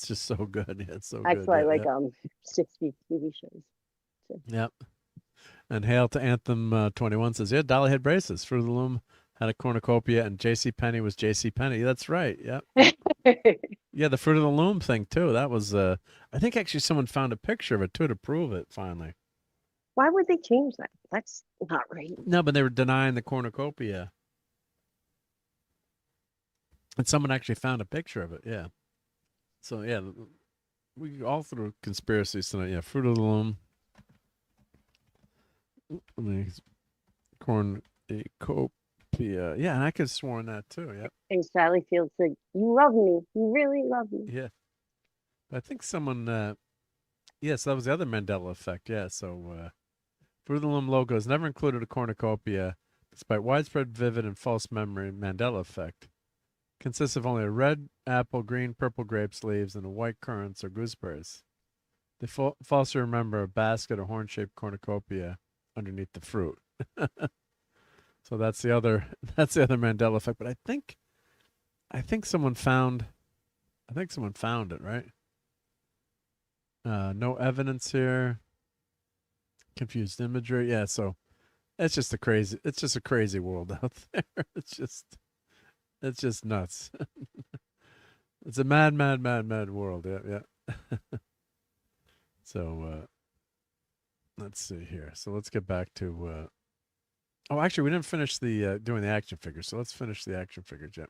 just so good. Yeah, it's so that's good. Why I like 60 TV shows. So. Yep. And Hail to Anthem 21 says, yeah, Dolly had braces. Fruit of the Loom had a cornucopia, and J.C. Penney was J.C. Penney. That's right. Yep. Yeah, the Fruit of the Loom thing too. That was I think actually someone found a picture of it too to prove it finally. Why would they change that? That's not right. No, but they were denying the cornucopia. And someone actually found a picture of it, yeah. So yeah, we all through conspiracies tonight. Yeah, Fruit of the Loom. Cornucopia. Yeah, and I could have sworn that too, yeah. And Sally Field said, you love me. You really love me. Yeah. I think someone yes, that was the other Mandela effect, yeah. So Fruit of the Loom logo has never included a cornucopia, despite widespread vivid and false memory. Mandela effect consists of only a red apple, green, purple grapes leaves, and a white currants or gooseberries. They falsely remember a basket or horn-shaped cornucopia underneath the fruit. So that's the other Mandela effect. But I think someone found it, right? No evidence here. Confused imagery. Yeah, so it's just a crazy world out there. It's just nuts. It's a mad world. Yeah. So let's see here. So let's get back to oh, actually we didn't finish the doing the action figures. So let's finish the action figures. Yep.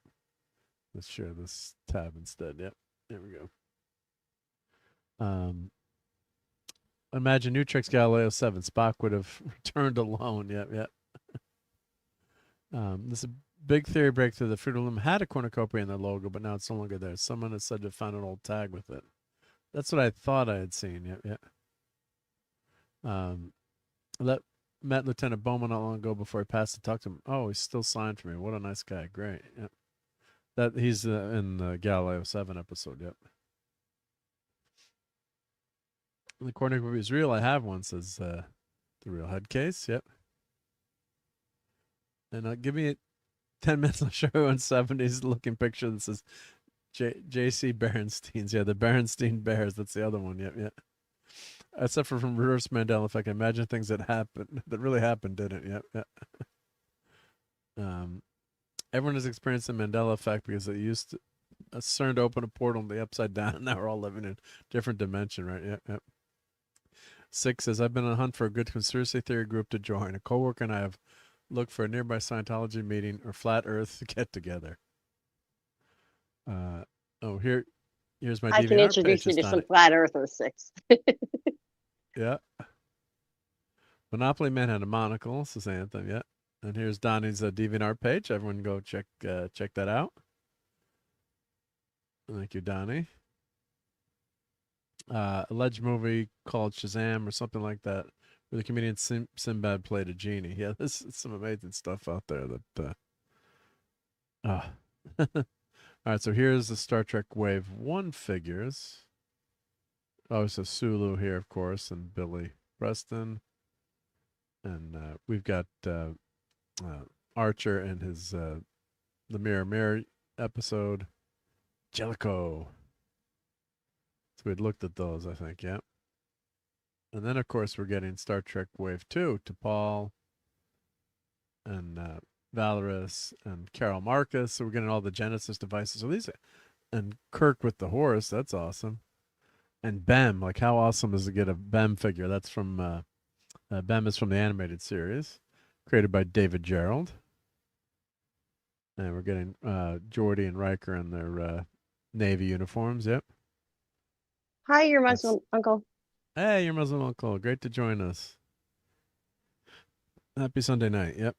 Let's share this tab instead. Yep. There we go. Imagine Utrecht's Galileo 7. Spock would have returned alone. Yep. This is a big theory breakthrough. The Fruit of the Loom had a cornucopia in their logo, but now it's no longer there. Someone has said to found an old tag with it. That's what I thought I had seen. Yep. Met Lieutenant Bowman not long ago before he passed to talk to him. Oh, he's still signed for me. What a nice guy. Great. Yep. That he's in the Galileo 7 episode. Yep. The cornucopia is real. I have one, says the real head case. Yep. And give me 10 minutes. I'll show you a 70s looking picture that says J.C. Berenstein's. Yeah, the Berenstein Bears. That's the other one. Yep. Except for from reverse Mandela effect. Imagine things that happened, that really happened, didn't? Yep. Everyone has experienced the Mandela effect because they used to CERN to open a portal in the upside down, and now we're all living in a different dimension, right? Yep. 6 says, I've been on a hunt for a good conspiracy theory group to join. A coworker and I have looked for a nearby Scientology meeting or flat Earth get together. Here's my DVR. I can introduce you to some flat earthers, 6. Yeah. Monopoly Man had a monocle, says Anthem. Yeah. And here's Donnie's DeviantArt page. Everyone go check that out. Thank you, Donnie. Alleged movie called Shazam or something like that, where the comedian Sinbad played a genie. Yeah, this is some amazing stuff out there. All right, so here's the Star Trek Wave 1 figures. Oh, so Sulu here, of course, and Billy Preston. And we've got Archer and his the Mirror episode. Jellicoe. So we'd looked at those, I think, yeah. And then, of course, we're getting Star Trek Wave 2 to Paul and Valorous and Carol Marcus. So we're getting all the Genesis devices. So these, and Kirk with the horse. That's awesome. And Bem, like how awesome is to get a Bem figure? That's from Bem is from the animated series, created by David Gerald. And we're getting Geordi and Riker in their Navy uniforms. Yep. Hi, your Muslim uncle. Hey, your Muslim uncle. Great to join us. Happy Sunday night. Yep.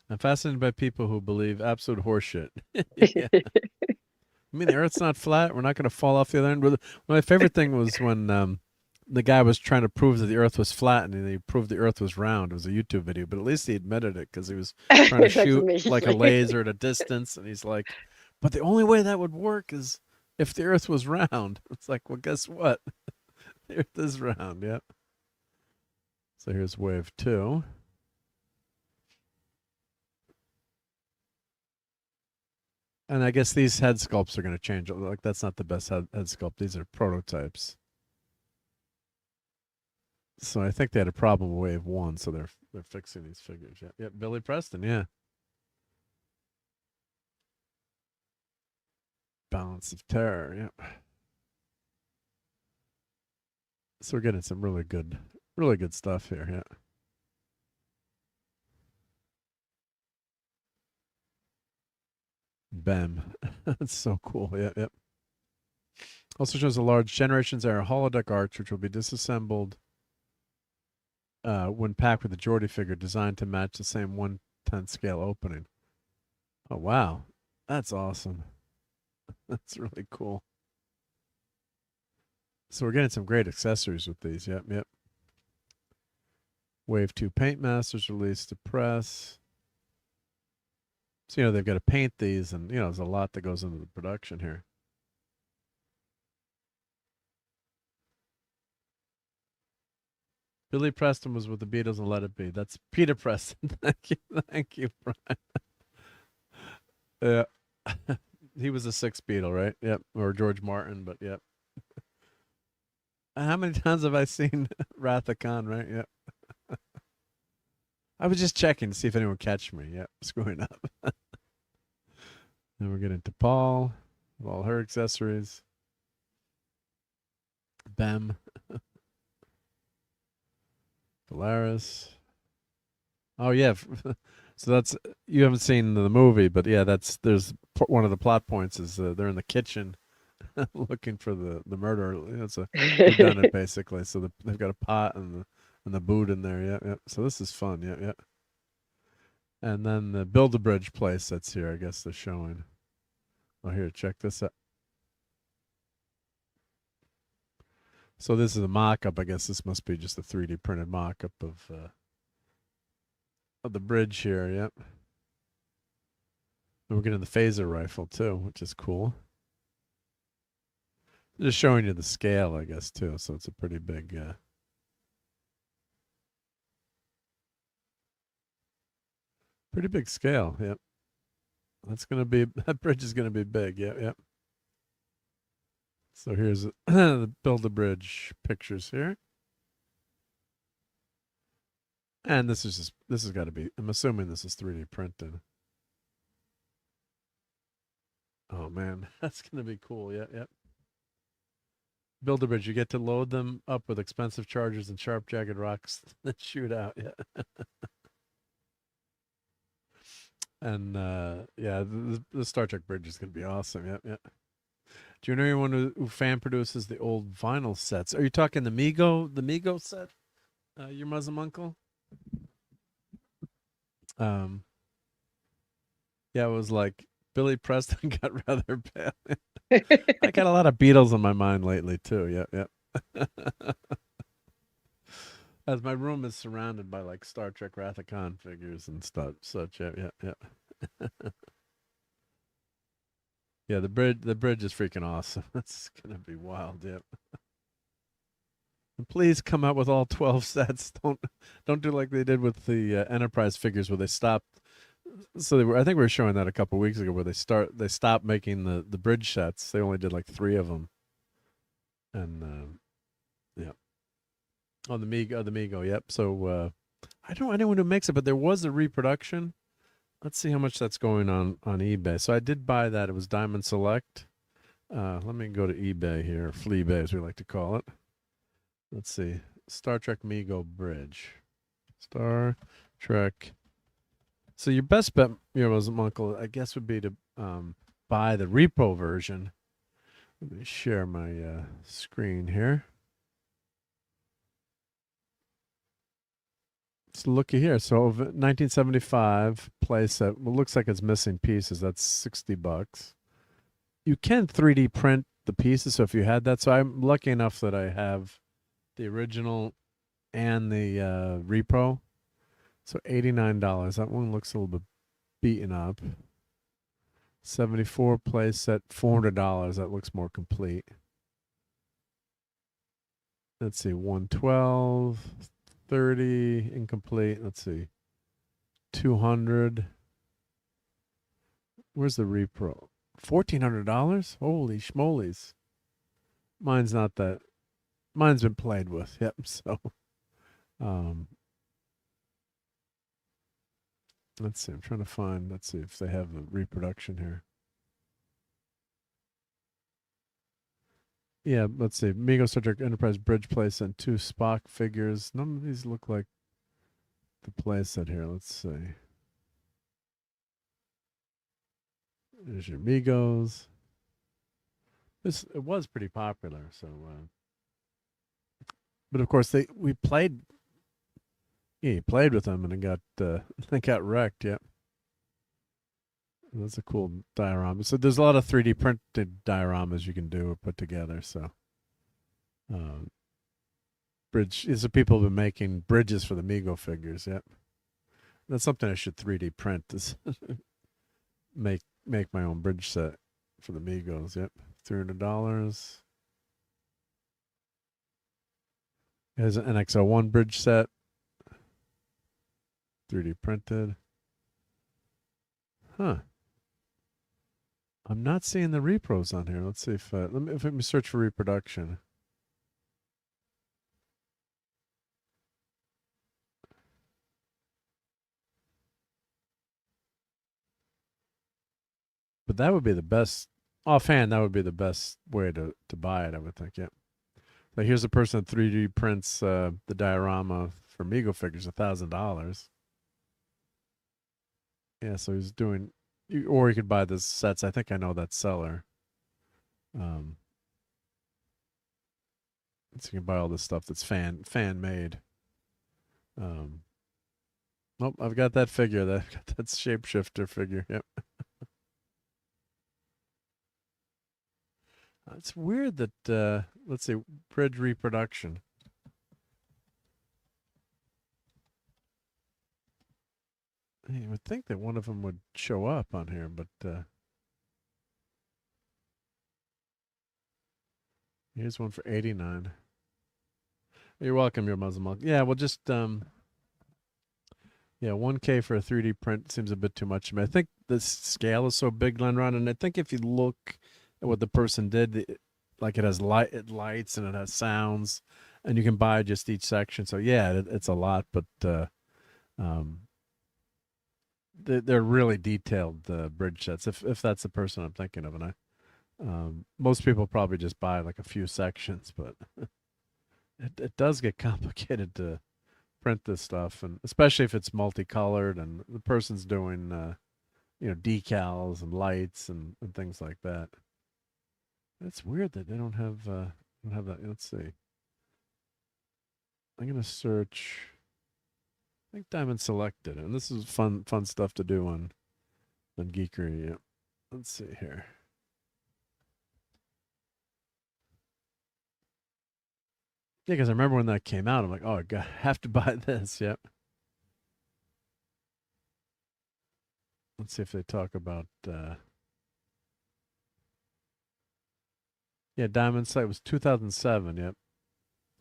I'm fascinated by people who believe absolute horseshit. Yeah. I mean, the Earth's not flat. We're not going to fall off the other end. My favorite thing was when the guy was trying to prove that the Earth was flat, and he proved the Earth was round. It was a YouTube video, but at least he admitted it because he was trying to shoot amazing. like a laser at a distance, and he's like, but the only way that would work is if the Earth was round. It's like, well, guess what? The Earth is round, yep. So here's Wave 2. And I guess these head sculpts are going to change. Like, that's not the best head sculpt. These are prototypes. So I think they had a problem with Wave 1, so they're fixing these figures. Yep, Billy Preston, yeah. Balance of Terror, yep. So we're getting some really good stuff here, yeah. Bem. That's so cool. Yep. Also shows a large Generations era holodeck arch, which will be disassembled when packed with a Geordi figure designed to match the same 1/10 scale opening. Oh, wow. That's awesome. That's really cool. So we're getting some great accessories with these. Yep. Wave 2 Paint Masters released to press. So, they've got to paint these, and, there's a lot that goes into the production here. Billy Preston was with the Beatles and Let It Be. That's Peter Preston. Thank you, Brian. Yeah. He was the 6th Beatle, right? Yep. Or George Martin, but yep. How many times have I seen Wrath of Khan, right? Yep. I was just checking to see if anyone would catch me. Yep, screwing up. Then we're getting to Paul, with all her accessories. Bem. Polaris. Oh, yeah. So that's, you haven't seen the movie, but yeah, there's one of the plot points is they're in the kitchen looking for the murderer. It's a whodunit basically. So they've got a pot and the boot in there. Yeah, yeah. So this is fun. Yeah, yeah. And then the Build-A-Bridge place that's here. I guess they're showing. Oh, here, check this out. So this is a mock-up. I guess this must be just a 3D printed mock-up of the bridge here. Yep. And we're getting the phaser rifle too, which is cool. Just showing you the scale, I guess, too. So it's a pretty big. Pretty big scale. Yep. That bridge is gonna be big. Yep. Yep. So here's the Build-A-Bridge pictures here. And this has got to be, I'm assuming this is 3D printed. Oh man, that's going to be cool. Yeah, yeah. Build-A-Bridge, you get to load them up with expensive chargers and sharp jagged rocks that shoot out. Yeah. And yeah, the Star Trek bridge is going to be awesome. Yeah, yeah. Do you know anyone who fan produces the old vinyl sets? Are you talking the Mego set? Your Muslim uncle? Yeah, it was like Billy Preston got rather bad. I got a lot of Beatles on my mind lately too. Yep, yep. As my room is surrounded by like Star Trek Wrath of Khan figures and such. Yep, yep, yep. Yeah, the bridge is freaking awesome. It's gonna be wild. Yep. And please come out with all 12 sets. Don't do like they did with the Enterprise figures where they stopped. So I think we were showing that a couple weeks ago where they stopped making the bridge sets. They only did like 3 of them. And yeah. Oh, the Mego. Yep. So I don't know anyone who makes it, but there was a reproduction. Let's see how much that's going on eBay. So I did buy that. It was Diamond Select. Let me go to eBay here, Fleabay as we like to call it. Let's see. Star Trek Mego Bridge. Star Trek. So your best bet, your Muslim uncle, I guess, would be to buy the repo version. Let me share my screen here. So looky here. So 1975 playset. Well, looks like it's missing pieces. That's $60. You can 3D print the pieces. So if you had that, so I'm lucky enough that I have the original and the repro. So $89. That one looks a little bit beaten up. 74 playset, $400. That looks more complete. Let's see, 112. 30 incomplete. Let's see. 200. Where's the repro? $1,400? Holy schmolies. Mine's not that. Mine's been played with. Yep. So, let's see. I'm trying to find. Let's see if they have the reproduction here. Yeah, let's see. Mego Star Trek Enterprise bridge place and 2 Spock figures. None of these look like the playset here. Let's see. There's your Megos. It was pretty popular, so. But of course, we played. Yeah, he played with them and it got wrecked. Yep. That's a cool diorama. So there's a lot of 3D printed dioramas you can do or put together. So, so people have been making bridges for the Mego figures. Yep, that's something I should 3D print. Is make my own bridge set for the Megos. Yep, $300. There's an NX-01 bridge set, 3D printed. Huh. I'm not seeing the repros on here. Let's see if let me search for reproduction. But that would be the best offhand. That would be the best way to buy it, I would think. Yeah. Like here's a person that 3D prints the diorama for Mego figures, $1,000. Yeah, so he's doing, or you could buy the sets. I think I know that seller. So you can buy all this stuff that's fan made. Oh, I've got that figure. I've got that shapeshifter figure. Yep. It's weird that let's see, bridge reproduction. You would think that one of them would show up on here, but here's one for 89. You're welcome, your Muslim monk. Yeah, well, just yeah, 1K for a 3D print seems a bit too much to me. I think the scale is so big, Lenron, and I think if you look at what the person did, like it has lights and it has sounds, and you can buy just each section. So yeah, it's a lot, but they're really detailed bridge sets. If that's the person I'm thinking of, and I most people probably just buy like a few sections, but it does get complicated to print this stuff, and especially if it's multicolored and the person's doing decals and lights and things like that. It's weird that they don't have that. Let's see. I'm gonna search. I think Diamond selected it, and this is fun stuff to do on Geekery. Yeah. Let's see here. Yeah, because I remember when that came out, I'm like, oh, I have to buy this. Yep. Let's see if they talk about. Yeah, Diamond site was 2007. Yep.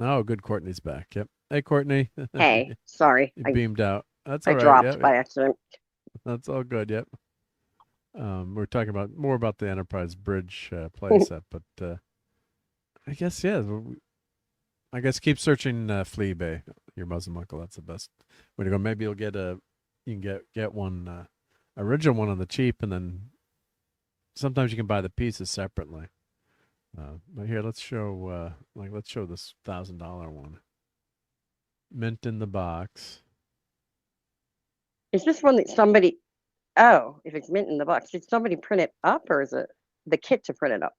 Oh, good. Courtney's back. Yep. Hey, Courtney. Hey, sorry. You beamed out. That's all I right. dropped Yep. by accident. That's all good. Yep. We're talking more about the Enterprise Bridge playset, but I guess yeah. I guess keep searching Fleabay, your Muslim uncle. That's the best way to go. Maybe you'll get you can get one original one on the cheap, and then sometimes you can buy the pieces separately. But here, let's show this $1,000 one. Mint in the box. Is this one that somebody? Oh, if it's mint in the box, did somebody print it up, or is it the kit to print it up?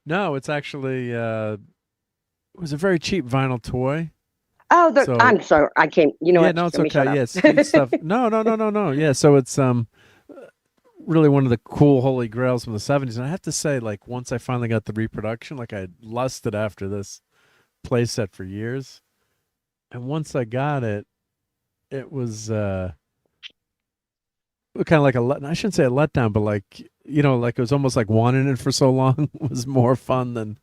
No, it's actually it was a very cheap vinyl toy. Oh, I'm sorry. I can't. You know yeah, what? no, it's Let me shut okay. up. Yes, yeah, stuff. No. Yeah, so it's really one of the cool holy grails from the 70s. And I have to say, like, once I finally got the reproduction, like I lusted after this playset for years. And once I got it, it was kind of like I shouldn't say a letdown, but like, like it was almost like wanting it for so long was more fun than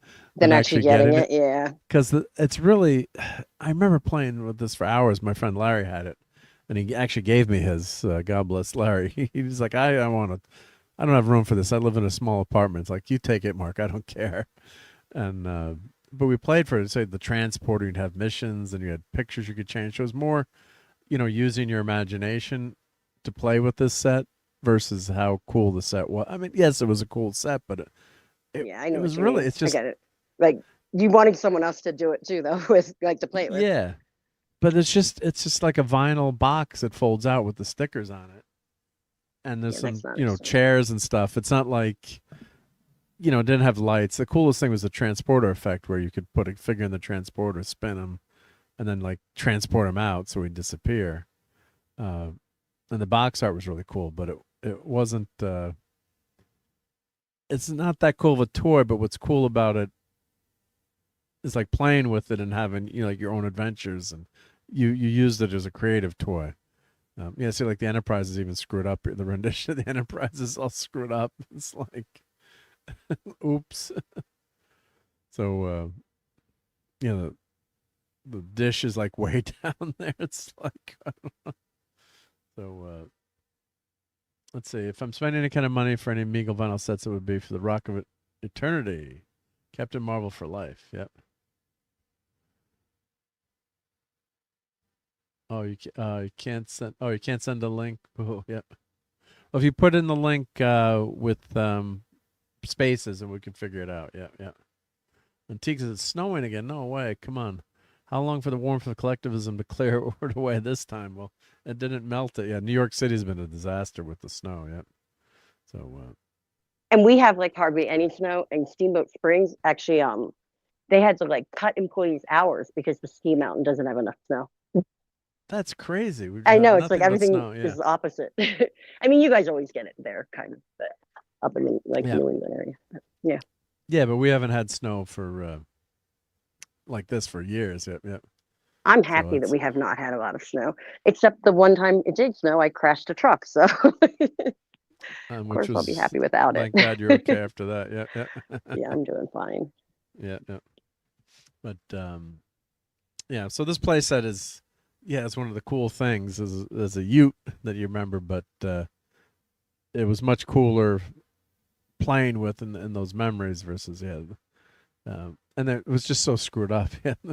actually getting it. Yeah. Because it's really, I remember playing with this for hours. My friend Larry had it. And he actually gave me his. God bless Larry. He was like, I don't have room for this. I live in a small apartment. It's like, you take it, Mark. I don't care. And but we played for it. Say the transporter. You'd have missions, and you had pictures you could change. So it was more, using your imagination to play with this set versus how cool the set was. I mean, yes, it was a cool set, but yeah, I know. It was really. Mean. It's just. I get it. Like you wanted someone else to do it too, though, with like to play it with. Yeah. But it's just like a vinyl box that folds out with the stickers on it. And there's some, chairs and stuff. It's not like, it didn't have lights. The coolest thing was the transporter effect where you could put a figure in the transporter, spin him, and then like transport him out so he'd disappear. And the box art was really cool, but it wasn't, it's not that cool of a toy, but what's cool about it is like playing with it and having, like your own adventures, and you used it as a creative toy. See, like the Enterprise is even screwed up. The rendition of the Enterprise is all screwed up. It's like, oops. So, the dish is like way down there. It's like, I don't know. So, let's see. If I'm spending any kind of money for any Meagle vinyl sets, it would be for the Rock of Eternity, Captain Marvel for life. Yep. Oh, you can't send. Oh, you can't send a link. Oh, yep. Well, if you put in the link with spaces, and we can figure it out. Yeah, yeah. And Teague says, it's snowing again. No way. Come on. How long for the warmth of collectivism to clear it away this time? Well, it didn't melt it. Yeah, New York City's been a disaster with the snow. Yeah. So. And we have like hardly any snow. And Steamboat Springs actually, they had to like cut employees' hours because the ski mountain doesn't have enough snow. That's crazy. I know, it's like everything is the opposite. I mean, you guys always get it there, kind of, but up in like New England area. But, yeah. Yeah, but we haven't had snow for like this for years. Yep, yep. I'm happy that we have not had a lot of snow, except the one time it did snow, I crashed a truck. So, of course, I'll be happy without it. Thank God you're okay after that. Yeah, yeah. Yeah, I'm doing fine. Yeah, yeah. But yeah. So this playset is, it's one of the cool things as a Ute that you remember, but it was much cooler playing with in those memories versus and it was just so screwed up.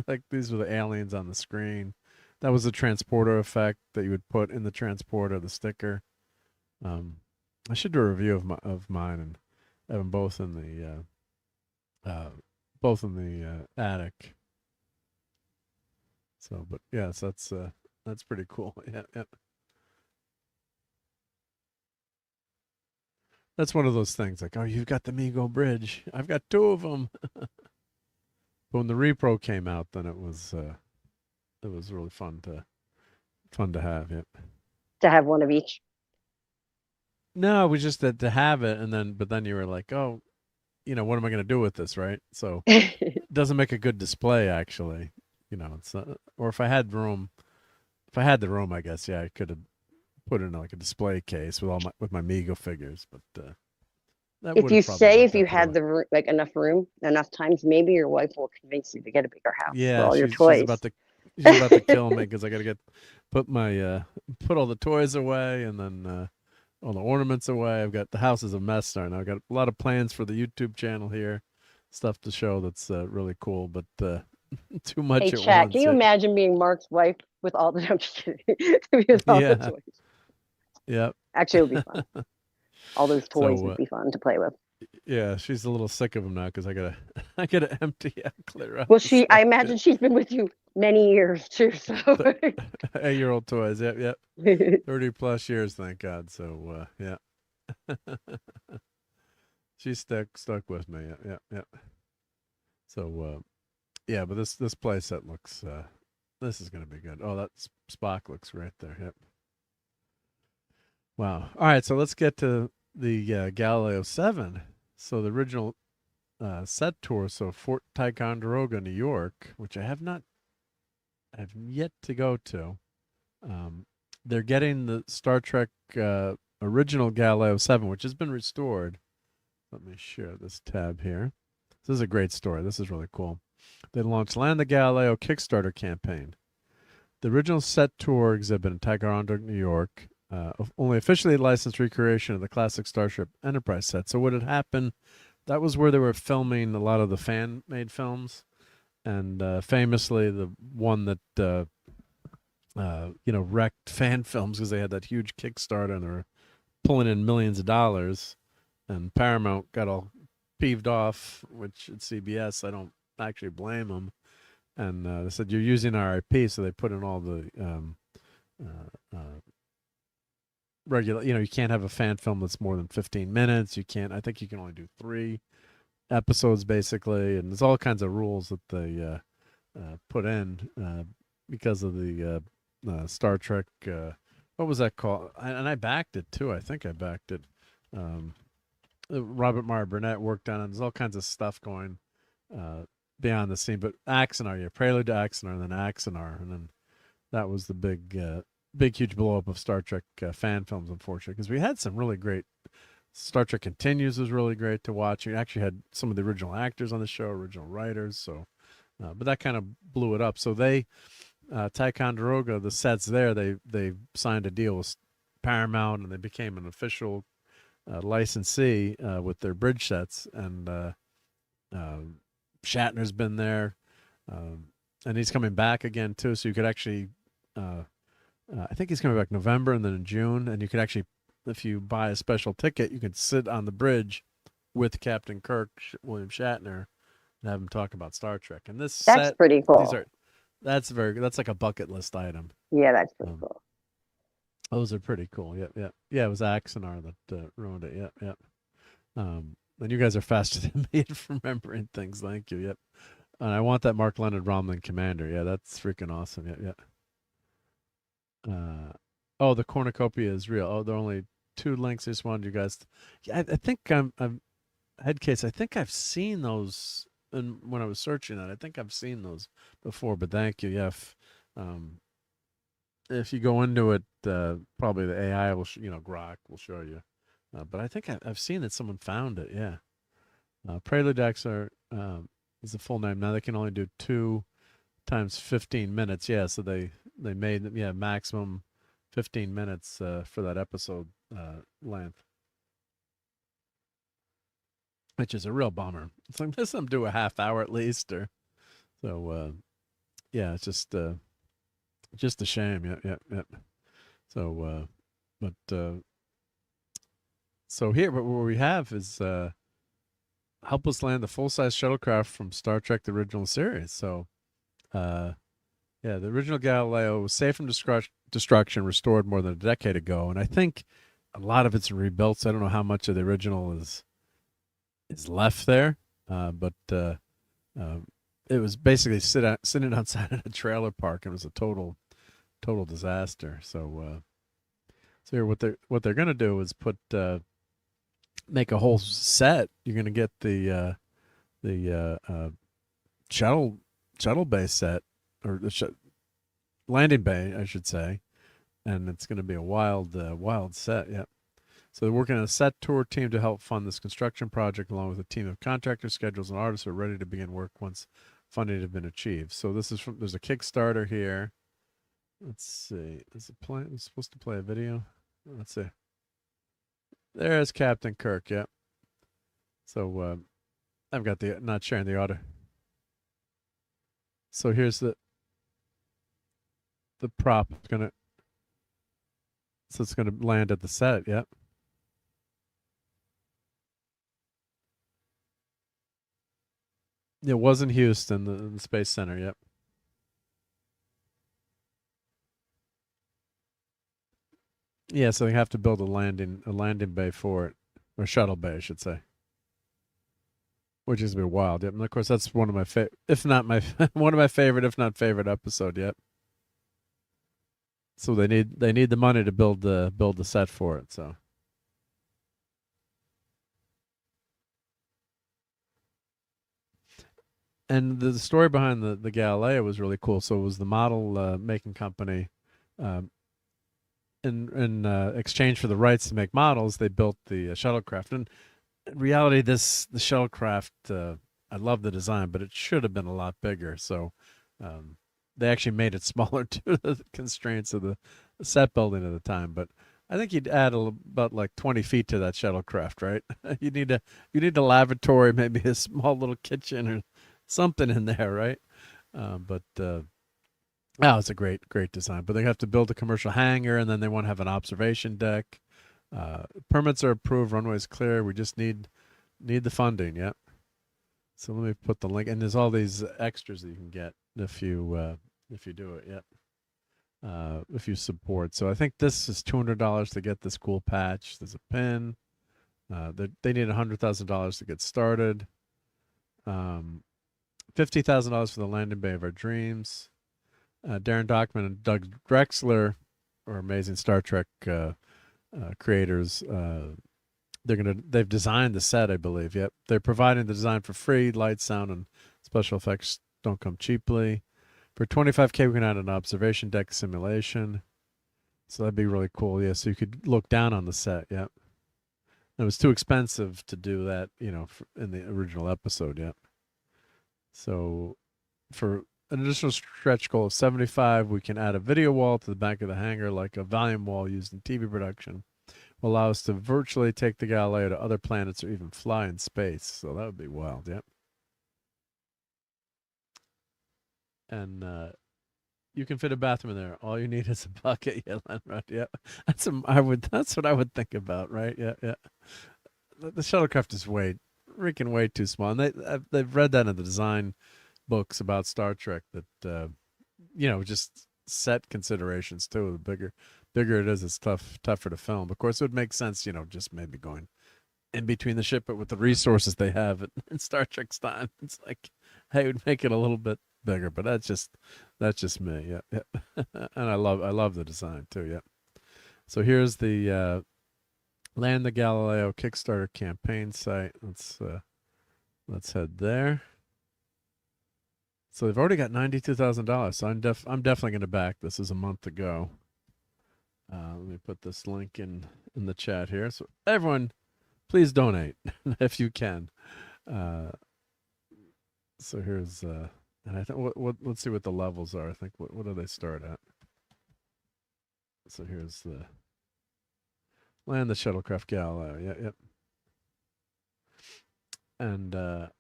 Like these were the aliens on the screen. That was the transporter effect that you would put in the transporter, the sticker. I should do a review of mine and have them both in the attic. So, but yes, that's pretty cool. Yeah, yeah. That's one of those things like, oh, you've got the Mego Bridge. I've got 2 of them. But when the repro came out, then it was really fun to have. Yep. To have one of each. No, it was just that to have it, but then you were like, oh, what am I going to do with this, right? So it doesn't make a good display, actually. It's not, or if I had the room, I guess, I could have put in like a display case with my Mego figures, but that if you say if you had like enough room, enough times, maybe your wife will convince you to get a bigger house for all your toys. She's about to kill me because I got to put all the toys away and then all the ornaments away. I've got the house is a mess right now. I've got a lot of plans for the YouTube channel here, stuff to show that's really cool, but too much at Chad, once. Can you imagine being Mark's wife with all the? I'm just kidding. With all the toys. Yep. Actually, it would be fun. All those toys would be fun to play with. Yeah, she's a little sick of them now because I gotta empty out, clear out. Well, I imagine she's been with you many years too. So 8-year-old toys. Yep, yep. 30+ years, thank God. So yeah, she's stuck with me. Yeah, yeah. So yeah, but this playset looks. This is gonna be good. Oh, that Spock looks right there. Yep. Wow. All right, so let's get to the Galileo 7. So the original set tour, so Fort Ticonderoga, New York, which I have yet to go to. They're getting the Star Trek original Galileo 7, which has been restored. Let me share this tab here. This is a great story. This is really cool. They launched Land the Galileo Kickstarter campaign. The original set tour exhibit in Ticonderoga, New York, only officially licensed recreation of the classic Starship Enterprise set. So what had happened, that was where they were filming a lot of the fan-made films. And famously, the one that, wrecked fan films because they had that huge Kickstarter and they were pulling in millions of dollars. And Paramount got all peeved off, which at CBS, I don't actually blame them. And they said, you're using our IP, so they put in all the regular, you can't have a fan film that's more than 15 minutes. I think you can only do 3 episodes, basically. And there's all kinds of rules that they put in because of the Star Trek, what was that called? And I backed it, too. I think I backed it. Robert Meyer Burnett worked on it. There's all kinds of stuff going beyond the scene, but Axanar, Prelude to Axanar, and then Axanar, and then that was the big, huge blow up of Star Trek fan films, unfortunately, because we had some really great. Star Trek Continues was really great to watch. We actually had some of the original actors on the show, original writers, so, but that kind of blew it up. So they, Ticonderoga, the sets there, they signed a deal with Paramount, and they became an official licensee with their bridge sets, and Shatner's been there, and he's coming back again too. So you could actually, I think he's coming back November and then in June, and you could actually if you buy a special ticket, you can sit on the bridge with Captain Kirk, William Shatner, and have him talk about Star Trek. And this That's set, pretty cool. That's like a bucket list item. Yeah, that's pretty cool. Those are pretty cool. Yep. Yeah, it was Axonar that ruined it. Yep. And you guys are faster than me at remembering things. Thank you. Yep. And I want that Mark Leonard Romlin Commander. Yeah, that's freaking awesome. Yep. Oh, the cornucopia is real. Oh, there are only 2 links. I just wanted you guys. Yeah, I think I'm Headcase. I think I've seen those, and when I was searching it, I think I've seen those before. But thank you. Yeah. If you go into it, probably the AI will, Grok will show you. But I think I've seen that someone found it. Yeah. Prelude Axar is the full name. Now they can only do 2 times 15 minutes. Yeah. So they made them, maximum 15 minutes for that episode length, which is a real bummer. It's like, let them do a half hour at least, or so. Yeah, it's just a shame. Yep. So, so here, what we have is help us land the full-size shuttlecraft from Star Trek: The Original Series. So, the original Galileo was safe from destruction, restored more than a decade ago, and I think a lot of it's rebuilt. So I don't know how much of the original is left there, but it was basically sitting outside in a trailer park, and it was a total disaster. So, so here, what they're gonna do is make a whole set. You're gonna get the shuttle bay set, or the landing bay, I should say, and it's going to be a wild set. Yep. So they're working on a set tour team to help fund this construction project, along with a team of contractors, schedules, and artists who are ready to begin work once funding has been achieved. So this is there's a Kickstarter here. Let's see. Is it play? I'm supposed to play a video. Let's see. There's Captain Kirk. Yep. So I've got not sharing the audio. So here's the prop. It's gonna land at the set. Yep. It was in Houston, the Space Center. Yep. Yeah, so they have to build a landing bay for it, or shuttle bay, I should say. Which is a bit wild. Yep. And of course, that's one of my favorite, if not my one of my favorite, if not favorite episode. Yep. So they need the money to build the set for it. So. And the story behind the Galileo was really cool. So it was the model making company. In exchange for the rights to make models, they built the shuttlecraft. And in reality, the shuttlecraft, I love the design, but it should have been a lot bigger. So they actually made it smaller due to the constraints of the set building at the time. But I think you'd add about like 20 feet to that shuttlecraft, right? you need a lavatory, maybe a small little kitchen or something in there, right? It's a great design. But they have to build a commercial hangar, and then they want to have an observation deck. Permits are approved, runway's clear. We just need the funding. Yep. So let me put the link, and there's all these extras that you can get if you do it. Yep. If you support. So I think this is $200 to get this cool patch. There's a pin. They need $100,000 to get started. $50,000 for the landing bay of our dreams. Darren Dockman and Doug Drexler are amazing Star Trek creators. They've designed the set, I believe. Yep. They're providing the design for free. Light, sound, and special effects don't come cheaply. For $25K, we can add an observation deck simulation. So that'd be really cool. Yeah. So you could look down on the set. Yep. It was too expensive to do that, in the original episode. Yep. So for an additional stretch goal of 75, we can add a video wall to the back of the hangar, like a volume wall used in TV production. Will allow us to virtually take the Galileo to other planets or even fly in space. So that would be wild. Yep. And You can fit a bathroom in there. All you need is a bucket. Yeah, right. Yeah, that's what I would think about. Right. Yeah, yeah. The shuttlecraft is way too small, and they've read that in the design books about Star Trek that just set considerations too. The bigger it is, it's tougher to film. Of course, it would make sense, just maybe going in between the ship, but with the resources they have in Star Trek's time, it's like, hey, it would make it a little bit bigger. But that's just me. Yeah, yeah. And I love the design too. Yeah. So here's the Land the Galileo Kickstarter campaign site. Let's head there. So they've already got $92,000. So I'm definitely going to back. This is a month ago. Let me put this link in the chat here. So everyone, please donate if you can. So here's and I think let's see what the levels are. I think what do they start at? So here's the Land the Shuttlecraft Galileo. Yeah, yep. And the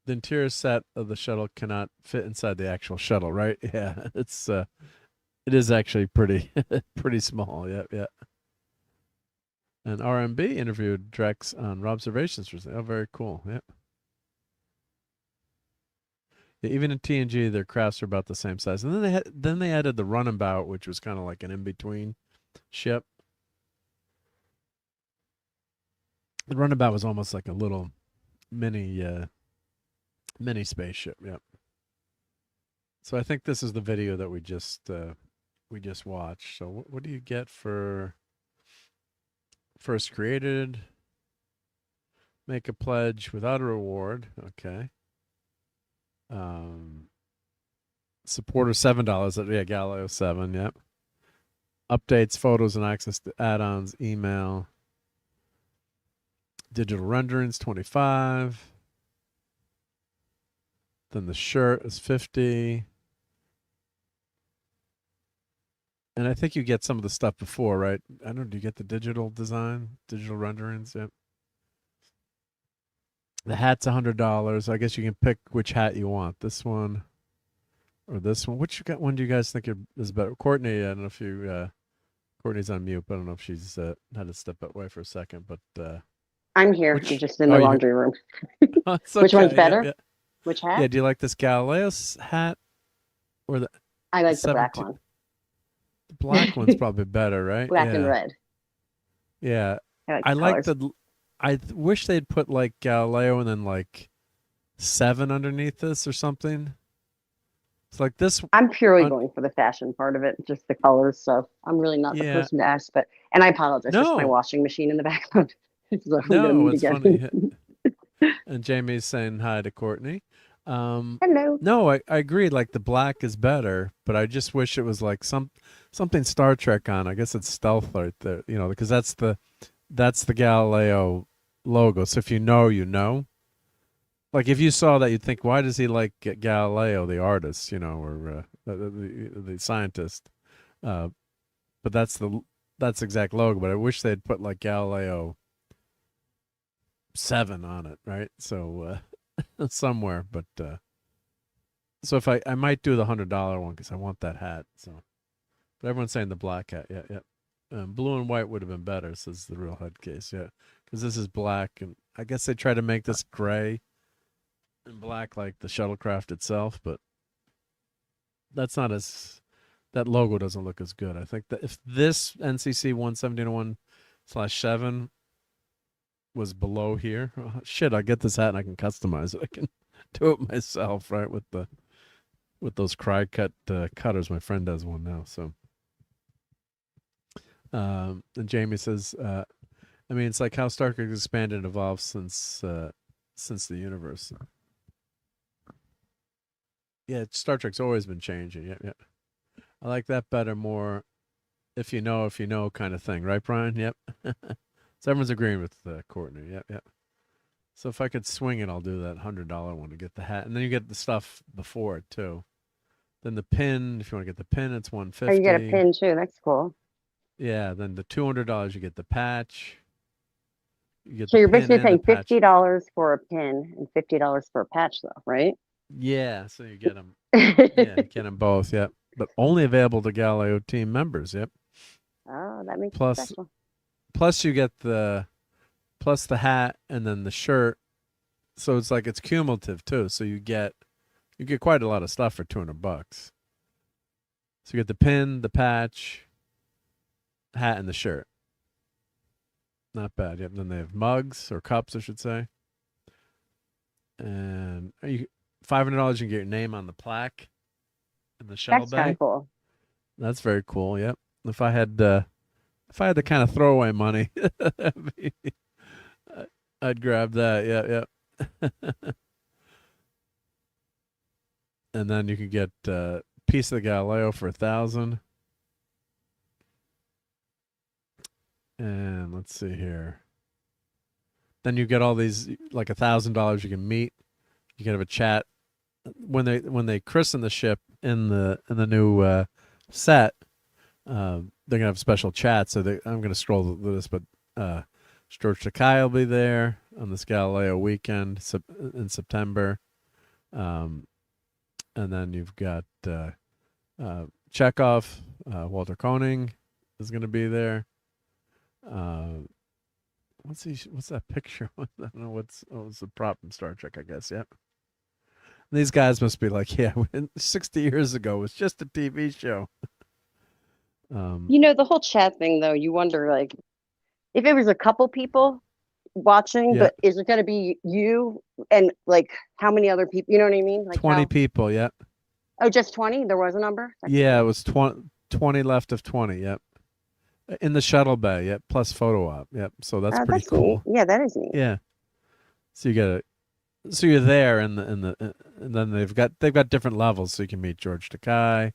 interior set of the shuttle cannot fit inside the actual shuttle, right? Yeah, it is actually pretty small. Yeah, yeah. And RMB interviewed Drex on Robservations. Oh, very cool. Yep. Yeah, even in TNG, their crafts are about the same size. And then they added the runabout, which was kind of like an in-between ship. The runabout was almost like a little mini spaceship. Yep. So I think this is the video that we just watched. So what do you get for first created? Make a pledge without a reward. Okay. Supporter $7. Yeah, Galileo 7. Yep. Updates, photos, and access to add-ons, email. Digital renderings, 25. Then the shirt is 50. And I think you get some of the stuff before, right? I don't know, do you get the digital design, digital renderings? Yep. The hat's $100. I guess you can pick which hat you want. This one or this one. Which one do you guys think is better? Courtney, I don't know if you... Courtney's on mute, but I don't know if she's had to step away for a second. But I'm here. She's just in the laundry room. Oh, Which one's better? Yeah. Which hat? Yeah, do you like this Galileo's hat? Or the I like the black one. The black one's probably better, right? Black and red. Yeah. I like I wish they'd put like Galileo and then like 7 underneath this or something. It's like this. I'm purely going for the fashion part of it, just the colors. So I'm really not the person to ask. And I apologize. There's my washing machine in the background. So no, it's funny. And Jamie's saying hi to Courtney. Hello. No, I agree. Like the black is better, but I just wish it was like something Star Trek on. I guess it's stealth right there, because that's the Galileo logo. So if you know, you know. Like if you saw that, you'd think, why does he like Galileo, the artist, or the scientist? But that's the exact logo. But I wish they'd put like Galileo 7 on it, right? So somewhere, but so if I might do the $100 one because I want that hat. So, but everyone's saying the black hat. Yeah, yeah. Blue and white would have been better, says the real head case. Yeah, because this is black, and I guess they try to make this gray and black like the shuttlecraft itself, but that's not that logo doesn't look as good. I think that if this NCC 171/7 was below here, shit, I get this hat and I can customize it. I can do it myself, right? With those cry cut cutters. My friend does one now. So, and Jamie says, I mean, it's like how Star Trek expanded and evolved since the universe. Yeah, Star Trek's always been changing. Yeah, yeah. I like that better, more if you know kind of thing, right, Brian? Yep. So everyone's agreeing with Courtney. Yep, yep. So if I could swing it, I'll do that $100 one to get the hat, and then you get the stuff before it too. Then the pin, if you want to get the pin, it's $150. Oh, you get a pin too. That's cool. Yeah. Then the $200, you get the patch. So you're basically paying $50 for a pin and $50 for a patch, though, right? Yeah. So you get them. Yeah, you get them both. Yep. but only available to Galileo team members. Yep. Oh, that makes it Plus, special. plus you get the hat and then the shirt. So it's like it's cumulative too. So you get quite a lot of stuff for $200. So you get the pin, the patch, hat, and the shirt. Not bad. Yep. Then they have mugs or cups, I should say. And you $500, you can get your name on the plaque in the shuttle That's bay. kind of cool. That's very cool. Yep. If I had the kind of throwaway money, I'd grab that. Yeah, yeah. And then you can get a piece of the Galileo for $1,000. And let's see here. Then you get all these, like $1,000 you can meet. You can have a chat when they christen the ship in the new set. They're gonna have special chat. So I'm gonna scroll through this, but George Takei will be there on this Galileo weekend in September. And then you've got Chekhov, Walter Koenig is going to be there. What's that picture? I don't know it's the prop from Star Trek, I guess. Yep. And these guys must be like, yeah, 60 years ago it was just a TV show. The whole chat thing, though, you wonder, like, if it was a couple people watching, Yeah. but is it going to be you and, like, how many other people? You know what I mean? Like 20 people, yep. Oh, just 20? There was a number? Yeah, it was 20 left of 20, yep. In the shuttle bay, yep, plus photo op, yep. So that's pretty cool. Neat. Yeah, that is neat. Yeah. So you're there, and then they've got different levels, so you can meet George Takei.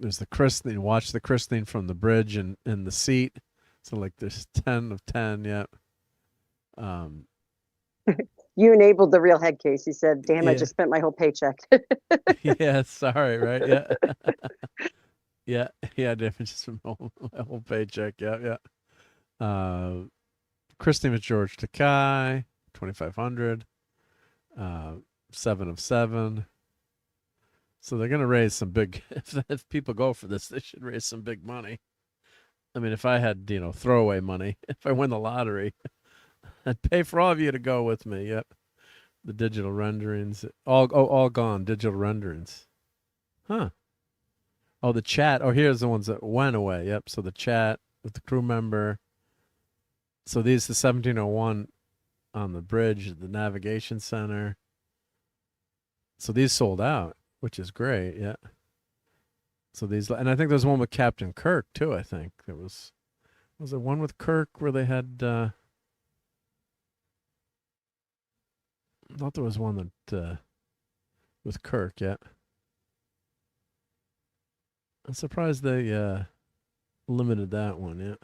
There's the christening. Watch the christening from the bridge and in the seat. So like there's 10 of 10. Yep. You enabled the real head case. You said, "Damn, Yeah. I just spent my whole paycheck." Yeah. Sorry. Right. Yeah. Yeah. Yeah. Just my whole paycheck. Yeah. Yeah. Christine with George Takei, 2,500. 7 of 7. So they're going to raise some big. If people go for this, they should raise some big money. I mean, if I had throwaway money, if I win the lottery, I'd pay for all of you to go with me. Yep. The digital renderings, all gone. Digital renderings. Huh. Oh, the chat. Oh, here's the ones that went away. Yep. So the chat with the crew member. So these the 1701 on the bridge, the navigation center. So these sold out, which is great. Yeah. So these, and I think there's one with Captain Kirk too. I think was there one with Kirk where they had. I thought there was one that with Kirk. Yeah. I'm surprised they limited that one. Yeah.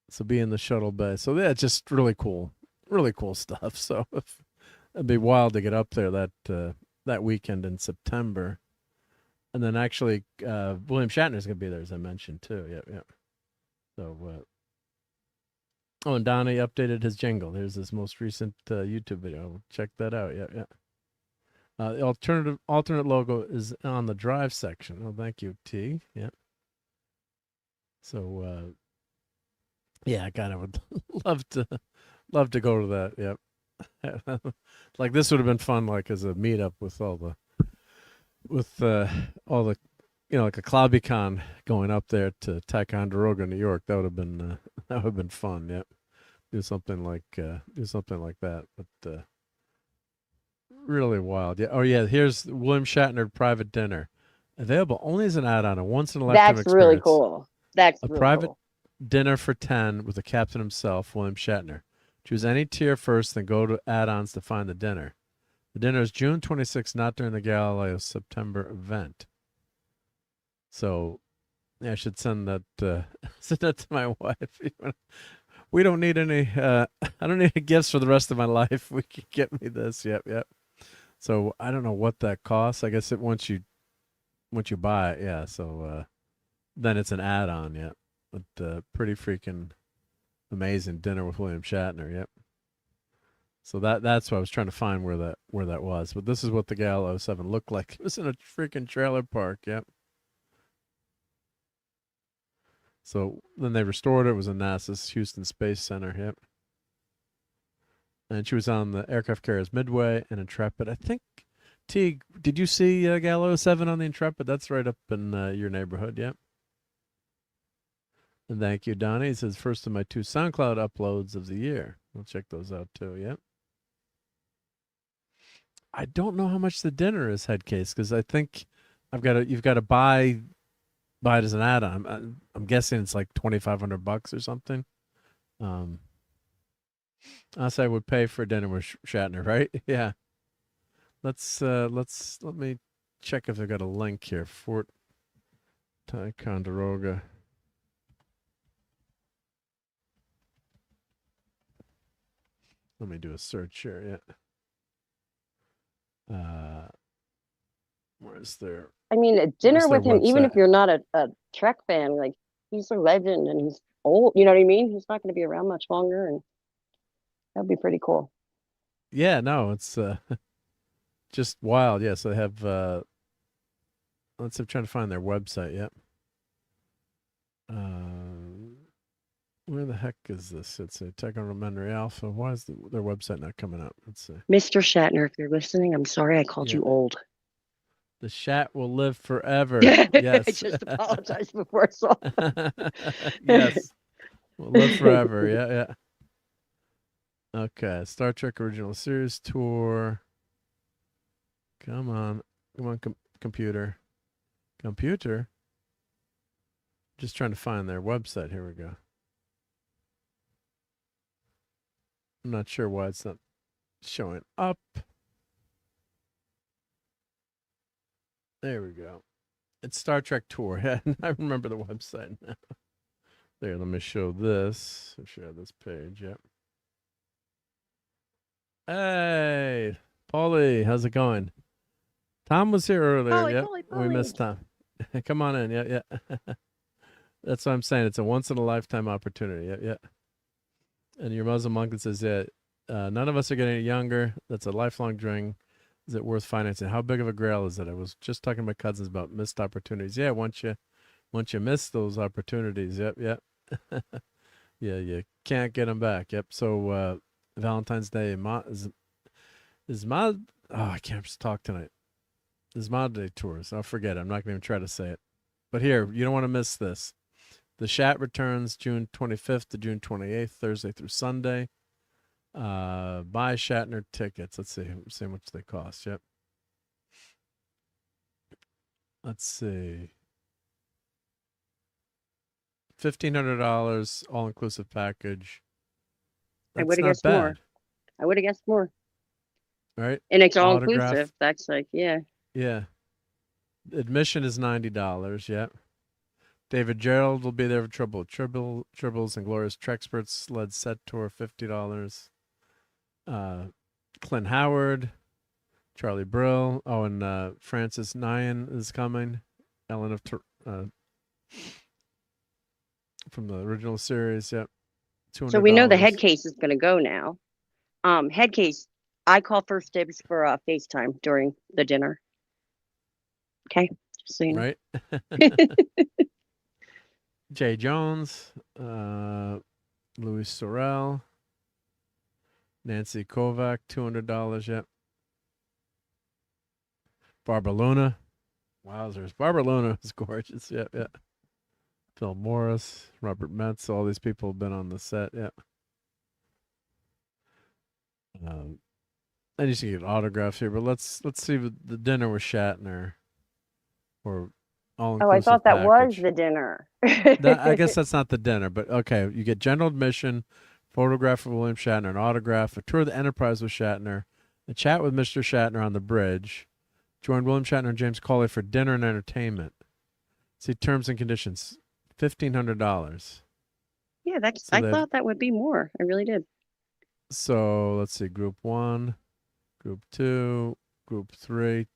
So be in the shuttle bay. So yeah, just really cool stuff. So it'd be wild to get up there that weekend in September. And then actually, William Shatner's going to be there, as I mentioned, too. Yeah. So, and Donnie updated his jingle. Here's his most recent YouTube video. Check that out. Yeah. The alternate logo is on the drive section. Oh, thank you, T. Yeah. So, yeah, I kind of would love to go to that. Yep. Like this would have been fun, like as a meetup with all the like a ClobbyCon going up there to Ticonderoga, New York. That would have been fun. Yep. Do something like that. But really wild. Yeah. Oh yeah. Here's William Shatner private dinner, available only as an add-on, a once in a lifetime experience. That's really cool. That's a really private cool. dinner for 10 with the captain himself, William Shatner. Choose any tier first, then go to add-ons to find the dinner. The dinner is June 26th, not during the Galileo September event. So, yeah, I should send that to my wife. We don't need any. I don't need any gifts for the rest of my life. We can get me this. Yep. So I don't know what that costs. I guess once you buy it, yeah. So then it's an add-on. Yep. But pretty freaking amazing dinner with William Shatner. Yep. So that's what I was trying to find where that was. But this is what the Gallo 07 looked like. It was in a freaking trailer park. Yep. So then they restored it. It was in NASA's Houston Space Center. Yep. And she was on the aircraft carriers Midway and Intrepid. I think, Teague, did you see Gallo 07 on the Intrepid? That's right up in your neighborhood. Yep. And thank you, Donnie. It says, first of my 2 SoundCloud uploads of the year. We'll check those out too. Yep. I don't know how much the dinner is, Headcase, because I think you've got to buy it as an add-on. I'm guessing it's like $2,500 or something. I say I would pay for dinner with Shatner, right? Yeah. Let me check if they've got a link here. Fort Ticonderoga. Let me do a search here. Yeah. Where's their? I mean, a dinner with him, website? even if you're not a Trek fan, like he's a legend and he's old. You know what I mean? He's not going to be around much longer, and that'd be pretty cool. Yeah, no, it's just wild. Yes, they have. I'm trying to find their website. Yep. Where the heck is this? It's a Ticonderoga Alpha. Why is their website not coming up? Let's see. Mr. Shatner, if you're listening, I'm sorry I called you old. The Shat will live forever. Yes. I just apologized before. So. Yes. Will live forever. Yeah. Okay. Star Trek Original Series Tour. Come on, computer. Just trying to find their website. Here we go. I'm not sure why it's not showing up. There we go. It's Star Trek Tour. I remember the website now. There, let me show this. I'll share this page. Yep. Hey, Paulie, how's it going? Tom was here earlier. Paulie, Yep. Paulie. We missed Tom. Come on in. Yeah. That's what I'm saying. It's a once in a lifetime opportunity. Yeah. And your Muslim uncle says, none of us are getting younger. That's a lifelong dream. Is it worth financing? How big of a grail is it? I was just talking to my cousins about missed opportunities. Yeah, once you miss those opportunities, yep. Yeah, you can't get them back. Yep. So Valentine's Day is my I can't talk tonight. Is my day tours. I'll forget it. I'm not going to even try to say it. But here, you don't want to miss this. The Shat returns June 25th to June 28th, Thursday through Sunday. Buy Shatner tickets. Let's see how much they cost. Yep. Let's see. $1,500 all-inclusive package. I would have guessed more. I would have guessed more. Right. And it's all-inclusive. That's like, yeah. Yeah. Admission is $90. Yep. David Gerald will be there for Tribbles and Glorious Trexperts led set tour, $50. Clint Howard, Charlie Brill. Oh, and Francis Nyan is coming. Ellen of from the original series. Yep. $200. So we know the head case is going to go now. Head case, I call first dibs for FaceTime during the dinner. Okay, just so you know. Right. Jay Jones, Louis Sorrell, Nancy Kovac, $200. Yep. Barbara Luna. Wowzers. Barbara Luna is gorgeous. Yep. Phil Morris, Robert Metz, all these people have been on the set. Yep. I need to get autographs here, but let's see the dinner with Shatner. Or I thought that was the dinner. I guess that's not the dinner, but okay. You get general admission, photograph of William Shatner, an autograph, a tour of the Enterprise with Shatner, a chat with Mr. Shatner on the bridge, join William Shatner and James Cawley for dinner and entertainment. See terms and conditions, $1,500. Yeah, I thought that would be more. I really did. So let's see, group 1, group 2, group 3,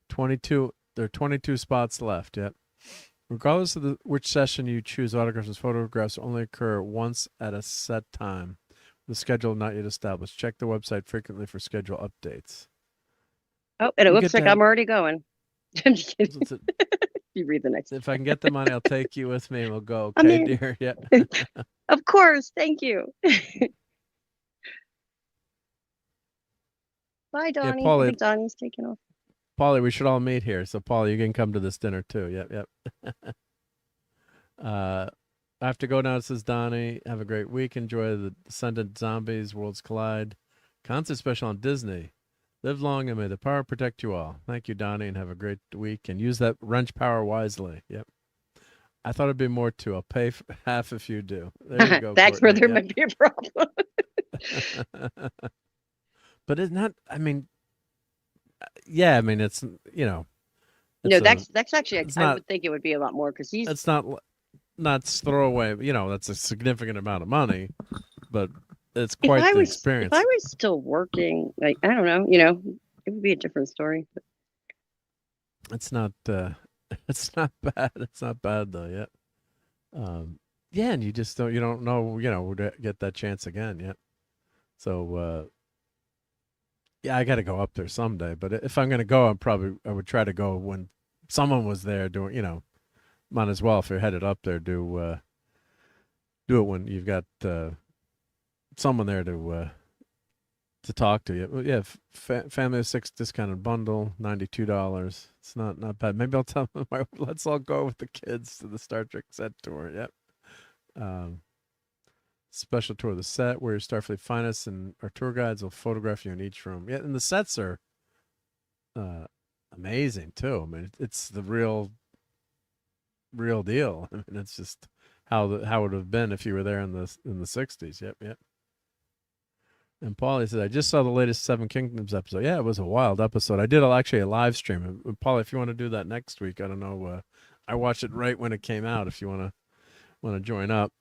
22. There are 22 spots left. Yep. Regardless of which session you choose, autographs and photographs only occur once at a set time. The schedule not yet established. Check the website frequently for schedule updates. Oh, and it looks like I'm already going. I'm just kidding. You read the next. If I can get the money, I'll take you with me and we'll go. Okay, dear? Yeah. Of course. Thank you. Bye, Donnie. Yeah, Paulie, I think Donnie's taking off. Paulie, we should all meet here. So, Paulie, you can come to this dinner too. Yep. I have to go now, says Donnie. Have a great week. Enjoy the Descendant Zombies, Worlds Collide concert special on Disney. Live long and may the power protect you all. Thank you, Donnie, and have a great week. And use that wrench power wisely. Yep. I thought it'd be more too. I'll pay half if you do. There you go. That's Courtney. where there might be a problem. But it's not. I mean, yeah. I mean, it's no, that's actually. I would think it would be a lot more because he's. It's not throwaway. That's a significant amount of money, but it's quite the experience. If I was still working, like I don't know, it would be a different story. But... It's not. It's not bad. It's not bad though. Yet. Yeah, and you just don't. You don't know. Get that chance again yet. So. Yeah, I got to go up there someday. But if I'm going to go, I would try to go when someone was there doing. Might as well if you're headed up there. Do it when you've got someone there to talk to you. Yeah, family of 6 discounted bundle, $92. It's not bad. Maybe I'll tell them. Let's all go with the kids to the Star Trek set tour. Yep. Special tour of the set where your Starfleet finest and our tour guides will photograph you in each room. Yeah, and the sets are amazing too. I mean, it's the real deal. I mean, it's just how it would have been if you were there in the 60s. Yep. And Paulie said, I just saw the latest Seven Kingdoms episode. Yeah, it was a wild episode. I did actually a live stream. Paulie, if you want to do that next week, I don't know. I watched it right when it came out. If you want to join up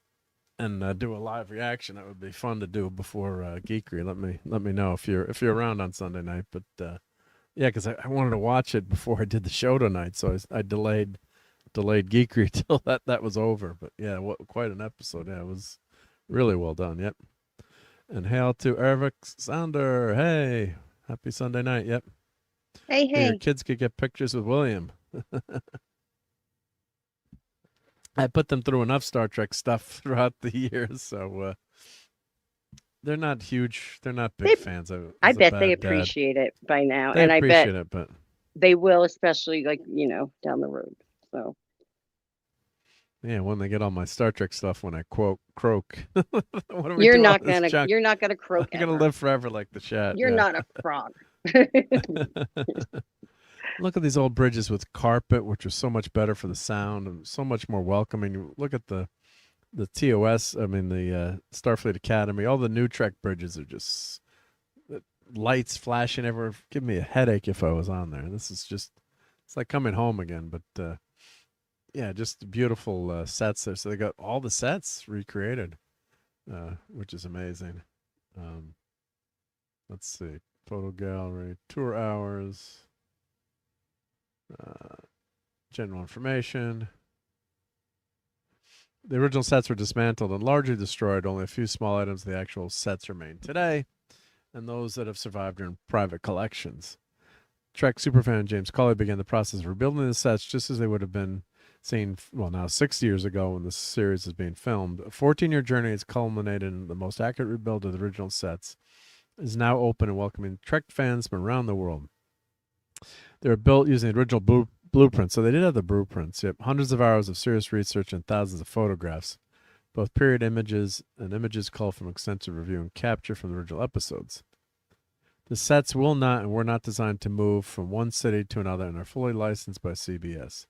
and do a live reaction, that would be fun to do before Geekery. Let me know if you're around on Sunday night. But yeah, because I wanted to watch it before I did the show tonight, so I delayed Geekery till that was over. But yeah, quite an episode. Yeah, it was really well done. Yep. And hail to Ervik Sander. Hey, happy Sunday night. Yep. Hey. Your kids could get pictures with William. I put them through enough Star Trek stuff throughout the years, so they're not huge. They're not big fans of it. I bet they appreciate it by now, and I bet but they will, especially down the road. So yeah, when they get all my Star Trek stuff, when I croak, you're not gonna croak. I'm gonna live forever like the Shat. You're not a frog. Look at these old bridges with carpet, which are so much better for the sound and so much more welcoming. Look at the TOS, the Starfleet Academy. All the new Trek bridges are just lights flashing everywhere. Give me a headache if I was on there. This is just, it's like coming home again. But yeah, just beautiful sets there. So they got all the sets recreated, which is amazing. Let's see. Photo gallery, tour hours. General information. The original sets were dismantled and largely destroyed. Only a few small items of the actual sets remain today, and those that have survived are in private collections. Trek superfan James Cawley began the process of rebuilding the sets just as they would have been seen, now 6 years ago when the series is being filmed. A 14-year journey has culminated in the most accurate rebuild of the original sets. It is now open and welcoming Trek fans from around the world. They were built using the original blueprints, so they did have the blueprints. Yep, hundreds of hours of serious research and thousands of photographs, both period images and images culled from extensive review and capture from the original episodes. The sets will not and were not designed to move from one city to another and are fully licensed by CBS.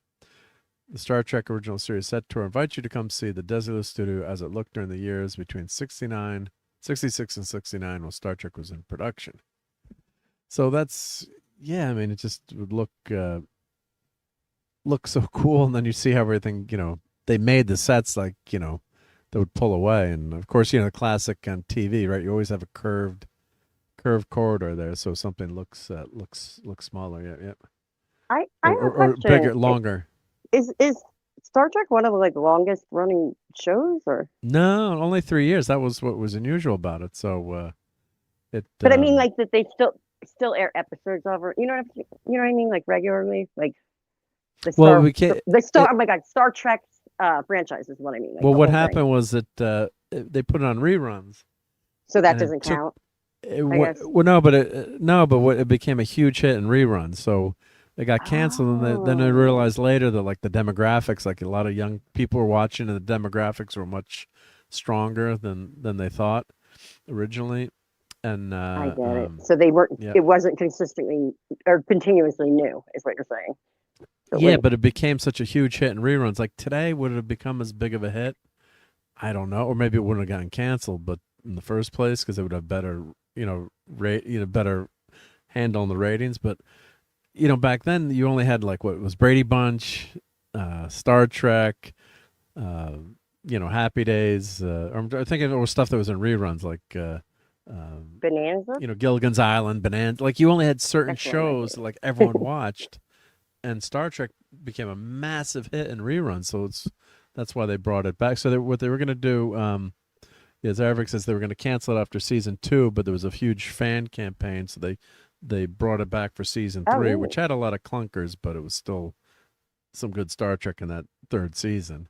The Star Trek Original Series Set Tour invites you to come see the Desilu studio as it looked during the years between 66 and 69 when Star Trek was in production. So that's... yeah, it just would look so cool, and then you see how everything, they made the sets like, that would pull away, and of course, the classic on TV, right? You always have a curved corridor there, so something looks smaller. Yeah. I or bigger, longer. Is Star Trek one of the like longest running shows, or? No, only 3 years. That was what was unusual about it. So it. But I mean, like that they still air episodes of it. You know what I mean? Like regularly, like the Star. Well, we can't. Oh my God, Star Trek franchise is what I mean. Like Well, the what whole happened thing. was that they put it on reruns. So that and doesn't count. I guess. Well, no, but it became a huge hit in reruns. So they got canceled, and then they realized later that like the demographics, like a lot of young people were watching, and the demographics were much stronger than they thought originally. And I get it. So they weren't. Yeah. It wasn't consistently or continuously new, is what you're saying. Yeah, but it became such a huge hit in reruns. Like today, would it have become as big of a hit? I don't know, or maybe it wouldn't have gotten canceled, but in the first place, because it would have better, better handle on the ratings. But back then you only had like what was Brady Bunch, Star Trek, Happy Days. I'm thinking it was stuff that was in reruns, like Bonanza. Gilligan's Island, Bonanza. Like you only had certain shows that like everyone watched, and Star Trek became a massive hit in reruns. So that's why they brought it back. So what they were going to do, as Eric says, they were going to cancel it after season 2, but there was a huge fan campaign, so they brought it back for season 3, really? which had a lot of clunkers, but it was still some good Star Trek in that 3rd season.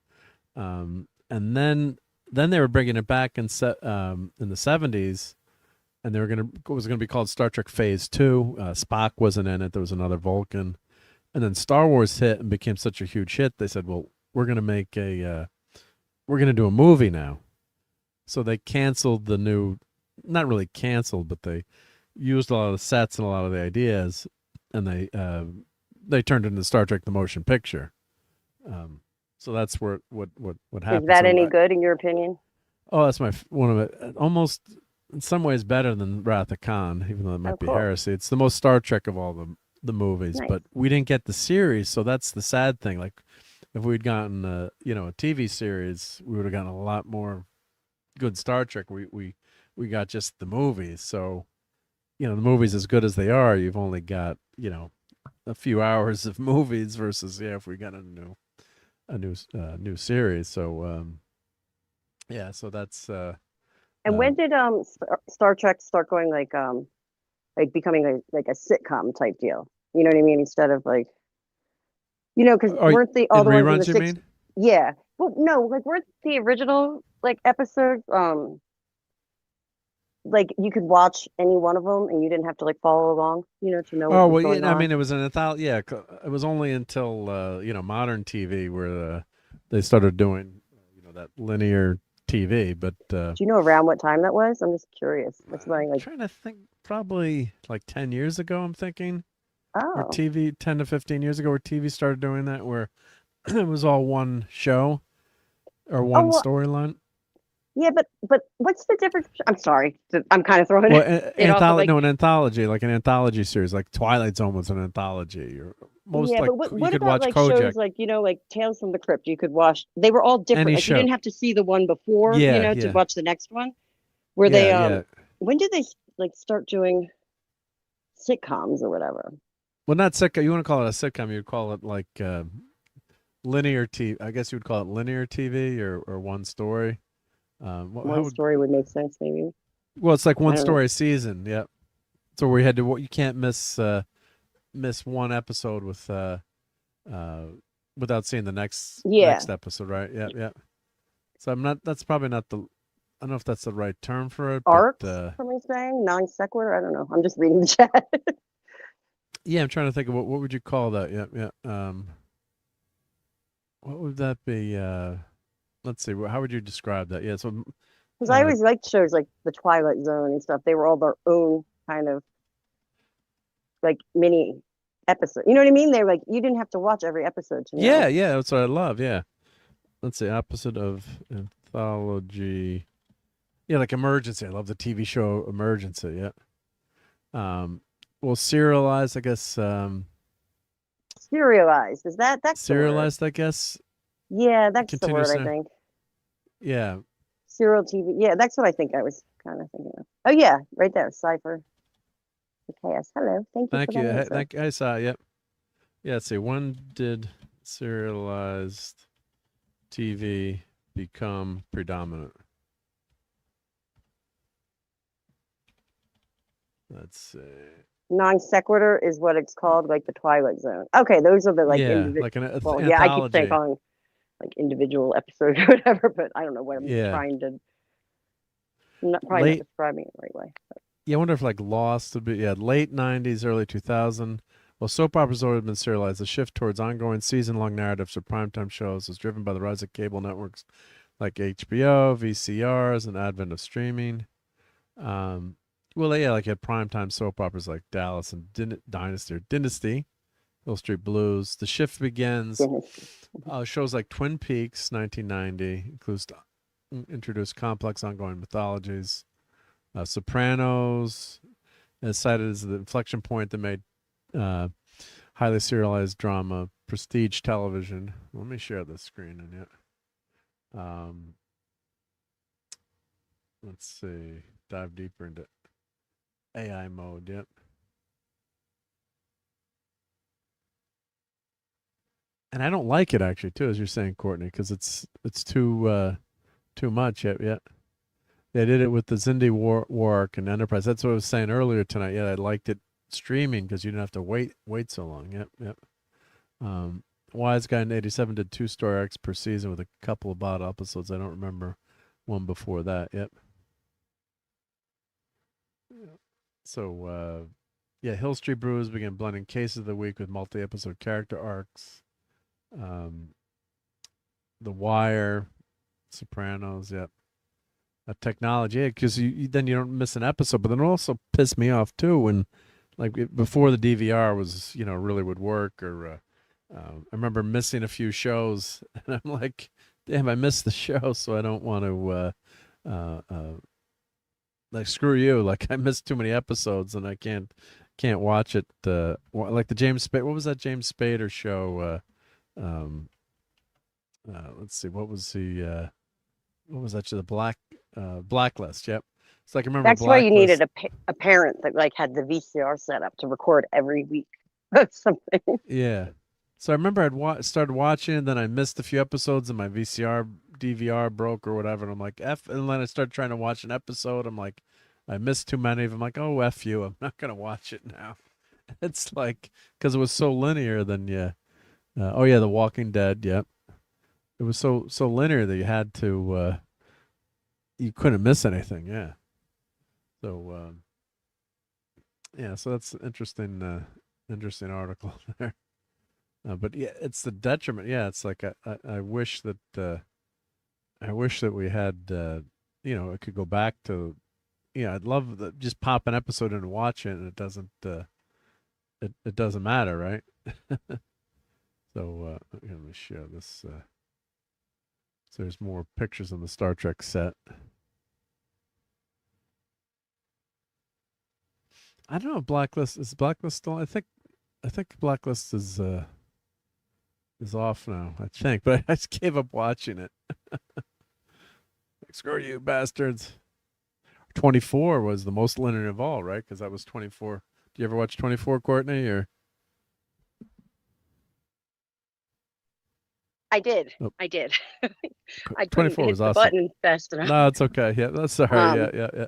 And then they were bringing it back in the 70s, and it was going to be called Star Trek Phase 2. Spock wasn't in it. There was another Vulcan. And then Star Wars hit and became such a huge hit. They said, well, we're going to do a movie now. So they canceled not really canceled, but they used a lot of the sets and a lot of the ideas, and they turned it into Star Trek: The Motion Picture. So that's what happened. Is that any good in your opinion? Oh, that's one of it. Almost in some ways better than Wrath of Khan, even though it might be heresy. It's the most Star Trek of all the movies, but we didn't get the series, so that's the sad thing. Like if we'd gotten a TV series, we would have gotten a lot more good Star Trek. We got just the movies. So the movies, as good as they are, you've only got a few hours of movies versus if we got a new series. So so that's and when did Star Trek start going like becoming like a sitcom type deal? You know what I mean? Instead of like because weren't they all the ones in the 60s? Yeah. Well, no, like weren't the original like episodes like you could watch any one of them and you didn't have to like follow along, to know what was going on. I mean, it was an anthology. Yeah, it was only until modern TV where they started doing that linear TV. But do you know around what time that was? I'm just curious. I'm trying to think. Probably like 10 years ago. I'm thinking. Oh. Or TV 10 to 15 years ago, where TV started doing that, where it was all one show or one storyline. Yeah, but what's the difference? I'm sorry, I'm kind of throwing an anthology, like an anthology series, like Twilight Zone was an anthology, or most but what about like Kojak. shows like like Tales from the Crypt? You could watch. They were all different. Like, you didn't have to see the one before, to watch the next one. Where they when did they like start doing sitcoms or whatever? Well, not sitcom. You want to call it a sitcom? You'd call it like linear TV. I guess you would call it linear TV or one story. One story would make sense, maybe. Well, it's like one story a season. Yeah. So we had to. You can't miss one episode with without seeing the next episode, right? Yeah, yeah. So That's probably not the. I don't know if that's the right term for it. Arcs, somebody's saying non sequitur. I don't know. I'm just reading the chat. Yeah, I'm trying to think of what would you call that? Yeah, yeah. What would that be? Let's see. How would you describe that? Yeah, so because I always liked shows like the Twilight Zone and stuff. They were all their own kind of like mini episode. You know what I mean? They're like you didn't have to watch every episode to know. Yeah, yeah. That's what I love. Yeah. Let's see. Opposite of anthology. Yeah, like Emergency. I love the TV show Emergency. Yeah. Well, serialized, I guess. Serialized, is that's serialized? I guess. Yeah, that's the word. I think. Yeah. Serial TV. Yeah, that's what I think I was kind of thinking of. Oh yeah, right there, Cypher. Chaos. Hello, thank you. Thank you. I saw. Yep. Yeah. Let's see. One did serialized. TV become predominant? Let's see. Non sequitur is what it's called, like the Twilight Zone. Okay, those are the like individual. Like an Well, yeah, I keep saying calling like individual episodes or whatever, but I don't know what I'm trying to. I'm not probably not describing it the right way. But. Yeah, I wonder if like Lost would be late '90s, early 2000. Well, soap operas already been serialized. The shift towards ongoing season-long narratives for primetime shows is driven by the rise of cable networks like HBO, VCRs, and advent of streaming. Well, yeah, like you had primetime soap operas like Dallas and Dynasty, Hill Street Blues. The shift begins. Shows like Twin Peaks, 1990, introduced complex ongoing mythologies. Sopranos is cited as the inflection point that made highly serialized drama prestige television. Let me share the screen in it. Let's see. Dive deeper into AI mode. Yep. And I don't like it actually too, as you're saying, Courtney, because it's too much. Yet. They did it with the Zindi Warwick and Enterprise. That's what I was saying earlier tonight. Yeah, I liked it streaming because you didn't have to wait so long. Yep. Wise Guy in '87 did 2 story arcs per season with a couple of bottle episodes. I don't remember one before that. Yep. So, Hill Street Brews began blending cases of the week with multi-episode character arcs. The Wire, Sopranos, yep. Technology, because then you don't miss an episode. But then it also pissed me off too when, like, before the DVR was, really would work. Or I remember missing a few shows, and I'm like, damn, I missed the show, so I don't want to. Like, screw you! Like, I missed too many episodes, and I can't watch it. Like the James Spader. What was that James Spader show? Let's see. What was the? What was that? The Blacklist. Yep. It's like I remember. That's why you needed a parent that like had the VCR set up to record every week. Something. Yeah. So I remember I'd started watching, and then I missed a few episodes, and my DVR broke or whatever, and I'm like, F. And then I started trying to watch an episode. I'm like, I missed too many of them. I'm like, oh, F you. I'm not gonna watch it now. It's like because it was so linear. Then The Walking Dead. Yep. It was so linear that you had to. You couldn't miss anything. Yeah. So. So that's an interesting article there. But yeah, it's the detriment. Yeah, it's like I wish that we had it could go back to I'd love just pop an episode in and watch it, and it doesn't it doesn't matter, right? So let me share this. So there's more pictures on the Star Trek set. I don't know if Blacklist still. I think Blacklist is off now, I think, but I just gave up watching it. Like, screw you, bastards. 24 was the most linear of all, right? Because that was 24. Do you ever watch 24, Courtney? Or I did. Oh. I did. I 24 was hit awesome. The button fast enough. No, it's okay. Yeah, that's sorry. Yeah.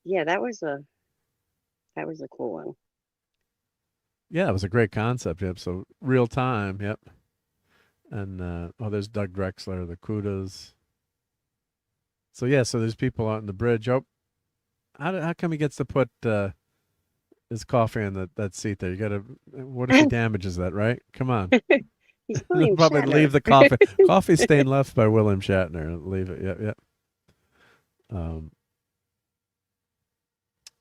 Yeah, that was a cool one. Yeah, it was a great concept. Yep. So real time. Yep. And there's Doug Drexler, the Kudas. So there's people out in the bridge. Oh, how come he gets to put his coffee in that seat there? You gotta. What if he damages that? Right? Come on. He'll probably leave the coffee. Coffee stain left by William Shatner. Leave it. Yep.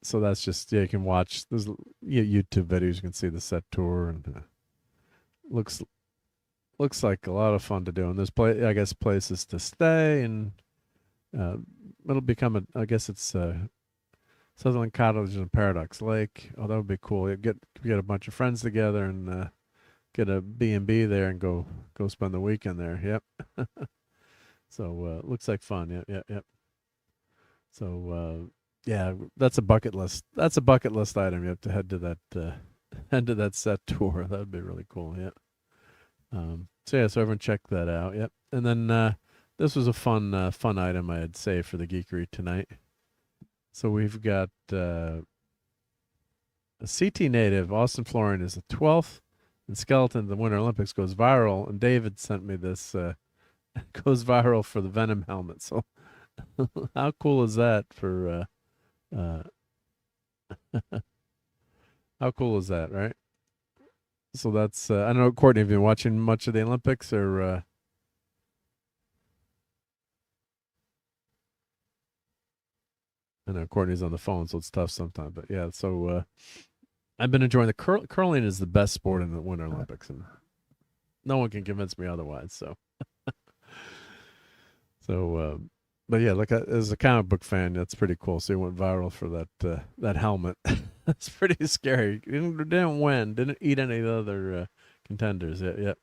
So that's just you can watch. There's YouTube videos. You can see the set tour, and looks like a lot of fun to do. And there's places to stay, and it'll become I guess it's Sutherland Cottage and Paradox Lake. Oh, that would be cool. You get a bunch of friends together and get a B&B there and go spend the weekend there. Yep. So looks like fun. Yep. So that's a bucket list. That's a bucket list item. You have to head to that set tour. That would be really cool. Yeah. So everyone check that out. Yep. And then this was a fun item I had saved for the geekery tonight. So we've got a CT native, Austin Florian, is the 12th, and Skeleton, the Winter Olympics, goes viral. And David sent me this, goes viral for the Venom helmet. So how cool is that for, how cool is that, right? So that's, I don't know, Courtney, have you been watching much of the Olympics or? I know Courtney's on the phone, so it's tough sometimes. But yeah, so I've been enjoying the curling is the best sport in the Winter Olympics, and no one can convince me otherwise. So, but yeah, like as a comic book fan, that's pretty cool. So he went viral for that helmet. That's pretty scary. Didn't win. Didn't eat any of the other contenders. Yeah.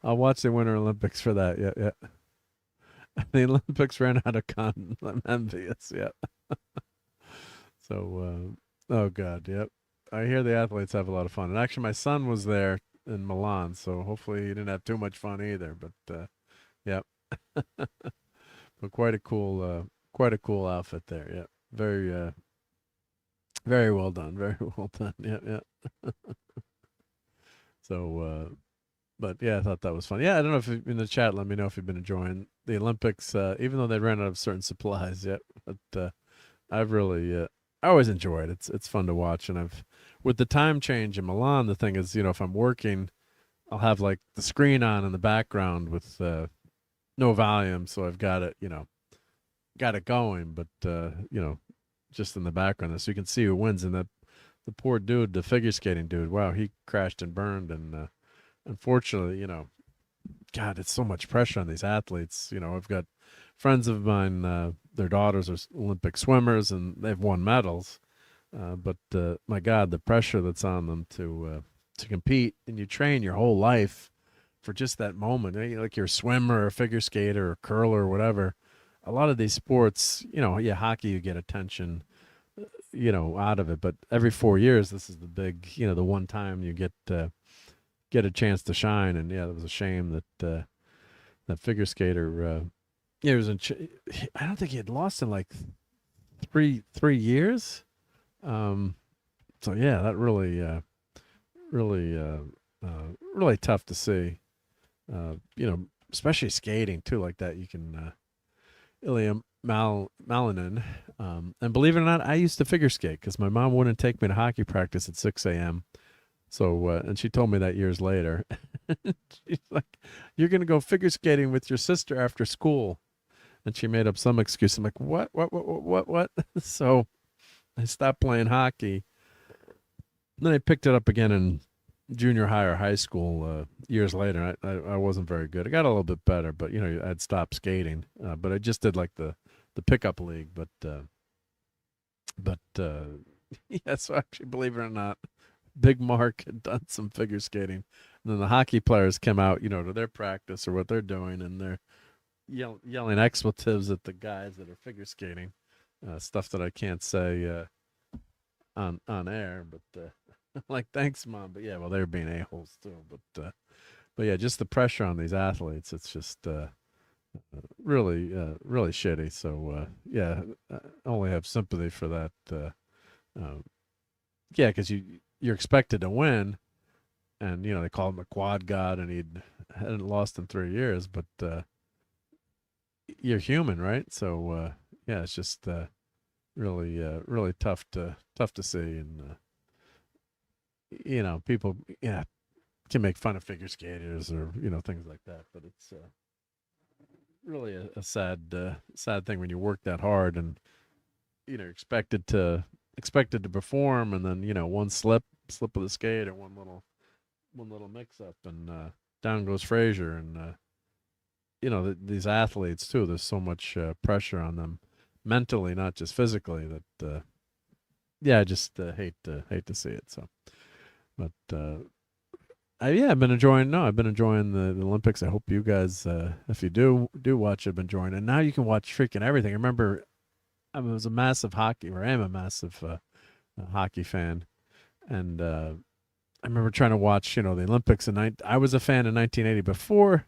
I'll watch the Winter Olympics for that. Yeah. The Olympics ran out of content. I'm envious. Yeah. So, oh God, yep. I hear the athletes have a lot of fun, and actually, my son was there in Milan, so hopefully he didn't have too much fun either. But, yep. But quite a cool outfit there. Yeah, very, very well done. Very well done. Yeah. So, but yeah, I thought that was fun. Yeah, I don't know if in the chat, let me know if you've been enjoying the Olympics, even though they ran out of certain supplies yet. But I've really, I always enjoy it. It's fun to watch, and with the time change in Milan, the thing is, if I'm working, I'll have like the screen on in the background with no volume, so I've got it, got it going, but just in the background, so you can see who wins. And the poor dude, the figure skating dude, wow, he crashed and burned, and unfortunately, God, it's so much pressure on these athletes. I've got friends of mine, their daughters are Olympic swimmers, and they've won medals. But my God, the pressure that's on them to compete, and you train your whole life for just that moment. Like you're a swimmer or a figure skater or curler or whatever. A lot of these sports, hockey, you get attention, out of it. But every 4 years, this is the big, the one time you get a chance to shine. And yeah, it was a shame that that figure skater, it was I don't think he had lost in like three years. So yeah, that really tough to see. Especially skating too, like that. You can Ilya Malinin, and believe it or not, I used to figure skate because my mom wouldn't take me to hockey practice at 6 a.m. So, and she told me that years later. She's like, "You're gonna go figure skating with your sister after school," and she made up some excuse. I'm like, "What? So, I stopped playing hockey. Then I picked it up again in junior high or high school years later. I wasn't very good. I got a little bit better, but I'd stopped skating. But I just did like the pickup league. But yeah. So actually, believe it or not, Big Mark had done some figure skating, and then the hockey players come out, to their practice or what they're doing, and they're yelling expletives at the guys that are figure skating, stuff that I can't say on air, but. Like, thanks, Mom. But yeah, well, they're being a-holes too. But yeah, just the pressure on these athletes, it's just really shitty. So yeah, I only have sympathy for that. Yeah, because you're expected to win, and they call him a quad god, and he hadn't lost in 3 years. But you're human, right? So yeah, it's just really tough to see. And people can make fun of figure skaters or things like that, but it's really a sad thing when you work that hard and expected to perform, and then one slip of the skate or one little mix up, and down goes Frazier. And these athletes too, there's so much pressure on them mentally, not just physically, that I just hate to see it. So. But I've been enjoying the Olympics. I hope you guys, if you do watch it, have been enjoying it. And now you can watch freaking everything. I remember I was a massive hockey, or I am a massive hockey fan, and I remember trying to watch the Olympics. And I was a fan in 1980 before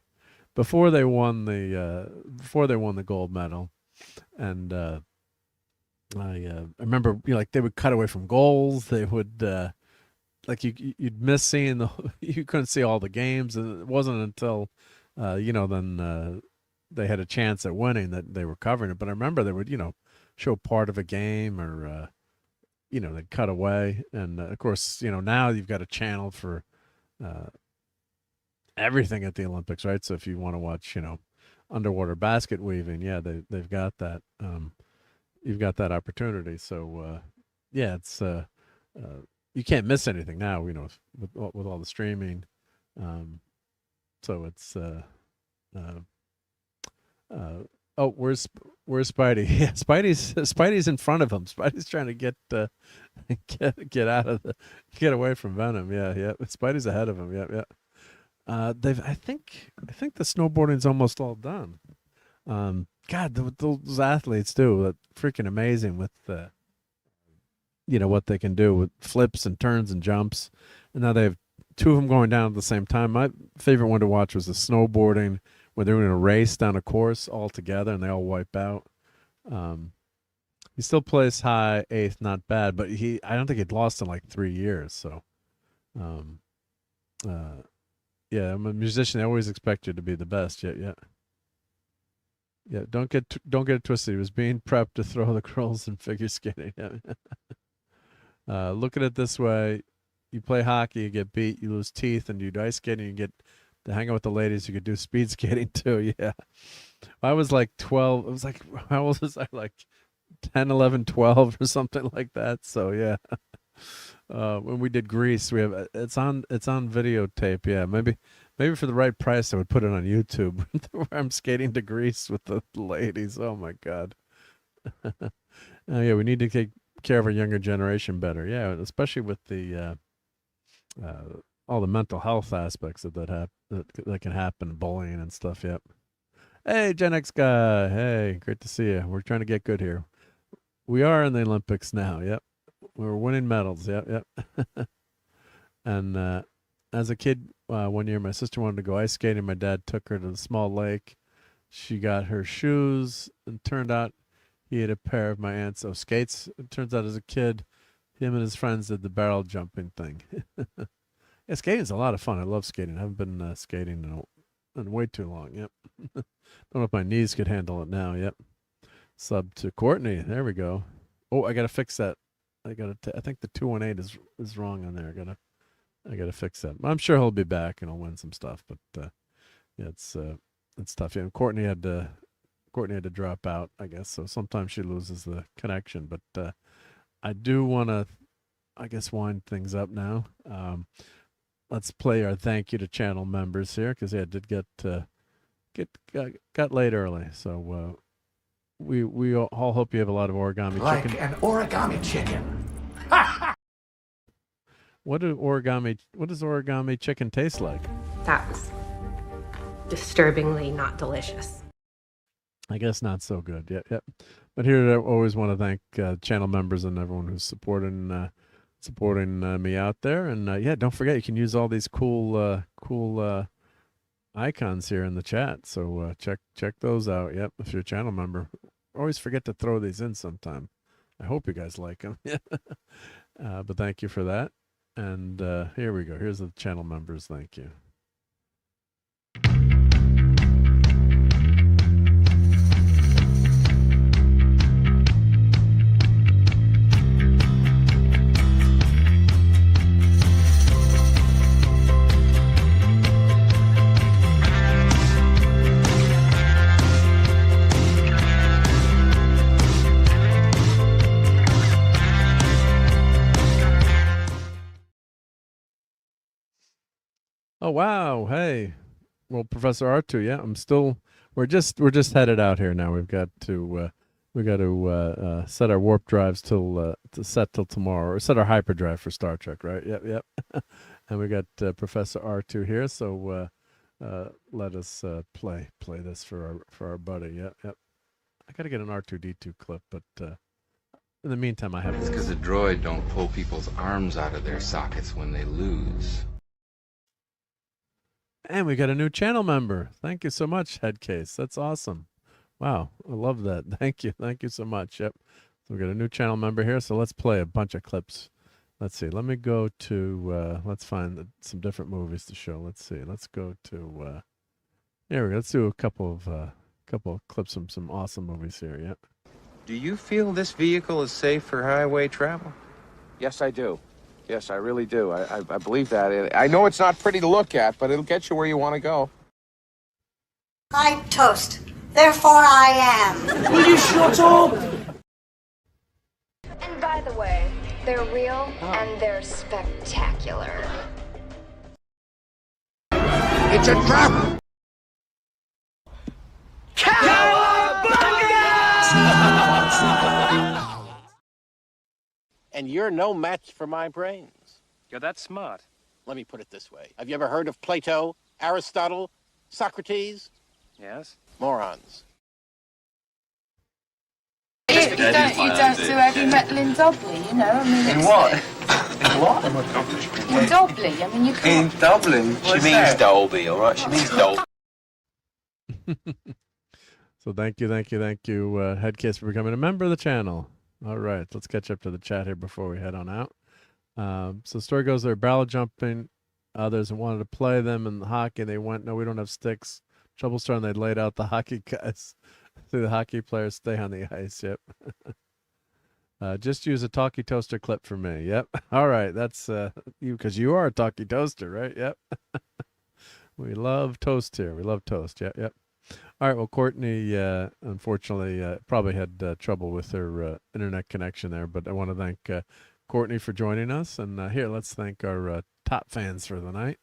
before they won the gold medal, and I remember like they would cut away from goals. They would like you'd miss seeing you couldn't see all the games, and it wasn't until then they had a chance at winning that they were covering it. But I remember they would show part of a game, or they'd cut away, and of course now you've got a channel for everything at the Olympics, right? So if you want to watch underwater basket weaving, yeah, they've got that. You've got that opportunity. So yeah, it's you can't miss anything now, with all the streaming. So it's oh, where's Spidey? Yeah, Spidey's in front of him. Spidey's trying to get away from Venom. Yeah. Spidey's ahead of him. Yeah. I think the snowboarding's almost all done. God, those athletes do freaking amazing with what they can do with flips and turns and jumps. And now they have two of them going down at the same time. My favorite one to watch was the snowboarding, where they're in a race down a course all together and they all wipe out. He still plays high, 8th, not bad, but I don't think he'd lost in like 3 years. So, yeah, I'm a musician. I always expect you to be the best. Yeah. Don't get it twisted. He was being prepped to throw the girls in figure skating. Look at it this way: you play hockey, you get beat, you lose teeth, and you do ice skating, you get to hang out with the ladies. You could do speed skating too. Yeah, I was like 12. It was like, how old was I? Like 10, 11, 12 or something like that. So yeah. When we did Grease, we have it's on videotape. Yeah, maybe for the right price, I would put it on YouTube. Where I'm skating to Grease with the ladies. Oh my God. Yeah, we need to take care of our younger generation better. Yeah, especially with the all the mental health aspects that can happen, bullying and stuff. Yep. Hey, Gen X guy. Hey, great to see you. We're trying to get good here. We are in the Olympics now. Yep. We're winning medals. Yep. And as a kid, one year, my sister wanted to go ice skating. My dad took her to the small lake. She got her shoes, and turned out he had a pair of my aunt's skates. It turns out as a kid, him and his friends did the barrel jumping thing. Yeah, skating's a lot of fun. I love skating. I haven't been skating in way too long. Yep. Don't know if my knees could handle it now. Yep. Sub to Courtney. There we go. Oh, I got to fix that. I think the 218 is wrong on there. I gotta fix that. I'm sure he'll be back and he'll win some stuff. But yeah, it's tough. Yeah, and Courtney had to drop out, I guess. So sometimes she loses the connection. But I do want to, I guess, wind things up now. Let's play our thank you to channel members here, because it did got late early. So we all hope you have a lot of origami chicken. Like an origami chicken. What does origami chicken taste like? That's disturbingly not delicious. I guess not so good. Yep. But here, I always want to thank channel members and everyone who's supporting me out there. And yeah, don't forget, you can use all these cool icons here in the chat. So check those out. Yep, if you're a channel member. Always forget to throw these in sometime. I hope you guys like them. But thank you for that. And here we go. Here's the channel members. Thank you. Oh wow! Hey, well, Professor R2, yeah, we're just headed out here now. We've got to set our warp drives till tomorrow, or set our hyperdrive for Star Trek, right? Yep. And we got Professor R2 here, so let us play this for our buddy. Yep. I gotta get an R2D2 clip, but in the meantime, I have. It's because the droid don't pull people's arms out of their sockets when they lose. And we got a new channel member. Thank you so much, Headcase. That's awesome. Wow, I love that. Thank you. Thank you so much. Yep. So we got a new channel member here. So let's play a bunch of clips. Let's see. Let me go to, let's find some different movies to show. Let's see. Let's go to, here we go. Let's do a couple of clips from some awesome movies here. Yep. Do you feel this vehicle is safe for highway travel? Yes, I do. Yes, I really do. I believe that. I know it's not pretty to look at, but it'll get you where you want to go. I toast. Therefore I am. Will you shut up? And by the way, they're real and they're spectacular. It's a trap! And you're no match for my brains. You're that smart. Let me put it this way. Have you ever heard of Plato, Aristotle, Socrates? Yes. Morons. You don't do heavy metal in Dublin, you know. I mean, In what? In what? In Dublin. I mean, you can't. In Dublin? She means Dolby, all right? She means Dolby. So thank you, Headcase, for becoming a member of the channel. All right, let's catch up to the chat here before we head on out. So the story goes, they're barrel jumping. Others wanted to play them in the hockey. They went, no, we don't have sticks. Trouble starting, they laid out the hockey guys. See the hockey players stay on the ice. Yep. Just use a talkie toaster clip for me. Yep. All right, that's you, because you are a talkie toaster, right? Yep. We love toast here. We love toast. Yep. Yep. All right. Well, Courtney, unfortunately, probably had trouble with her internet connection there, but I want to thank Courtney for joining us. And here, let's thank our top fans for the night.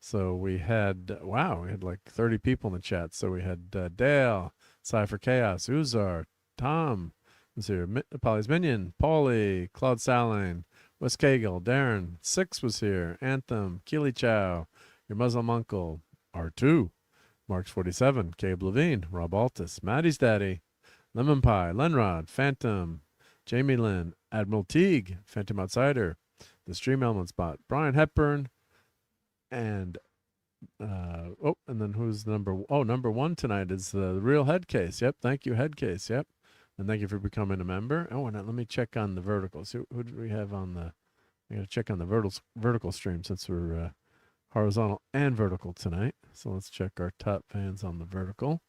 So we had, wow, we had like 30 people in the chat. So we had Dale, Cypher Chaos, Uzar, Tom, was here, Polly's Minion, Paulie, Claude Saline, Wes Cagle, Darren, Six was here, Anthem, Keely Chow, Your Muslim Uncle, R2, Marks 47, Cabe Levine, RobAltis, Maddie's Daddy, Lemon Pie, Lenrod, Phantom, Jamie Lynn, Admiral Teague, Phantom Outsider, The Stream Elements Bot, Brian Hepburn, and and then who's number one tonight is the real Headcase. Yep, thank you, Headcase. Yep, and thank you for becoming a member. Oh, and let me check on the verticals. Who do we have on the? I got to check on the vertical stream since we're horizontal and vertical tonight. So let's check our top fans on the vertical,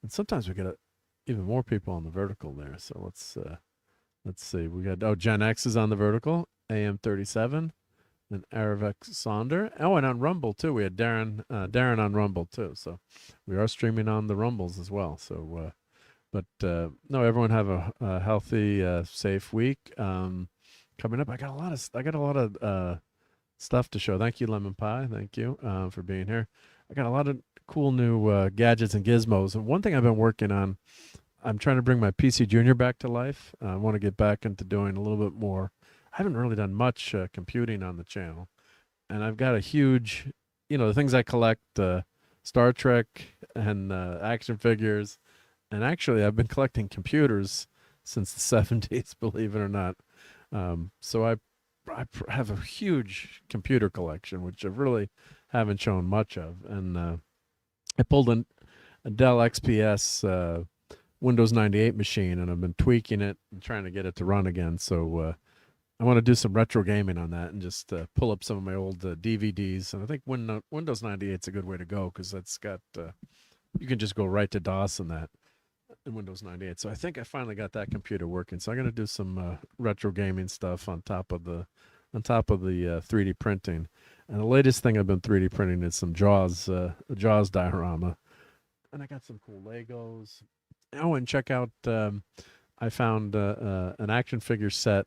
and sometimes we get even more people on the vertical there. So let's see. We got Gen X is on the vertical, AM37. And Aravek Sonder. Oh, and on Rumble too. We had Darren on Rumble too. So we are streaming on the Rumbles as well. So, no, everyone have a healthy, safe week. Coming up, I got a lot of stuff to show. Thank you, Lemon Pie. Thank you for being here. I got a lot of cool new gadgets and gizmos. And one thing I've been working on, I'm trying to bring my PC Junior back to life. I want to get back into doing a little bit more. I haven't really done much computing on the channel, and I've got a huge, the things I collect, Star Trek and action figures, and actually I've been collecting computers since the 70s, believe it or not. So I have a huge computer collection, which I really haven't shown much of, and I pulled a Dell XPS Windows 98 machine, and I've been tweaking it and trying to get it to run again. So I want to do some retro gaming on that and just pull up some of my old DVDs. And I think Windows 98 is a good way to go because that's got, you can just go right to DOS in that in Windows 98. So I think I finally got that computer working. So I'm going to do some retro gaming stuff on top of the 3D printing. And the latest thing I've been 3D printing is some Jaws diorama. And I got some cool Legos. Oh, and check out, I found an action figure set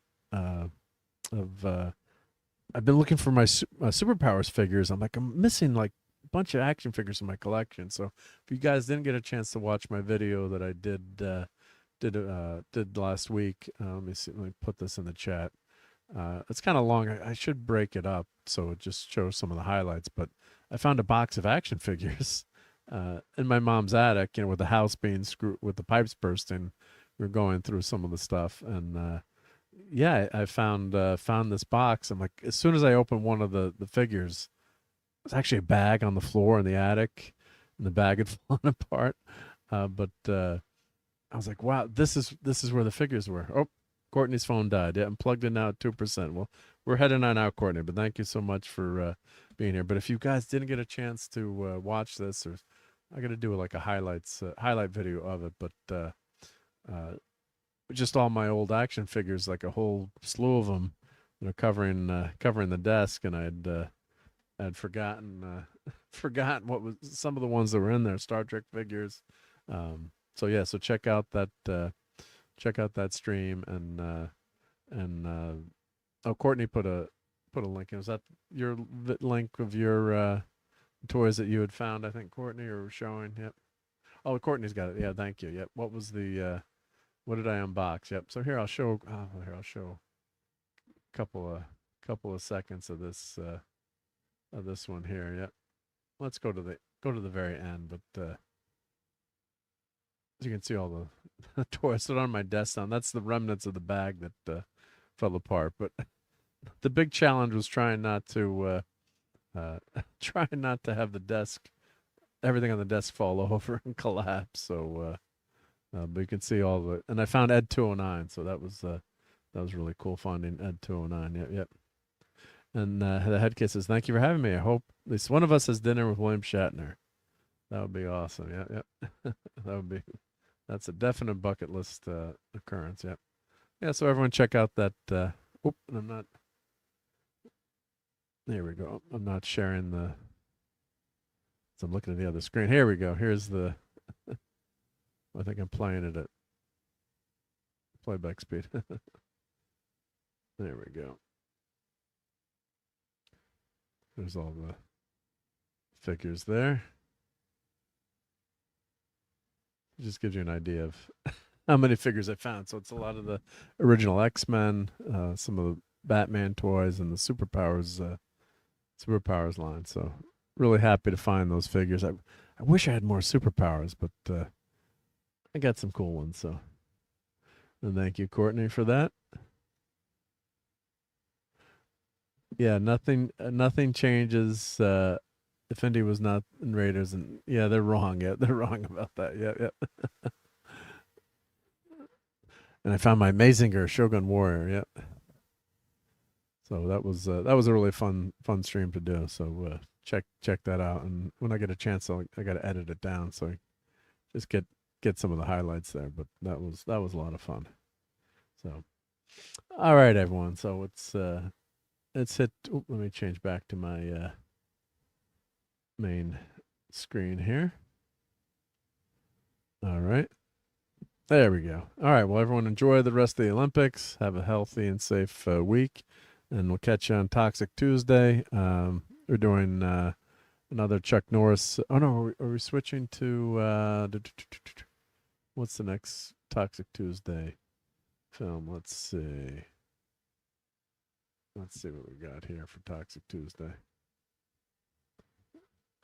I've been looking for my superpowers figures. I'm missing like a bunch of action figures in my collection. So if you guys didn't get a chance to watch my video that I did last week, let me put this in the chat. It's kind of long. I should break it up so it just shows some of the highlights. But I found a box of action figures in my mom's attic. With the house being screwed, with the pipes bursting, we were going through some of the stuff and. Yeah, I found this box. I'm like, as soon as I opened one of the figures, was actually a bag on the floor in the attic, and the bag had fallen apart. But I was like, wow, this is where the figures were. Oh, Courtney's phone died. Yeah, I'm plugged in now at 2%. Well, we're heading on out, Courtney, but thank you so much for being here. But if you guys didn't get a chance to watch this, or I got to do like a highlight video of it, but just all my old action figures, like a whole slew of them, covering the desk, and I'd forgotten what was some of the ones that were in there, Star Trek figures. So yeah, so check out that stream, and oh, Courtney put a link in. Was that your link of your toys that you had found, I think, Courtney, or showing? Yep. Oh, Courtney's got it. Yeah, thank you. Yep. What was the what did I unbox? Yep. So here I'll show a couple of seconds of this one here. Yep. Let's go to the very end, but as you can see, all the toys sit on my desk now. That's the remnants of the bag that fell apart. But the big challenge was trying not to have everything on the desk fall over and collapse. So, but you can see all the, and I found Ed 209, so that was really cool finding Ed 209. Yep. And the head kid says, "Thank you for having me. I hope at least one of us has dinner with William Shatner. That would be awesome." Yep. That's a definite bucket list occurrence. Yep. Yeah. So everyone check out that. There we go. I'm not sharing the. So I'm looking at the other screen. Here we go. Here's the. I think I'm playing it at playback speed. There we go. There's all the figures there. It just gives you an idea of how many figures I found. So it's a lot of the original X-Men, some of the Batman toys, and the Superpowers line. So really happy to find those figures. I wish I had more superpowers, but I got some cool ones. So, and thank you, Courtney, for that. Yeah, nothing changes. If Indy was not in Raiders, and yeah, they're wrong. Yeah, they're wrong about that. Yeah. And I found my Mazinger Shogun Warrior. Yep. So that was a really fun stream to do. So check that out. And when I get a chance, I got to edit it down, so I just get some of the highlights there. But that was a lot of fun. So, all right, everyone. So let's hit. Let me change back to my main screen here. All right. There we go. All right. Well, everyone enjoy the rest of the Olympics. Have a healthy and safe week. And we'll catch you on Toxic Tuesday. We're doing another Chuck Norris. Oh, no. Are we switching to what's the next Toxic Tuesday film? Let's see. Let's see what we got here for Toxic Tuesday.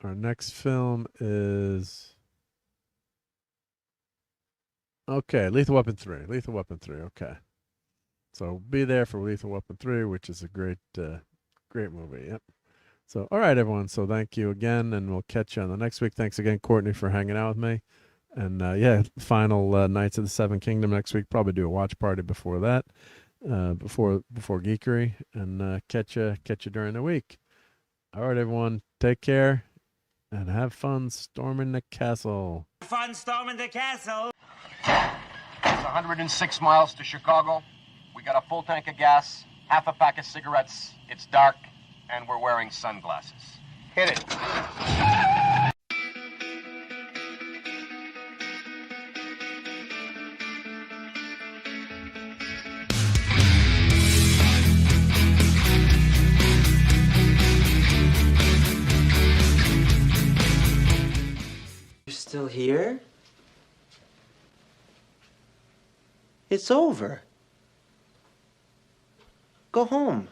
Our next film is... Okay, Lethal Weapon 3. Lethal Weapon 3, okay. So be there for Lethal Weapon 3, which is a great movie, yep. So, all right, everyone. So thank you again, and we'll catch you on the next week. Thanks again, Courtney, for hanging out with me. And, yeah, final Knights of the Seven Kingdom next week. Probably do a watch party before that, before Geekery, and catch you during the week. All right, everyone. Take care, and have fun storming the castle. Fun storming the castle. It's 106 miles to Chicago. We got a full tank of gas, half a pack of cigarettes. It's dark, and we're wearing sunglasses. Hit it. You're still here? It's over. Go home.